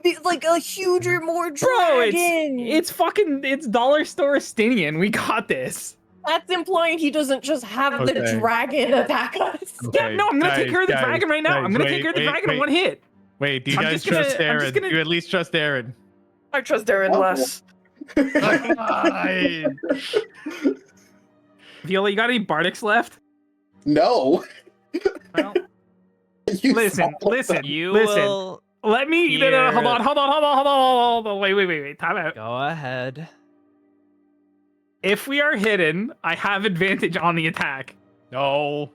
E: a huger, more
D: Bro,
E: dragon.
D: it's dollar store Stinian. We got this.
E: That's implying he doesn't just have the
C: Okay.
E: dragon attack us.
D: Yeah, no, I'm gonna take care of the dragon right now. I'm gonna take care of the dragon in one hit.
C: Wait, do you
D: I'm
C: guys
D: just gonna-
C: trust
D: I'm
C: Aaron?
D: just gonna-
C: Do you at least trust Aaron?
E: I trust Darren less.
C: Fine.
D: Viola, you got any Bardics left?
G: No.
D: Well,
G: You
D: listen.
A: You
D: listen.
A: will
D: Let me. No, hold
A: hear-
D: on. Wait. Time out.
A: go ahead.
D: If we are hidden, I have advantage on the attack.
C: No.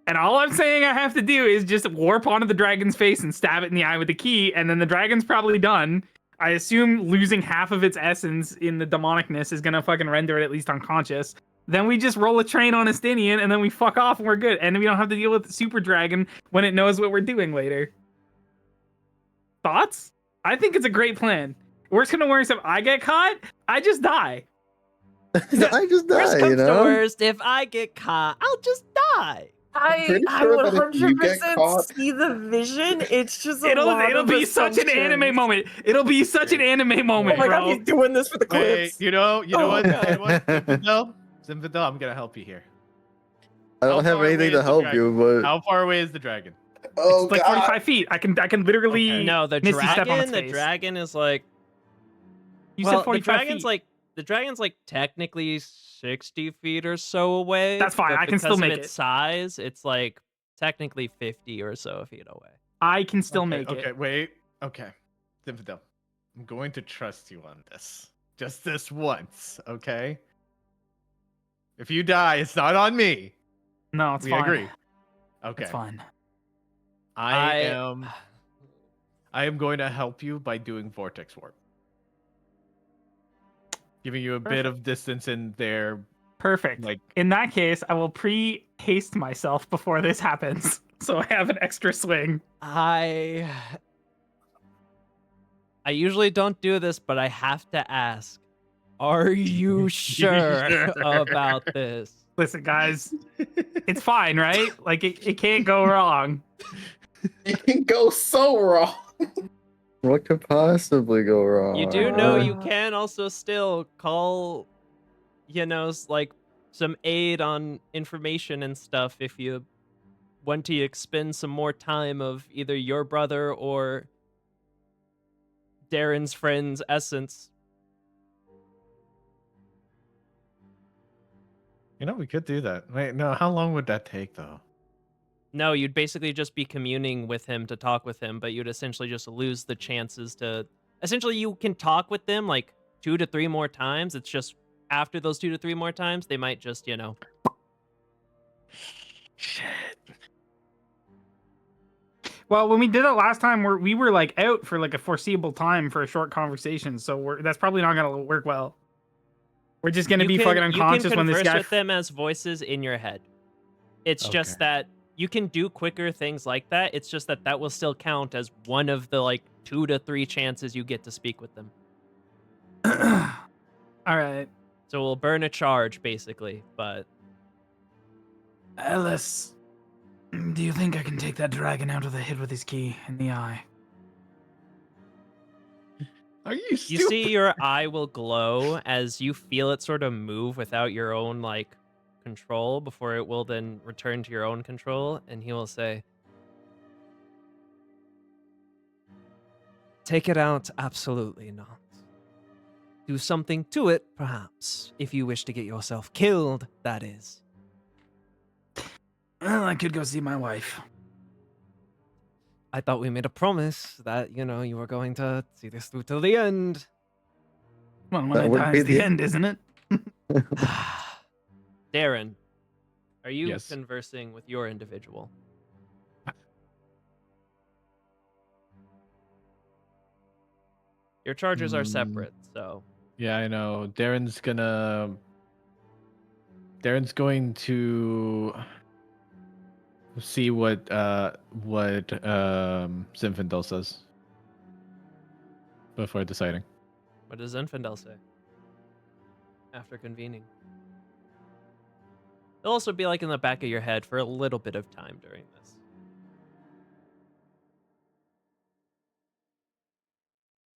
D: And all I'm saying I have to do is just warp onto the dragon's face and stab it in the eye with the key, and then the dragon's probably done. I assume losing half of its essence in the demonicness is gonna fucking render it at least unconscious. Then we just roll a train on Estinian, and then we fuck off and we're good. And we don't have to deal with the super dragon when it knows what we're doing later. Thoughts? I think it's a great plan. Worst come to worst, if I get caught, I just die.
B: I just
A: Worst
B: die,
A: comes
B: you
A: to
B: know?
A: worst, if I get caught, I'll just die.
G: pretty
E: I
G: sure that if you get
E: 100%
G: caught-
E: see the vision. It's just a
D: It'll
E: lot of
D: be such an anime
E: assumptions.
D: moment. It'll be such an anime
E: Oh
D: moment,
E: my god,
D: bro.
E: he's doing this for the
C: Wait,
E: clips.
C: you know
E: Oh,
C: what?
E: God.
C: You know what? Zinfandel, I'm gonna help you here.
B: I don't
C: How
B: have
C: far away
B: anything
C: is
B: to
C: the
B: help
C: dragon?
B: you, but
C: How far away is the dragon?
G: Oh
D: It's like
G: god.
D: 45 feet. I can literally
C: Okay.
A: No, the
D: Misty step on its
A: dragon. The
D: face.
A: dragon is like.
D: You
A: well,
D: said 45 feet.
A: the dragon's like technically 60 feet or so away.
D: That's fine,
A: but
D: I can still
A: because of
D: make
A: its
D: it.
A: size, it's like technically 50 or so feet away.
D: I can still
C: Okay,
D: make
C: Okay,
D: it.
C: wait. Okay. Zinfandel, I'm going to trust you on this. Just this once, okay? If you die, it's not on me.
D: No, it's
C: We
D: fine.
C: agree. Okay.
D: It's fine.
C: I am going to help you by doing vortex warp. Giving you a bit of distance in there.
D: Perfect.
C: Like-
D: in that case, I will pre-haste myself before this happens, so I have an extra swing.
A: I usually don't do this, but I have to ask. Are you sure about this?
D: Listen, guys, it's fine, right? Like it can't go wrong.
G: It can go so wrong.
B: what could possibly go wrong?
A: You do know you can also still call, like some aid on information and stuff if you want to expend some more time of either your brother or Darren's friend's essence.
C: We could do that. Wait, no, how long would that take, though?
A: No, you'd basically just be communing with him to talk with him, but you'd essentially just lose the chances to... Essentially, you can talk with them like 2 to 3 more times. It's just after those 2 to 3 more times, they might just,
C: Shit.
D: Well, when we did it last time, we were like out for like a foreseeable time for a short conversation, so that's probably not gonna work well. We're just gonna be fucking unconscious when this
A: You can
D: guy.
A: converse with them as voices in your head. It's just
C: Okay.
A: that you can do quicker things like that. It's just that that will still count as one of the like 2 to 3 chances you get to speak with them.
D: All right,
A: So we'll burn a charge basically, but
I: Ellis, do you think I can take that dragon out of the head with his key in the eye?
C: Are you
A: you
C: stupid?
A: see your eye will glow as you feel it sort of move without your own like control before it will then return to your own control, and he will say, "Take it out, absolutely not. Do something to it, perhaps, if you wish to get yourself killed, that is."
I: Well, I could go see my wife.
A: I thought we made a promise that, you were going to see this through till the end.
I: Well, when
B: That
I: I
B: would
I: die
B: be
I: is the
B: the-
I: end, isn't it?
A: Darren, are you
C: Yes.
A: conversing with your individual? Your charges are separate, so
C: Yeah, I know. Darren's going to see what Zinfandel says before deciding.
A: what does Infidel say? After convening. It'll also be like in the back of your head for a little bit of time during this.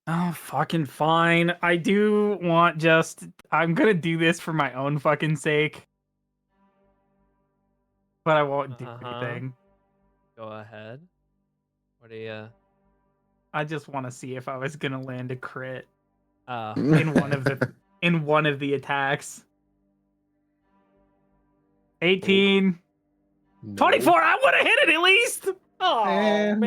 D: oh fucking fine. I do want I'm gonna do this for my own fucking sake, but I won't do
A: Uh-huh.
D: anything.
A: Go ahead. What do you...
D: I just want to see if I was gonna land a crit
A: Uh,
D: in one of the attacks. 18.
C: No.
D: 24. I would have hit it at least. Oh, man.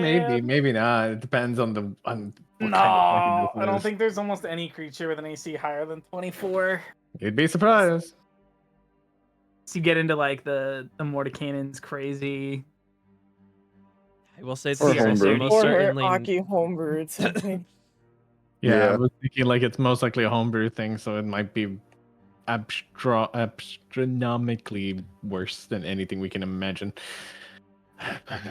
C: Maybe not. It depends on what
D: No,
C: kind of mechanism
D: I
C: it
D: don't
C: is.
D: think there's almost any creature with an AC higher than 24.
C: You'd be surprised.
D: So you get into like the Mordecannon's crazy.
A: I will say
B: Or
A: this is also
B: homebrew.
A: most
E: Or her
A: certainly.
E: Aki homebrewed something.
C: Yeah, I
B: Yeah.
C: was thinking like it's most likely a homebrew thing, so it might be astronomically worse than anything we can imagine.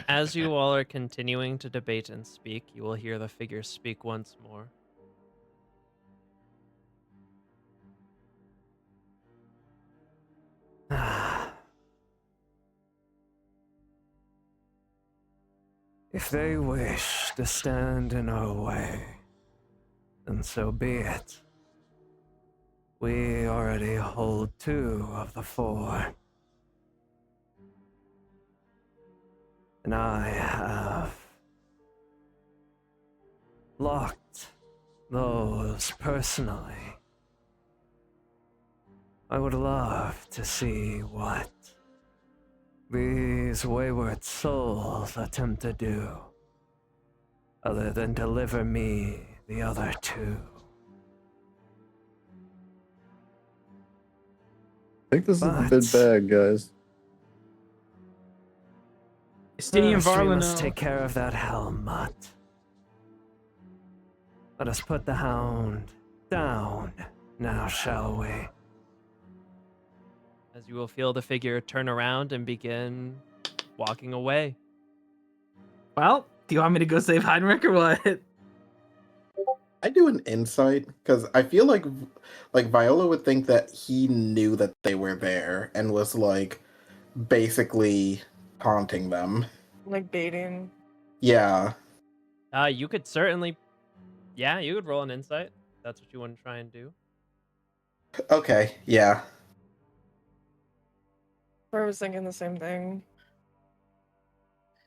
A: As you all are continuing to debate and speak, you will hear the figure speak once more.
J: If they wish to stand in our way, then so be it. We already hold 2 of the 4. And I have locked those personally. I would love to see what these wayward souls attempt to do, other than deliver me the other 2.
B: I think this is a bit
J: But-
B: bad, guys.
D: Justinian
J: First, we must
D: Varlano.
J: take care of that Helmut. Let us put the hound down now, shall we?
A: As you will feel the figure turn around and begin walking away.
D: Well, do you want me to go save Heinrich or what?
G: I do an insight because I feel like Viola would think that he knew that they were there and was like basically taunting them.
E: Like baiting.
G: Yeah.
A: You could certainly, yeah, you could roll an insight. If that's what you want to try and do.
G: Okay. Yeah.
E: I was thinking the same thing.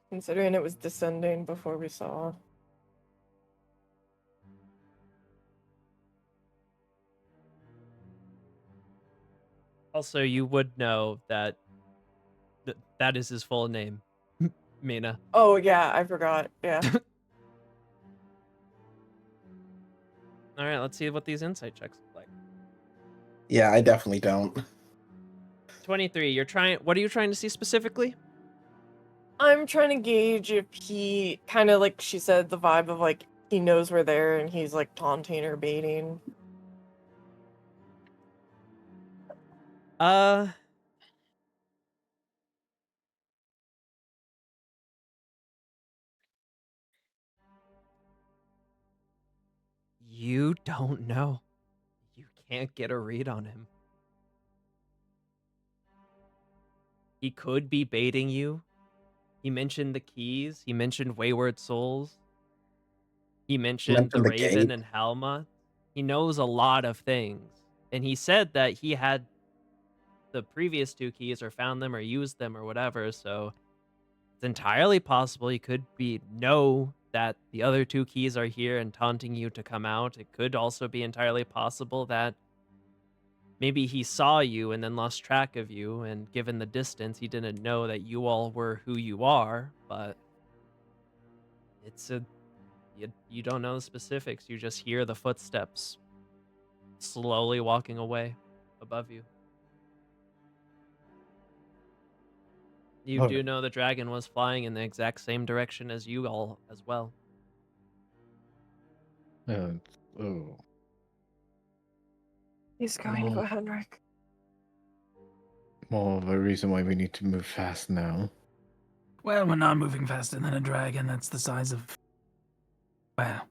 E: Considering it was descending before we saw.
A: Also, you would know that that is his full name, Mina.
E: Oh yeah, I forgot. Yeah.
A: All right, let's see what these insight checks look like.
G: Yeah. I definitely don't.
A: 23. You're trying. What are you trying to see specifically?
E: I'm trying to gauge if he kind of like she said the vibe of like he knows we're there and he's like taunting or baiting.
A: You don't know. You can't get a read on him. He could be baiting you. He mentioned the keys. He mentioned Wayward Souls. He mentioned the
G: the
A: Raven
G: gate.
A: and Halma. He knows a lot of things. And he said that he had the previous 2 keys or found them or used them or whatever, so it's entirely possible he could know that the other 2 keys are here and taunting you to come out. It could also be entirely possible that maybe he saw you and then lost track of you, and given the distance, he didn't know that you all were who you are, but you don't know the specifics. You just hear the footsteps slowly walking away above you. You
C: Okay.
A: do know the dragon was flying in the exact same direction as you all as well.
C: Oh.
E: He's going
C: Oh.
E: for Henrik.
C: More of a reason why we need to move fast now.
I: Well, we're not moving faster than a dragon that's the size of, well,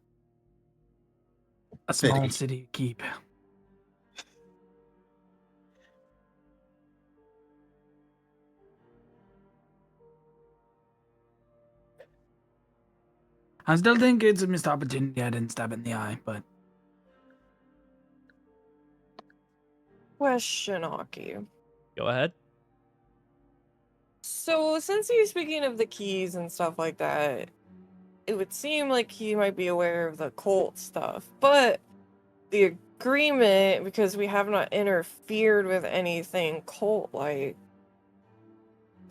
I: a small
G: City.
I: city keep. I still think it's a missed opportunity I didn't stab it in the eye, but
E: Question, Aki.
A: Go ahead.
E: So since he's speaking of the keys and stuff like that, it would seem like he might be aware of the cult stuff. But the agreement, because we have not interfered with anything cult-like,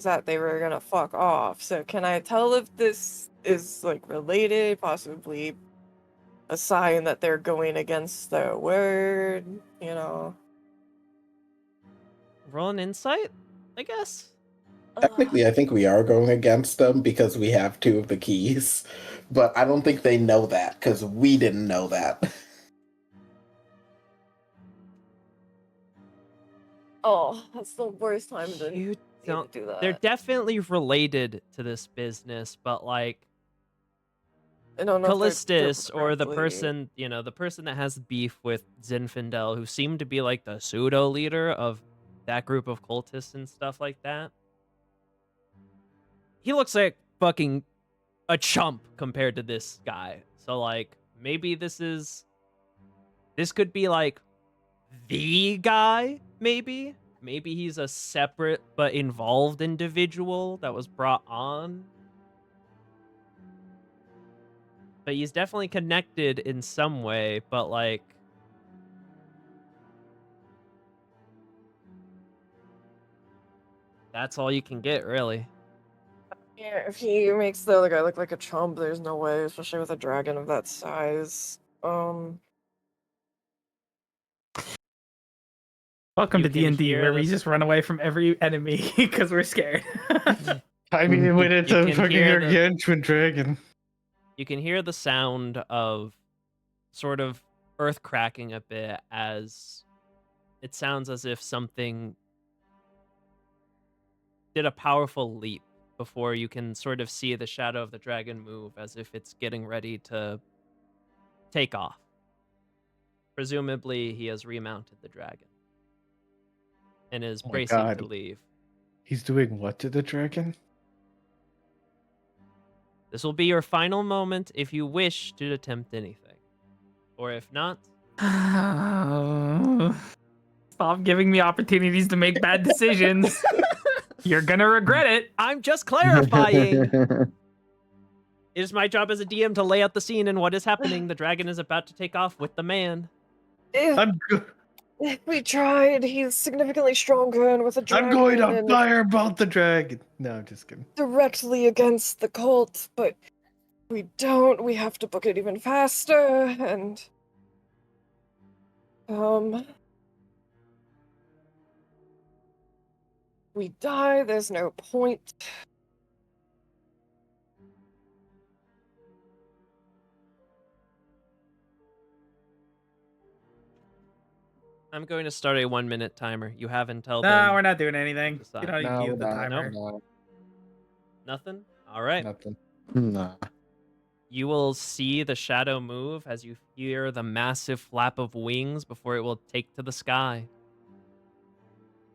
E: that they were gonna fuck off. So can I tell if this is like related, possibly a sign that they're going against their word, you know?
A: Roll an insight, I guess.
G: Technically, I think we are going against them because we have 2 of the keys, but I don't think they know that because we didn't know that.
E: Oh, that's the worst time to
A: You don't.
E: do that.
A: They're definitely related to this business, but like
E: I don't know if they're
A: Callistus or the
E: directly-
A: person, the person that has beef with Zinfandel, who seemed to be like the pseudo leader of that group of cultists and stuff like that. He looks like fucking a chump compared to this guy. So like maybe this could be like the guy, maybe he's a separate but involved individual that was brought on. But he's definitely connected in some way, but like that's all you can get, really.
E: Yeah, if he makes the other guy look like a chump, there's no way, especially with a dragon of that size.
D: Welcome
A: You
D: to
A: can
D: D&D,
A: hear
D: where we
A: this-
D: just run away from every enemy because we're scared.
C: I mean, when it's
A: You
C: a
A: can
C: fucking
A: hear the-
C: gargantuan dragon.
A: You can hear the sound of sort of earth cracking a bit as it sounds as if something did a powerful leap before you can sort of see the shadow of the dragon move as if it's getting ready to take off. Presumably, he has remounted the dragon and is
C: Oh my
A: bracing
C: God.
A: to leave.
C: He's doing what to the dragon?
A: This will be your final moment if you wish to attempt anything. Or if not,
D: Stop giving me opportunities to make bad decisions. You're gonna regret it.
A: I'm just clarifying. It is my job as a DM to lay out the scene and what is happening. The dragon is about to take off with the man.
C: I'm
E: We tried. He's significantly stronger and with a dragon.
C: I'm going to
E: and
C: firebolt the dragon. No, I'm just kidding.
E: directly against the cult, but we don't. We have to book it even faster, and we die. There's no point.
A: I'm going to start a 1-minute timer. You have until
D: No,
A: then.
D: we're not doing anything.
A: Decide.
D: You don't need to use the timer.
C: No,
A: Nothing? All right.
C: nothing.
B: Nah.
A: You will see the shadow move as you hear the massive flap of wings before it will take to the sky.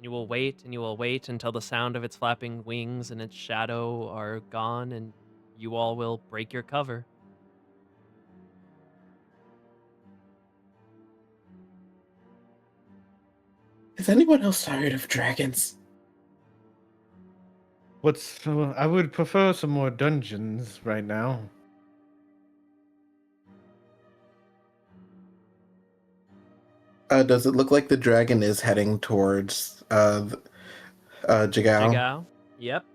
A: You will wait and you will wait until the sound of its flapping wings and its shadow are gone, and you all will break your cover.
G: Is anyone else tired of dragons?
C: I would prefer some more dungeons right now.
G: Does it look like the dragon is heading towards Jagao?
A: Jigao? Yep.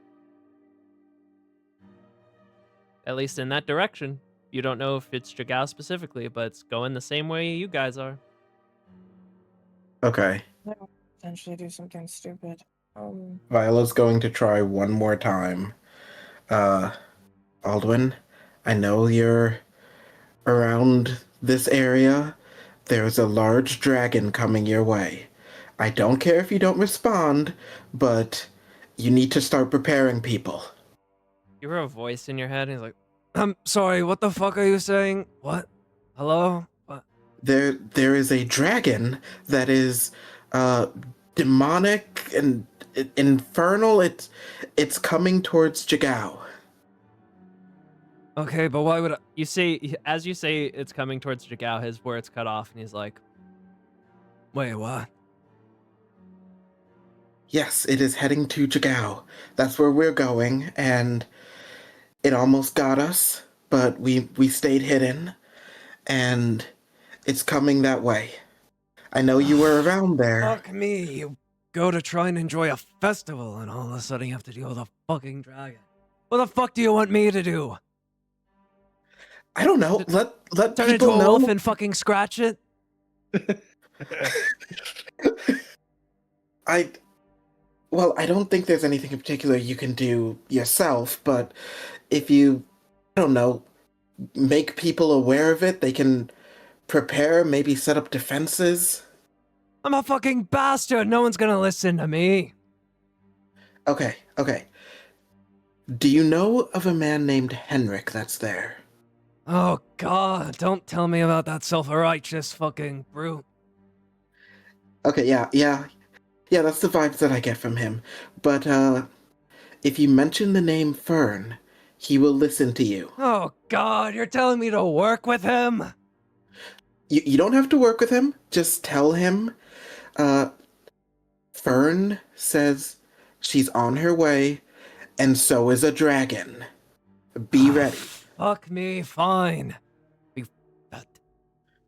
A: At least in that direction. You don't know if it's Jigao specifically, but it's going the same way you guys are.
G: Okay.
E: Potentially do something stupid.
G: Viola's going to try one more time. Aldwin, I know you're around this area. There's a large dragon coming your way. I don't care if you don't respond, but you need to start preparing people.
A: You hear a voice in your head, and he's like, I'm sorry, what the fuck are you saying? What? Hello? What?
G: There is a dragon that is demonic and infernal. It's coming towards Jagao.
A: Okay, but why would I... You say, as you say it's coming towards Jigao, his words cut off, and he's like, wait, what?
G: Yes, it is heading to Jagao. That's where we're going, and it almost got us, but we stayed hidden, and it's coming that way. I know you were around there.
A: Fuck me, you
J: go to try and enjoy a festival, and all of a sudden you have to deal with a fucking dragon. What the fuck do you want me to do?
G: I don't know. Let
J: Turn into
G: people
J: a
G: know.
J: wolf and fucking scratch it?
G: Well, I don't think there's anything in particular you can do yourself, but if you, I don't know, make people aware of it, they can prepare, maybe set up defenses.
J: I'm a fucking bastard. No one's gonna listen to me.
G: Okay. Do you know of a man named Henrik that's there?
J: Oh god, don't tell me about that self-righteous fucking brute.
G: Okay, yeah, that's the vibes that I get from him. But, if you mention the name Fern, he will listen to you.
J: Oh god, you're telling me to work with him?
G: You don't have to work with him, just tell him, Fern says she's on her way, and so is a dragon. Be ready.
J: Fuck me, fine.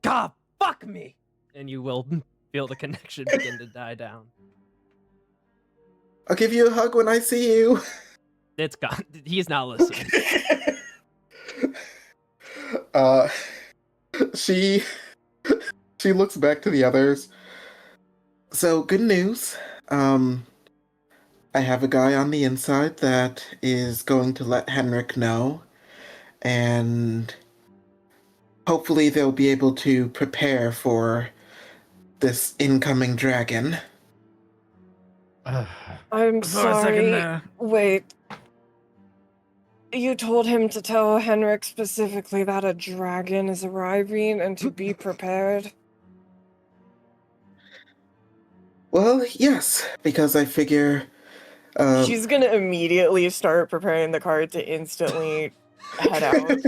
J: God, fuck me! And you will feel the connection begin to die down.
G: I'll give you a hug when I see you.
J: It's gone. He's not listening.
G: She looks back to the others. So, good news. I have a guy on the inside that is going to let Henrik know, and hopefully they'll be able to prepare for this incoming dragon.
E: I'm
I: For a second
E: sorry.
I: there.
E: Wait. You told him to tell Henrik specifically that a dragon is arriving and to be prepared?
G: Well, yes, because I figure...
E: She's gonna immediately start preparing the card to instantly head out.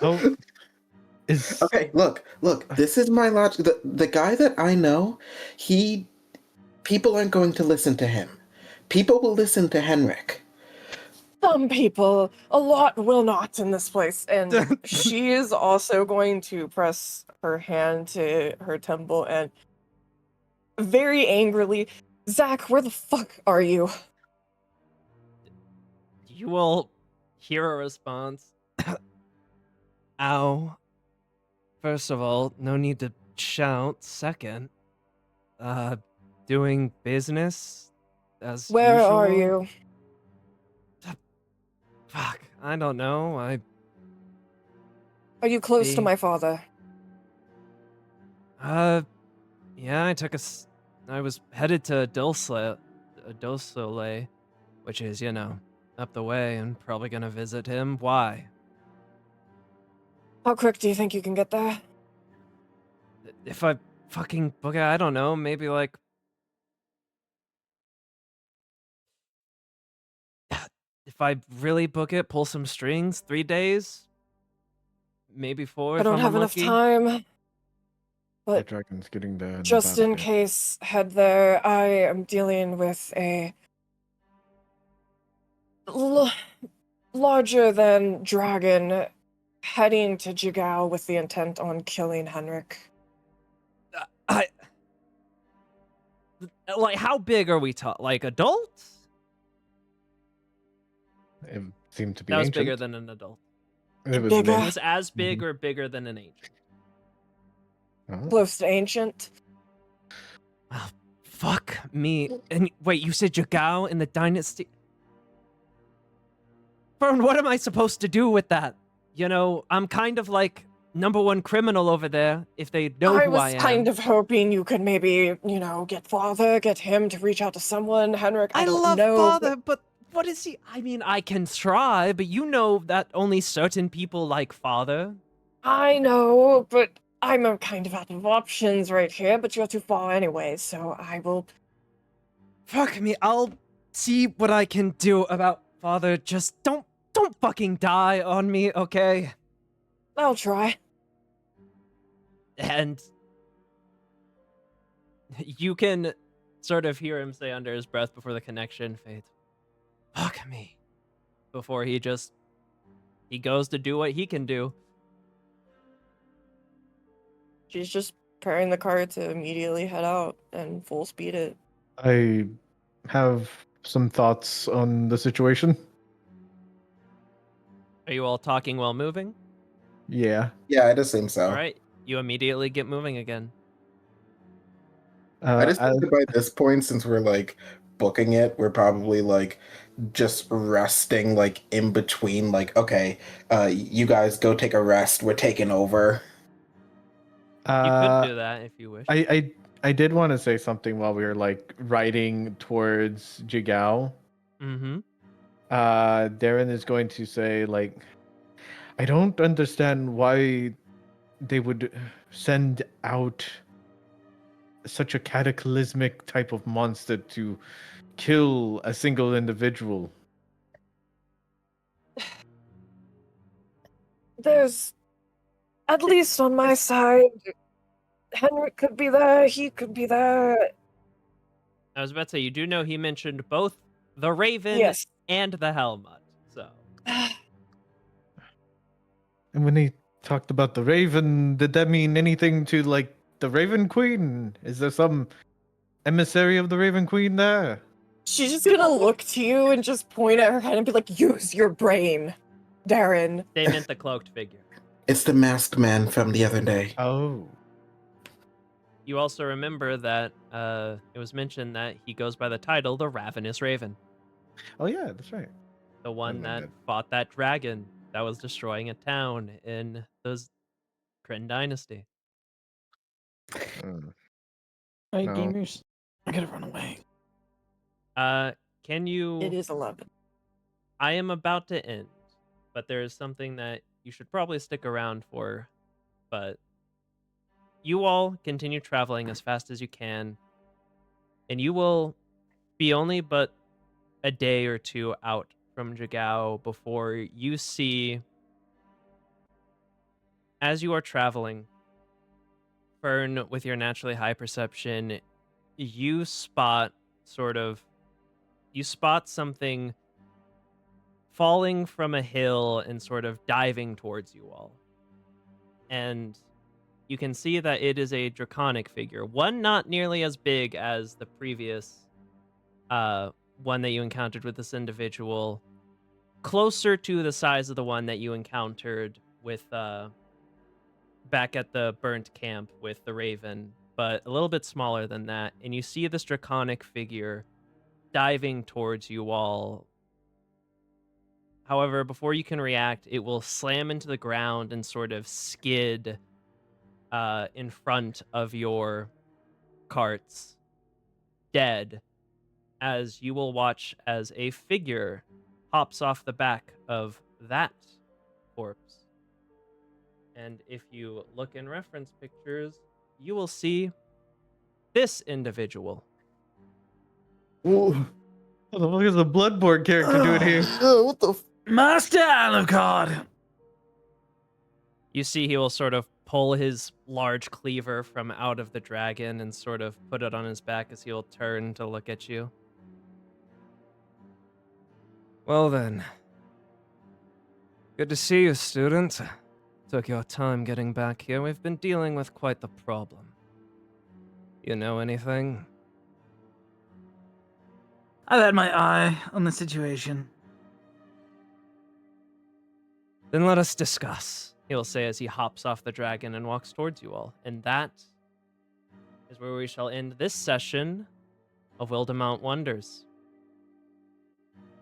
C: Oh, is
G: Okay, look, this is my logic. The guy that I know, people aren't going to listen to him. People will listen to Henrik.
E: Some people, a lot will not in this place. And she is also going to press her hand to her temple and very angrily, Zach, where the fuck are you?
A: You will hear a response.
J: Ow. First of all, no need to shout. Second, doing business as
E: Where are
J: usual.
E: you?
J: Fuck, I don't know.
E: Are you close to
J: Me.
E: my father?
J: Yeah, I was headed to Dulcele, which is, up the way, and probably gonna visit him. Why?
E: How quick do you think you can get there?
J: If I fucking book it, I don't know, maybe like... If I really book it, pull some strings, 3 days? Maybe 4
E: I
J: if
E: don't
J: I'm
E: have enough
J: unlucky.
E: time.
C: the
E: But
C: dragon's getting there?
E: just in case, head there. I am dealing with a larger than dragon heading to Jigao with the intent on killing Henrik.
A: Like, how big are we talking? Like, adults?
C: It seemed to be
A: That was
C: ancient.
A: bigger than an adult.
C: It was
E: Bigger.
A: It
C: an
A: was as big or bigger than an ancient.
C: Oh.
E: Close to ancient.
J: Fuck me. And wait, you said Jigao in the dynasty? Fern, what am I supposed to do with that? I'm kind of like #1 criminal over there, if they know
E: I
J: who
E: was
J: I am.
E: kind of hoping you could maybe, get him to reach out to someone. Henrik, I don't
J: love
E: know.
J: Father, but what is he? I mean, I can try, but you know that only certain people like Father.
E: I know, but I'm a kind of out of options right here, but you're too far anyway, so I will...
J: Fuck me, I'll see what I can do about Father. Just don't fucking die on me, okay?
E: I'll try.
A: And you can sort of hear him say under his breath before the connection fades, fuck me, before he goes to do what he can do.
E: She's just preparing the car to immediately head out and full speed it.
C: I have some thoughts on the situation.
A: Are you all talking while moving?
C: Yeah.
G: Yeah, I'd assume so.
A: All right, you immediately get moving again.
G: I just
C: As,
G: think that by this point, since we're like booking it, we're probably like just resting like in between. Like, okay, you guys go take a rest. We're taking over.
A: You could do that if you wish.
C: I did want to say something while we were like riding towards Jigao.
A: Mm-hmm.
C: Darren is going to say like, I don't understand why they would send out such a cataclysmic type of monster to kill a single individual.
E: There's, at least on my side, Henrik could be there, he could be there.
A: I was about to say, you do know he mentioned both the Raven
E: Yes.
A: and the Helmut, so.
C: And when he talked about the Raven, did that mean anything to like the Raven Queen? Is there some emissary of the Raven Queen there?
E: She's just gonna look to you and just point at her head and be like, use your brain, Darren.
A: They meant the cloaked figure.
G: It's the masked man from the other day.
C: Oh.
A: You also remember that it was mentioned that he goes by the title the Ravenous Raven.
C: Oh yeah, that's right.
A: The one that
C: remember.
A: fought that dragon that was destroying a town in the Kryn Dynasty.
C: Mm.
I: Hey,
C: No.
I: gamers. I gotta run away.
A: Can you...
E: It is 11.
A: I am about to end, but there is something that you should probably stick around for, but you all continue traveling as fast as you can, and you will be only but a day or two out from Jigao before you see, as you are traveling, Fern, with your naturally high perception, you spot something falling from a hill and sort of diving towards you all. And you can see that it is a draconic figure, one not nearly as big as the previous one that you encountered with this individual, closer to the size of the one that you encountered with back at the burnt camp with the Raven, but a little bit smaller than that. And you see this draconic figure diving towards you all. However, before you can react, it will slam into the ground and sort of skid in front of your carts, dead, as you will watch as a figure hops off the back of that corpse. And if you look in reference pictures, you will see this individual.
C: What the fuck is a Bloodborne character doing here?
B: What the?
I: Master Alucard!
A: You see he will sort of pull his large cleaver from out of the dragon and sort of put it on his back as he will turn to look at you.
J: Well then. Good to see you, student. Took your time getting back here. We've been dealing with quite the problem. You know anything?
I: I've had my eye on the situation.
J: Then let us discuss.
A: He'll say as he hops off the dragon and walks towards you all. And that is where we shall end this session of Wildemount Wonders.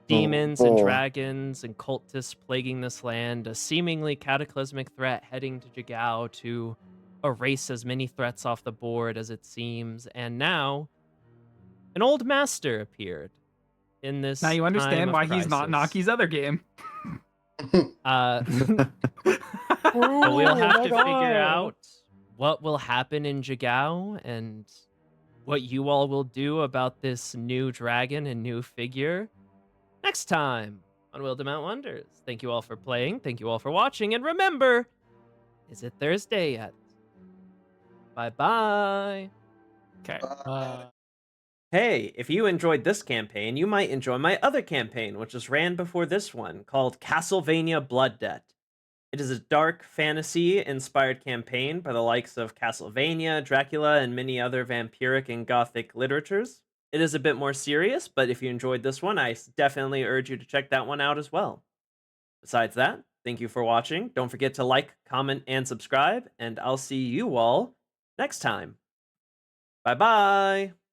A: Demons and dragons and cultists plaguing this land, a seemingly cataclysmic threat heading to Jigao to erase as many threats off the board as it seems, and now an old master appeared in this.
D: Now you
A: time
D: understand
A: of
D: why he's not
A: crisis.
D: Naki's other game.
A: But we'll have to figure out what will happen in Jigao and what you all will do about this new dragon and new figure next time on Wildemount Wonders. Thank you all for playing. Thank you all for watching. And remember, is it Thursday yet? Bye-bye.
D: Okay.
A: Hey, if you enjoyed this campaign, you might enjoy my other campaign, which was ran before this one, called Castlevania Blood Debt. It is a dark fantasy-inspired campaign by the likes of Castlevania, Dracula, and many other vampiric and gothic literatures. It is a bit more serious, but if you enjoyed this one, I definitely urge you to check that one out as well. Besides that, thank you for watching. Don't forget to like, comment, and subscribe, and I'll see you all next time. Bye-bye!